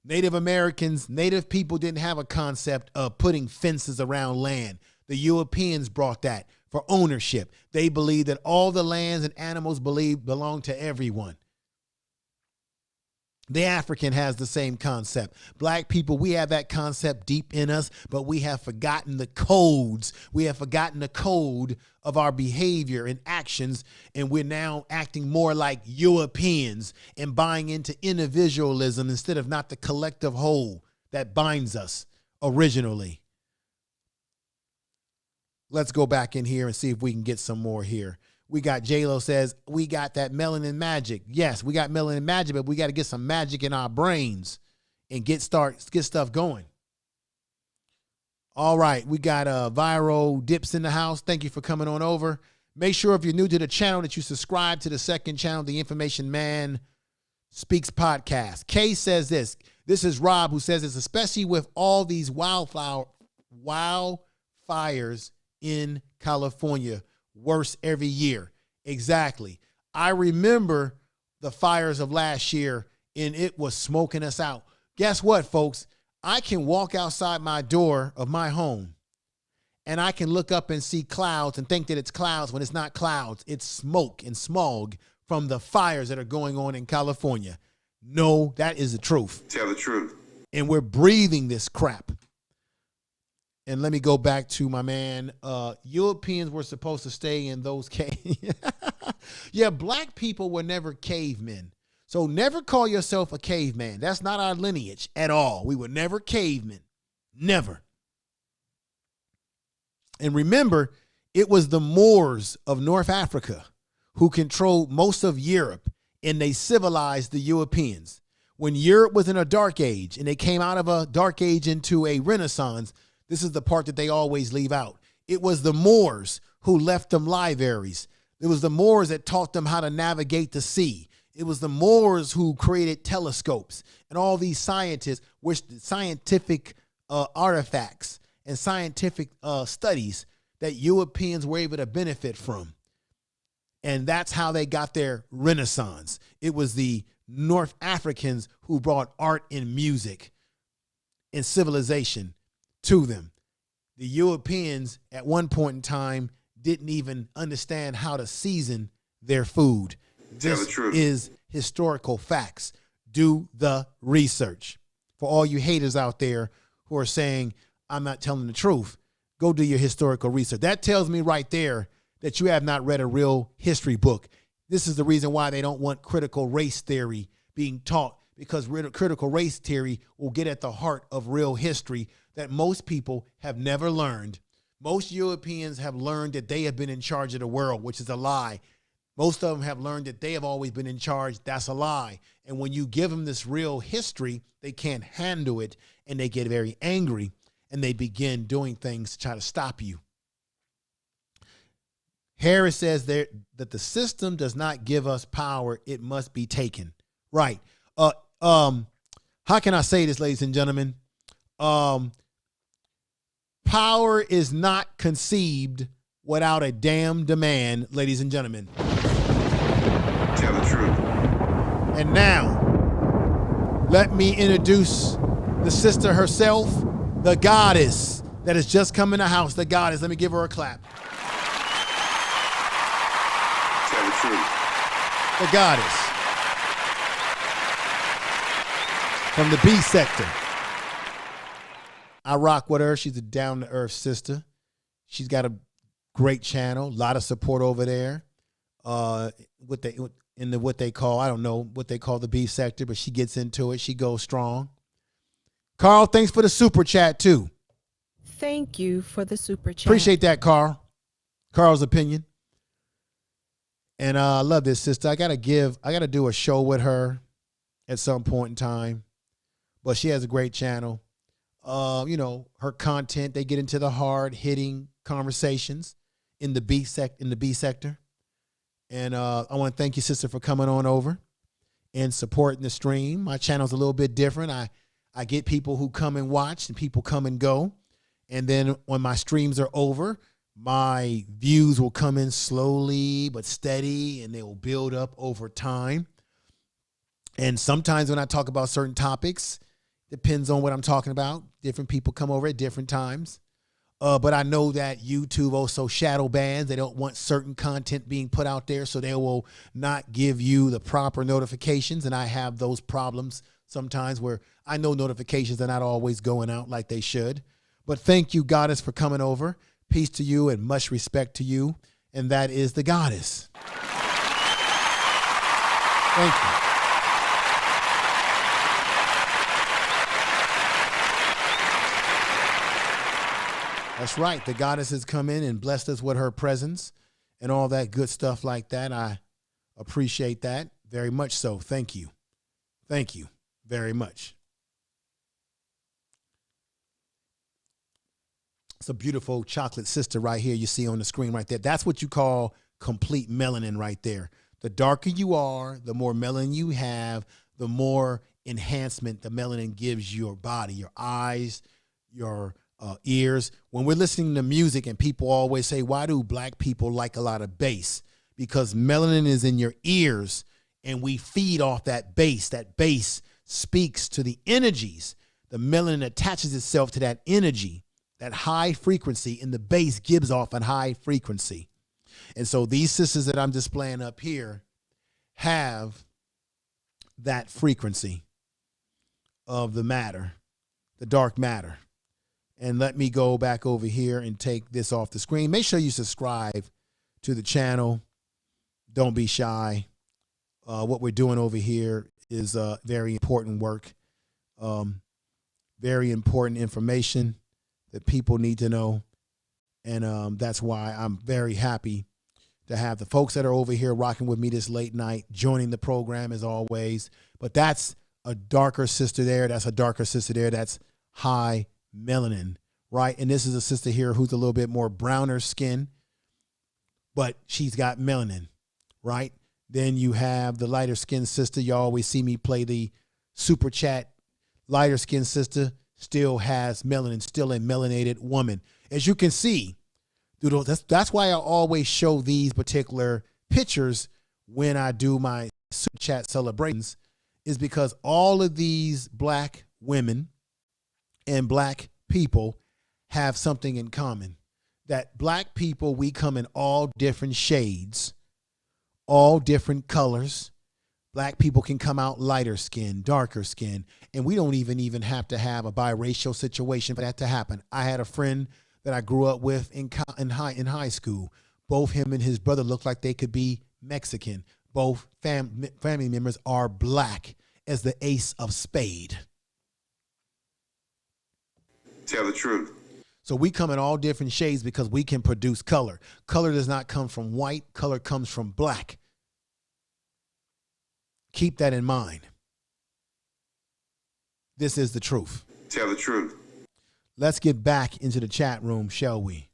Native Americans, native people didn't have a concept of putting fences around land. The Europeans brought that for ownership. They believed that all the lands and animals belong to everyone. The African has the same concept. Black people, we have that concept deep in us, but we have forgotten the codes. We have forgotten the code of our behavior and actions, and we're now acting more like Europeans and buying into individualism instead of not the collective whole that binds us originally. Let's go back in here and see if we can get some more here. We got J-Lo says, we got that melanin magic. Yes, we got melanin magic, but we got to get some magic in our brains and get stuff going. All right, we got Viral Dips in the house. Thank you for coming on over. Make sure if you're new to the channel that you subscribe to the second channel, the Information Man Speaks podcast. Kay says this. This is Rob who says this, especially with all these wildfires in California. Worse every year. Exactly. I remember the fires of last year and it was smoking us out. Guess what, folks? I can walk outside my door of my home and I can look up and see clouds and think that it's clouds when it's not clouds. It's smoke and smog from the fires that are going on in California. No, that is the truth. Tell the truth. And we're breathing this crap. And let me go back to my man. Europeans were supposed to stay in those caves. Yeah, black people were never cavemen. So never call yourself a caveman. That's not our lineage at all. We were never cavemen. Never. And remember, it was the Moors of North Africa who controlled most of Europe, and they civilized the Europeans. When Europe was in a dark age and they came out of a dark age into a renaissance, this is the part that they always leave out. It was the Moors who left them libraries. It was the Moors that taught them how to navigate the sea. It was the Moors who created telescopes and all these scientists, which scientific artifacts and scientific studies that Europeans were able to benefit from. And that's how they got their Renaissance. It was the North Africans who brought art and music and civilization to them. The Europeans at one point in time didn't even understand how to season their food. This is historical facts. Do the research. For all you haters out there who are saying, I'm not telling the truth, go do your historical research. That tells me right there that you have not read a real history book. This is the reason why they don't want critical race theory being taught, because critical race theory will get at the heart of real history that most people have never learned. Most Europeans have learned that they have been in charge of the world, which is a lie. Most of them have learned that they have always been in charge. That's a lie. And when you give them this real history, they can't handle it, and they get very angry, and they begin doing things to try to stop you. Harris says that the system does not give us power. It must be taken. Right. How can I say this, ladies and gentlemen? Power is not conceived without a damn demand, ladies and gentlemen. Tell the truth. And now, let me introduce the sister herself, the goddess that has just come in the house. The goddess. Let me give her a clap. Tell the truth. The goddess from the B sector. I rock with her. She's a down-to-earth sister. She's got a great channel, a lot of support over there. What they call, I don't know what they call the B sector, but she gets into it. She goes strong. Carl, thanks for the super chat too. Thank you for the super chat. Appreciate that, Carl. Carl's opinion. And I love this sister. I gotta do a show with her at some point in time. But she has a great channel. Her content, they get into the hard hitting conversations in the B sector. And I want to thank you, sister, for coming on over and supporting the stream. My channel's a little bit different. I get people who come and watch and people come and go. And then when my streams are over, my views will come in slowly but steady, and they will build up over time. And sometimes when I talk about certain topics, depends on what I'm talking about. Different people come over at different times. But I know that YouTube also shadow bans. They don't want certain content being put out there, so they will not give you the proper notifications. And I have those problems sometimes where I know notifications are not always going out like they should. But thank you, Goddess, for coming over. Peace to you and much respect to you. And that is the Goddess. Thank you. That's right. The Goddess has come in and blessed us with her presence and all that good stuff like that. I appreciate that very much so. Thank you. Thank you very much. It's a beautiful chocolate sister right here you see on the screen right there. That's what you call complete melanin right there. The darker you are, the more melanin you have, the more enhancement the melanin gives your body, your eyes, your ears. When we're listening to music and people always say, why do black people like a lot of bass? Because melanin is in your ears and we feed off that bass. That bass speaks to the energies. The melanin attaches itself to that energy, that high frequency, and the bass gives off a high frequency. And so these sisters that I'm displaying up here have that frequency of the matter, the dark matter. And let me go back over here and take this off the screen. Make sure you subscribe to the channel. Don't be shy. What we're doing over here is very important work, very important information that people need to know. And that's why I'm very happy to have the folks that are over here rocking with me this late night, joining the program as always. But that's a darker sister there. That's a darker sister there. That's high melanin, right? And this is a sister here who's a little bit more browner skin, but she's got melanin, right? Then you have the lighter skin sister. You always see me play the super chat. Lighter skin sister still has melanin, still a melanated woman. As you can see, that's why I always show these particular pictures when I do my super chat celebrations, is because all of these black women and black people have something in common. That black people, we come in all different shades, all different colors. Black people can come out lighter skin, darker skin, and we don't even have to have a biracial situation for that to happen. I had a friend that I grew up with in high school. Both him and his brother looked like they could be Mexican. Both family members are black as the ace of spade. Tell the truth. So we come in all different shades because we can produce color. Color does not come from white. Color comes from black. Keep that in mind. This is the truth. Tell the truth. Let's get back into the chat room, shall we?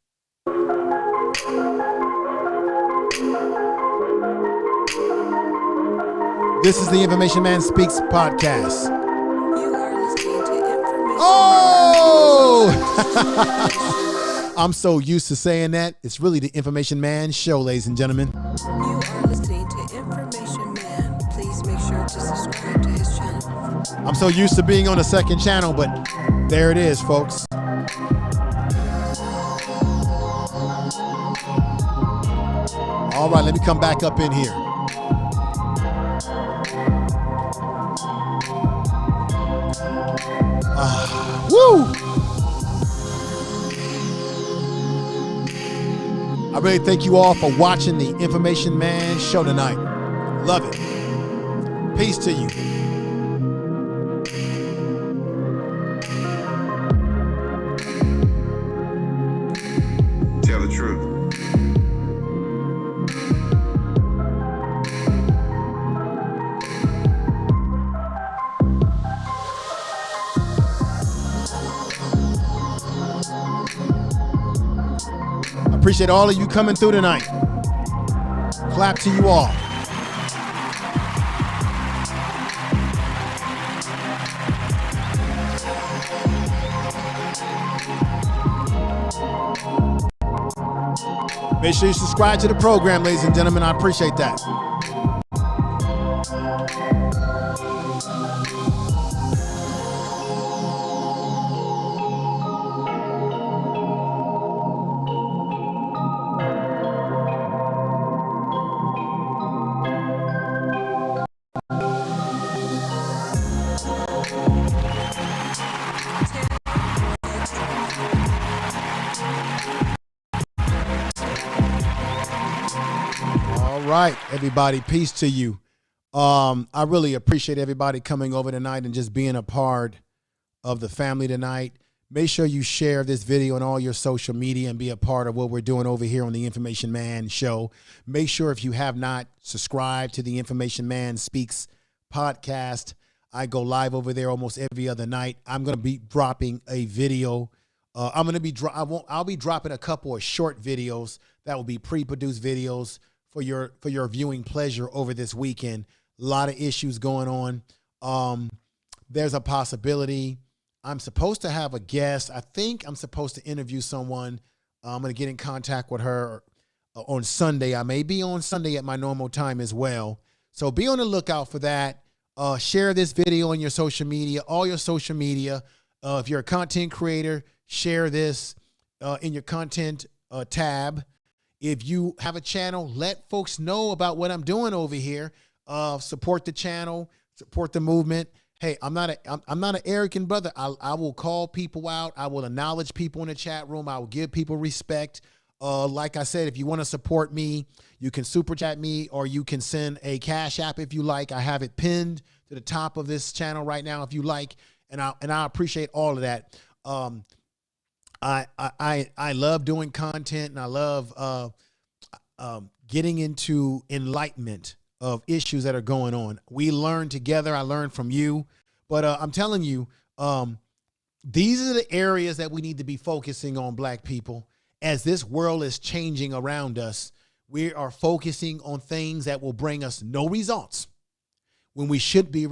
This is the Information Man Speaks podcast. You are listening to Information Oh! I'm so used to saying that. It's really the Information Man Show, ladies and gentlemen. You are listening to Information Man. Please make sure to subscribe to his channel. I'm so used to being on the second channel, but there it is, folks. All right, let me come back up in here. Woo! I really thank you all for watching the Information Man Show tonight. Love it. Peace to you. Tell the truth. Appreciate all of you coming through tonight. Clap to you all. Make sure you subscribe to the program, ladies and gentlemen. I appreciate that. Right, everybody, peace to you. I really appreciate everybody coming over tonight and just being a part of the family tonight. Make sure you share this video on all your social media and be a part of what we're doing over here on the Information Man Show. Make sure if you have not subscribed to the Information Man Speaks podcast, I go live over there almost every other night. I'm going to be dropping a video. I'll be dropping a couple of short videos that will be pre-produced videos for your viewing pleasure over this weekend. A lot of issues going on. There's a possibility I'm supposed to have a guest. I think I'm supposed to interview someone. I'm going to get in contact with her on Sunday. I may be on Sunday at my normal time as well. So be on the lookout for that. Share this video on your social media, all your social media. If you're a content creator, share this in your content tab. If you have a channel, let folks know about what I'm doing over here. Support the channel, support the movement. Hey, I'm not an arrogant brother. I will call people out. I will acknowledge people in the chat room. I will give people respect. Like I said, if you want to support me, you can super chat me or you can send a Cash App if you like. I have it pinned to the top of this channel right now if you like, and I appreciate all of that. I love doing content, and I love getting into enlightenment of issues that are going on. We learn together. I learn from you, but I'm telling you, these are the areas that we need to be focusing on, Black people. As this world is changing around us, we are focusing on things that will bring us no results when we should be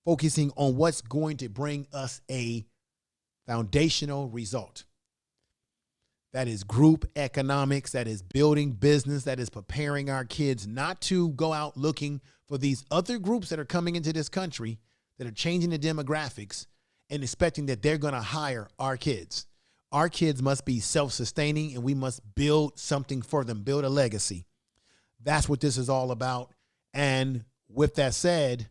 focusing on what's going to bring us a foundational result. That is group economics, that is building business, that is preparing our kids not to go out looking for these other groups that are coming into this country that are changing the demographics and expecting that they're going to hire our kids. Our kids must be self-sustaining, and we must build something for them, build a legacy. That's what this is all about. And with that said,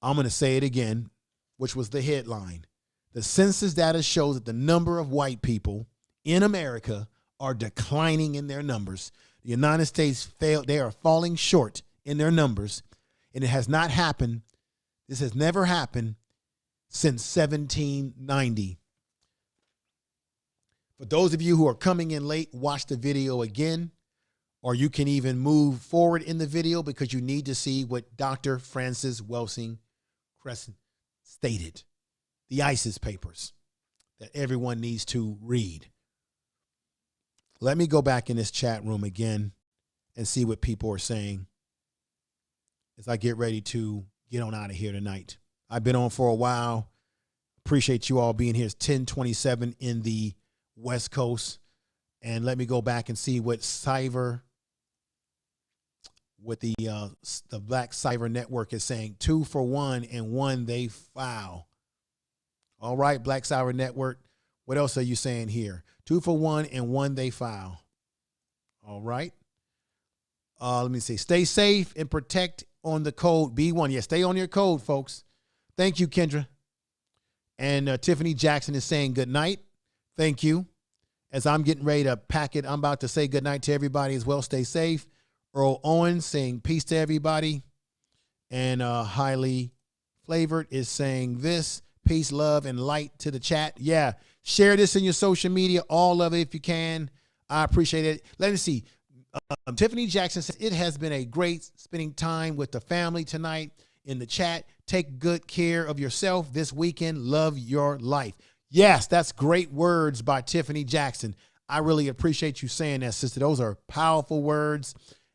I'm going to say it again, which was the headline. The census data shows that the number of white people in America are declining in their numbers. The United States failed. They are falling short in their numbers, and it has not happened. This has never happened since 1790. For those of you who are coming in late, watch the video again, or you can even move forward in the video because you need to see what Dr. Cress Welsing stated, the ISIS papers that everyone needs to read. Let me go back in this chat room again and see what people are saying as I get ready to get on out of here tonight. I've been on for a while. Appreciate you all being here. It's 10:27 in the West Coast. And let me go back and see what Cyber, what the Black Cyber Network is saying. 2 for 1 and 1 they file. All right, Black Cyber Network. What else are you saying here? 2 for 1 and 1 they file. All right. Let me see. Stay safe and protect on the code B1. Yeah, stay on your code, folks. Thank you, Kendra. And Tiffany Jackson is saying good night. Thank you. As I'm getting ready to pack it, I'm about to say good night to everybody as well. Stay safe. Earl Owens saying peace to everybody. And Highly Flavored is saying this. Peace, love, and light to the chat. Yeah, share this in your social media, all of it if you can. I appreciate it. Let me see. Tiffany Jackson says, it has been a great spending time with the family tonight in the chat. Take good care of yourself this weekend. Love your life. Yes, that's great words by Tiffany Jackson. I really appreciate you saying that, sister. Those are powerful words.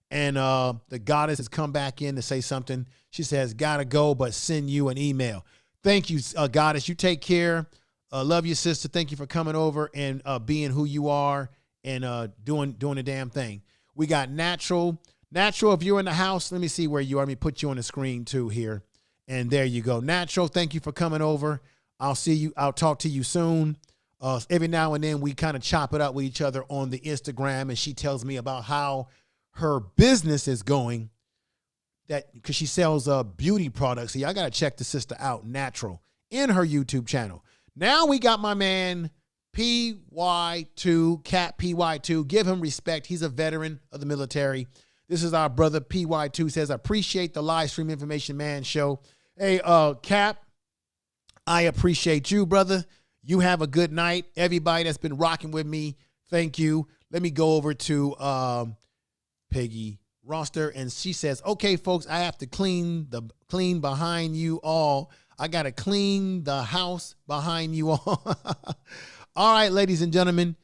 And the goddess has come back in to say something. She says, gotta go, but send you an email. Thank you, goddess. You take care. Love you, sister. Thank you for coming over and being who you are and doing the damn thing. We got Natural. Natural, if you're in the house, let me see where you are. Let me put you on the screen too here. And there you go. Natural, thank you for coming over. I'll see you. I'll talk to you soon. Every now and then we kind of chop it up with each other on the Instagram, and she tells me about how her business is going. That because she sells beauty products. So y'all got to check the sister out, Natural, in her YouTube channel. Now we got my man PY2, Cat PY2. Give him respect. He's a veteran of the military. This is our brother PY2. Says, I appreciate the live stream Information Man show. Hey, Cap, I appreciate you, brother. You have a good night. Everybody that's been rocking with me, thank you. Let me go over to Peggy Roster, and she says, okay, folks, I have to clean behind you all. I got to clean the house behind you all. All right, ladies and gentlemen,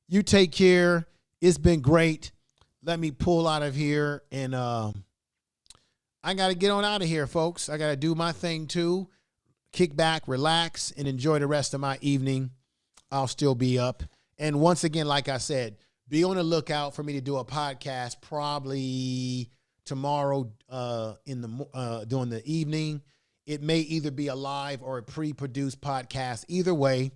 you take care. It's been great. Let me pull out of here, and I got to get on out of here, folks. I got to do my thing, too. Kick back, relax, and enjoy the rest of my evening. I'll still be up. And once again, like I said, be on the lookout for me to do a podcast probably tomorrow during the evening. It may either be a live or a pre-produced podcast. Either way,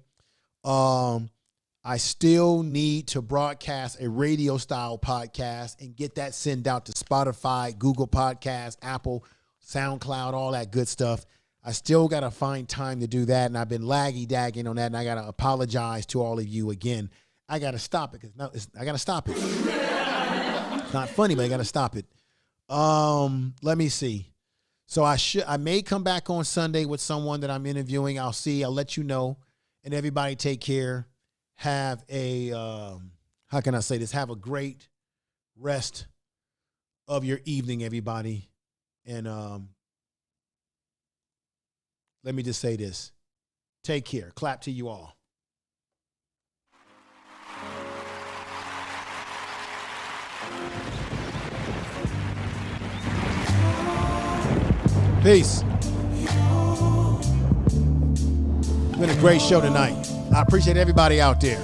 I still need to broadcast a radio style podcast and get that sent out to Spotify, Google Podcasts, Apple, SoundCloud, all that good stuff. I still got to find time to do that. And I've been laggy-dagging on that. And I got to apologize to all of you again. I got to stop it. I got to stop it. It's not funny, but I got to stop it. Let me see. So I may come back on Sunday with someone that I'm interviewing. I'll see. I'll let you know. And everybody take care. Have a, how can I say this? Have a great rest of your evening, everybody. And let me just say this. Take care. Clap to you all. Peace. It's been a great show tonight. I appreciate everybody out there.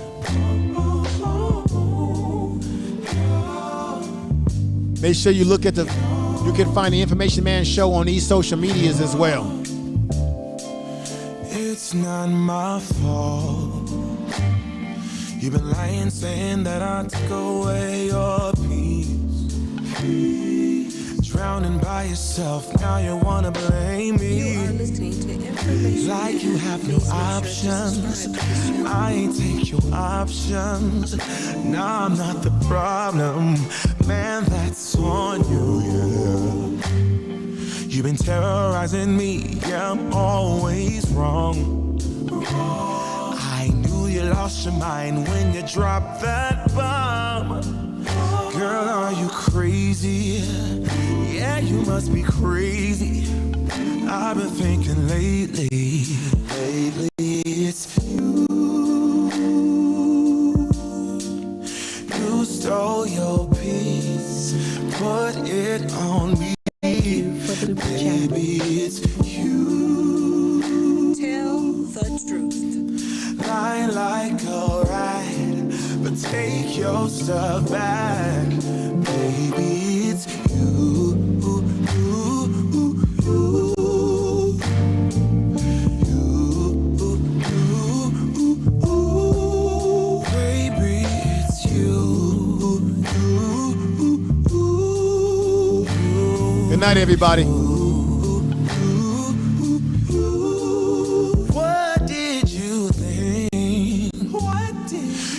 Make sure you look at you can find the Information Man show on these social medias as well. It's not my fault. You've been lying, saying that I took away your peace. Drowning by yourself, now you wanna blame me. You are listening to Information like you have no options. I ain't take your options. Now I'm not the problem, man, that's on you, yeah. You've been terrorizing me, yeah, I'm always wrong. I knew you lost your mind when you dropped that bomb. Girl, are you crazy? Yeah, you must be crazy. I've been thinking lately it's you. You stole your peace, put it on me. Baby, it's you. Tell the truth. Lying like a rat, but but take your stuff back. Baby, it's you. Good night, everybody. What did you think?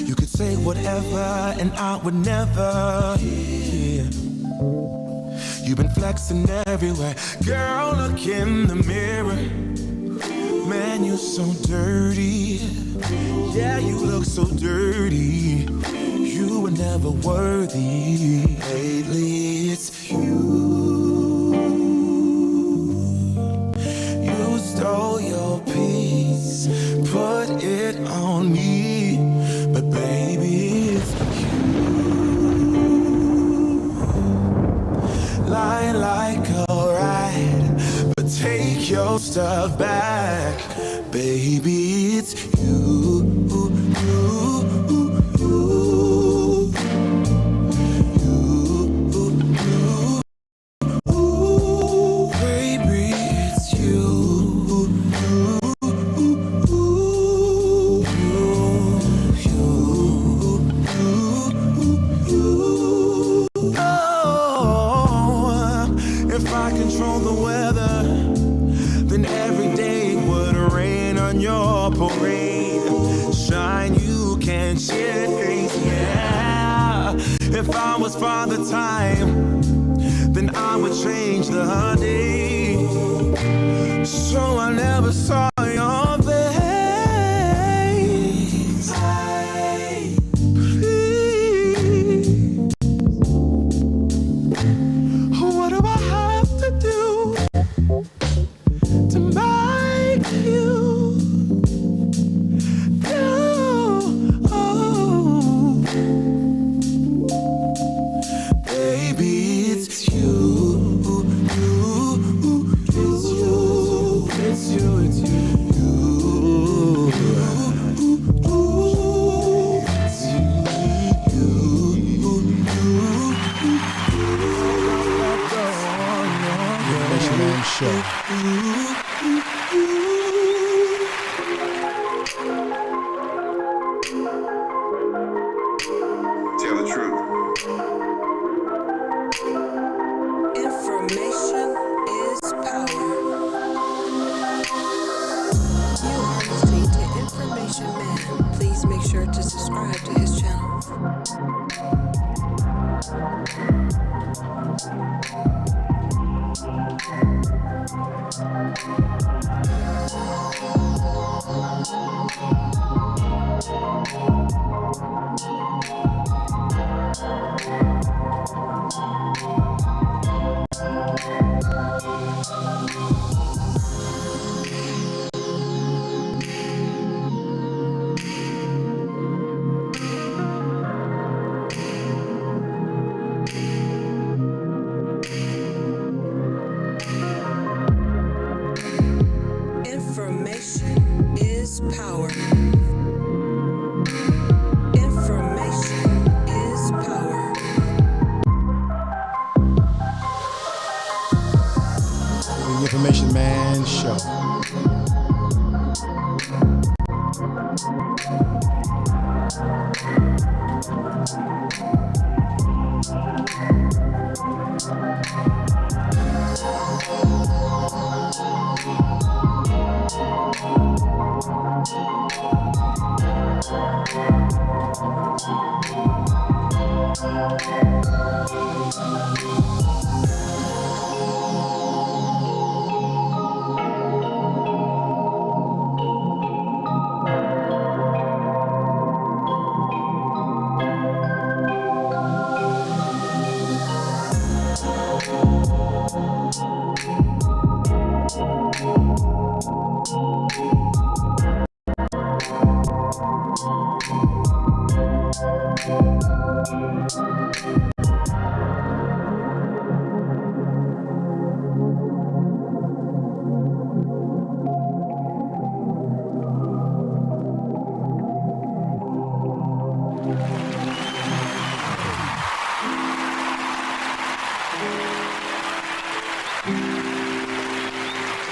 You could say whatever and I would never. Yeah. You've been flexing everywhere. Girl, look in the mirror. Man, you're so dirty. Yeah, you look so dirty. You were never worthy. Lately, it's you. You stole your peace, put it on me. But baby, it's you. Lying like a rat, but take your stuff back. Baby, it's you. If I was Father Time, then I would change the day. So I never saw your face. Please, what do I have to do to make you Show. Tell the truth. Information is power. You are listening to Information Man. Please make sure to subscribe to his channel. Information is power. Information is power. The Information Man Show.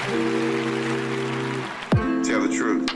Tell the truth. Tell the truth.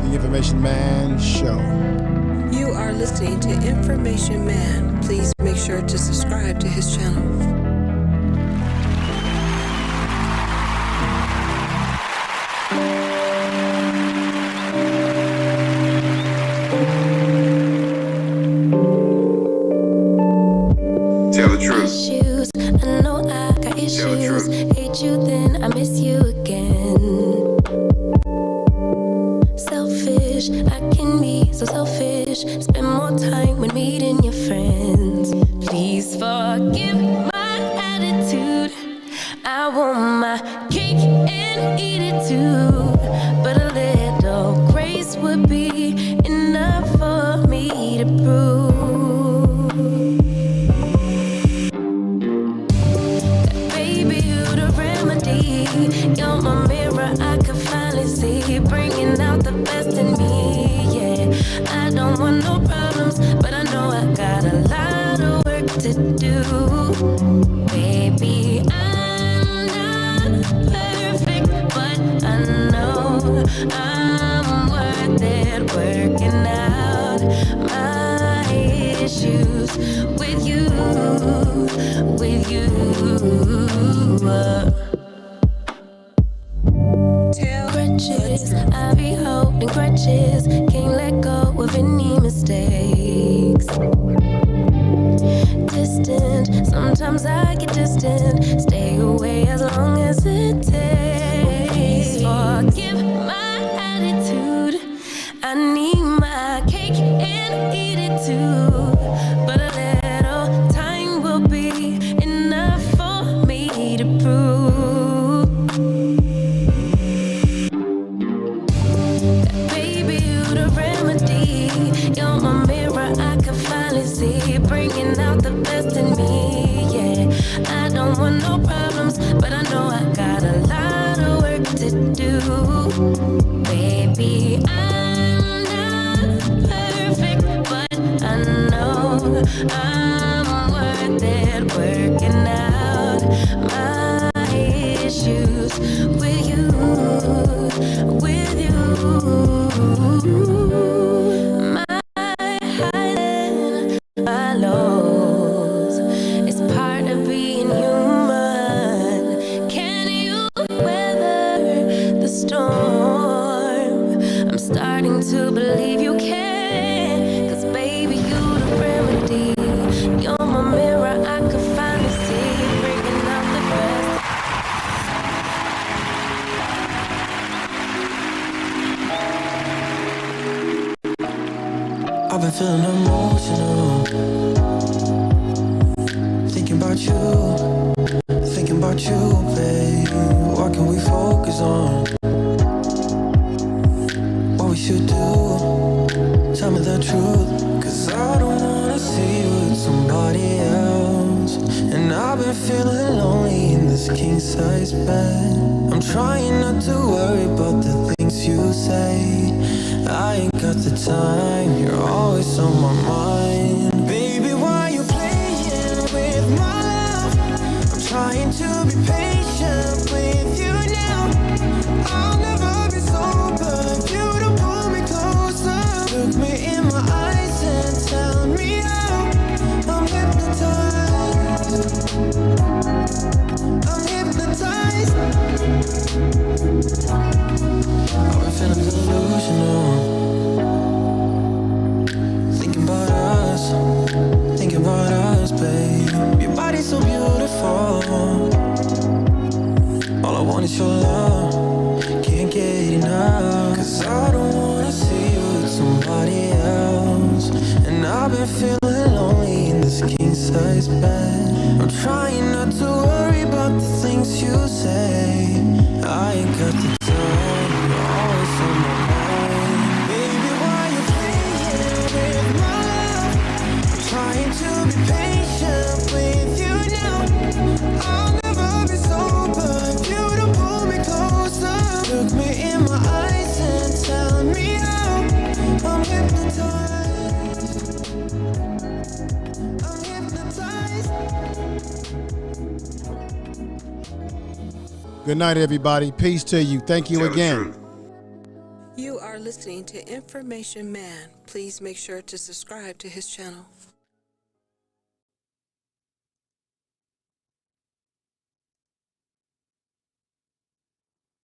The Information Man Show. You are listening to Information Man. Please make sure to subscribe to his channel. Tell the truth. Issues. I know I got issues. Tell the truth. Hate you, then I miss you again. Selfish, I can be so selfish. Spend more time when meeting your friends. Please forgive my attitude. I want my cake and eat it too. But a little grace would be enough for me to prove. You're my mirror, I can finally see, bringing out the best in me, yeah. I don't want no problems, but I know I got a lot of work to do. Baby, I'm not perfect, but I know I'm worth it, working out my issues with you, with you. Grudges, I be holding grudges, can't let go of any mistakes. Distant, sometimes I get distant, stay away as long as it takes. Forgive my attitude, I need my cake and eat it too. But a little time will be enough for me to prove. You're my mirror, I can finally see, bringing out the best in me, yeah. I don't want no problems, but I know I got a lot of work to do. Baby, I'm not perfect, but I know I'm worth it, working out my issues with you, with you. Starting to believe you can. Cause baby, you the remedy. You're my mirror, I could finally see. Bringing out the best. I've been feeling emotional, thinking about you, babe. What can we focus on? What we should do? Tell me the truth, cause I don't wanna see you with somebody else. And I've been feeling lonely in this king-size bed. I'm trying not to worry about the things you say. I ain't got the time, you're always on my mind. Baby, why you playing with my love? I'm trying to be patient with you now. I'll never be sober if you don't pull me closer. Look me in my eyes and tell me how. I'm hypnotized. I'm hypnotized. I've been feeling delusional, thinking about us, babe. Your body's so beautiful. All I want is your love, can't get enough. Cause I don't wanna see you with somebody else. And I've been feeling lonely in this king-size bed. I'm trying not to worry about the things you say. I ain't got the time, you're always on my mind. Baby, why you playing with my love? I'm trying to be patient with you now. I'll never be sober if you don't pull me closer. Look me in my eyes and tell me how. I'm hypnotized. I'm hypnotized. Good night, everybody. Peace to you. Thank you Tell the again. truth. You are listening to Information Man. Please make sure to subscribe to his channel.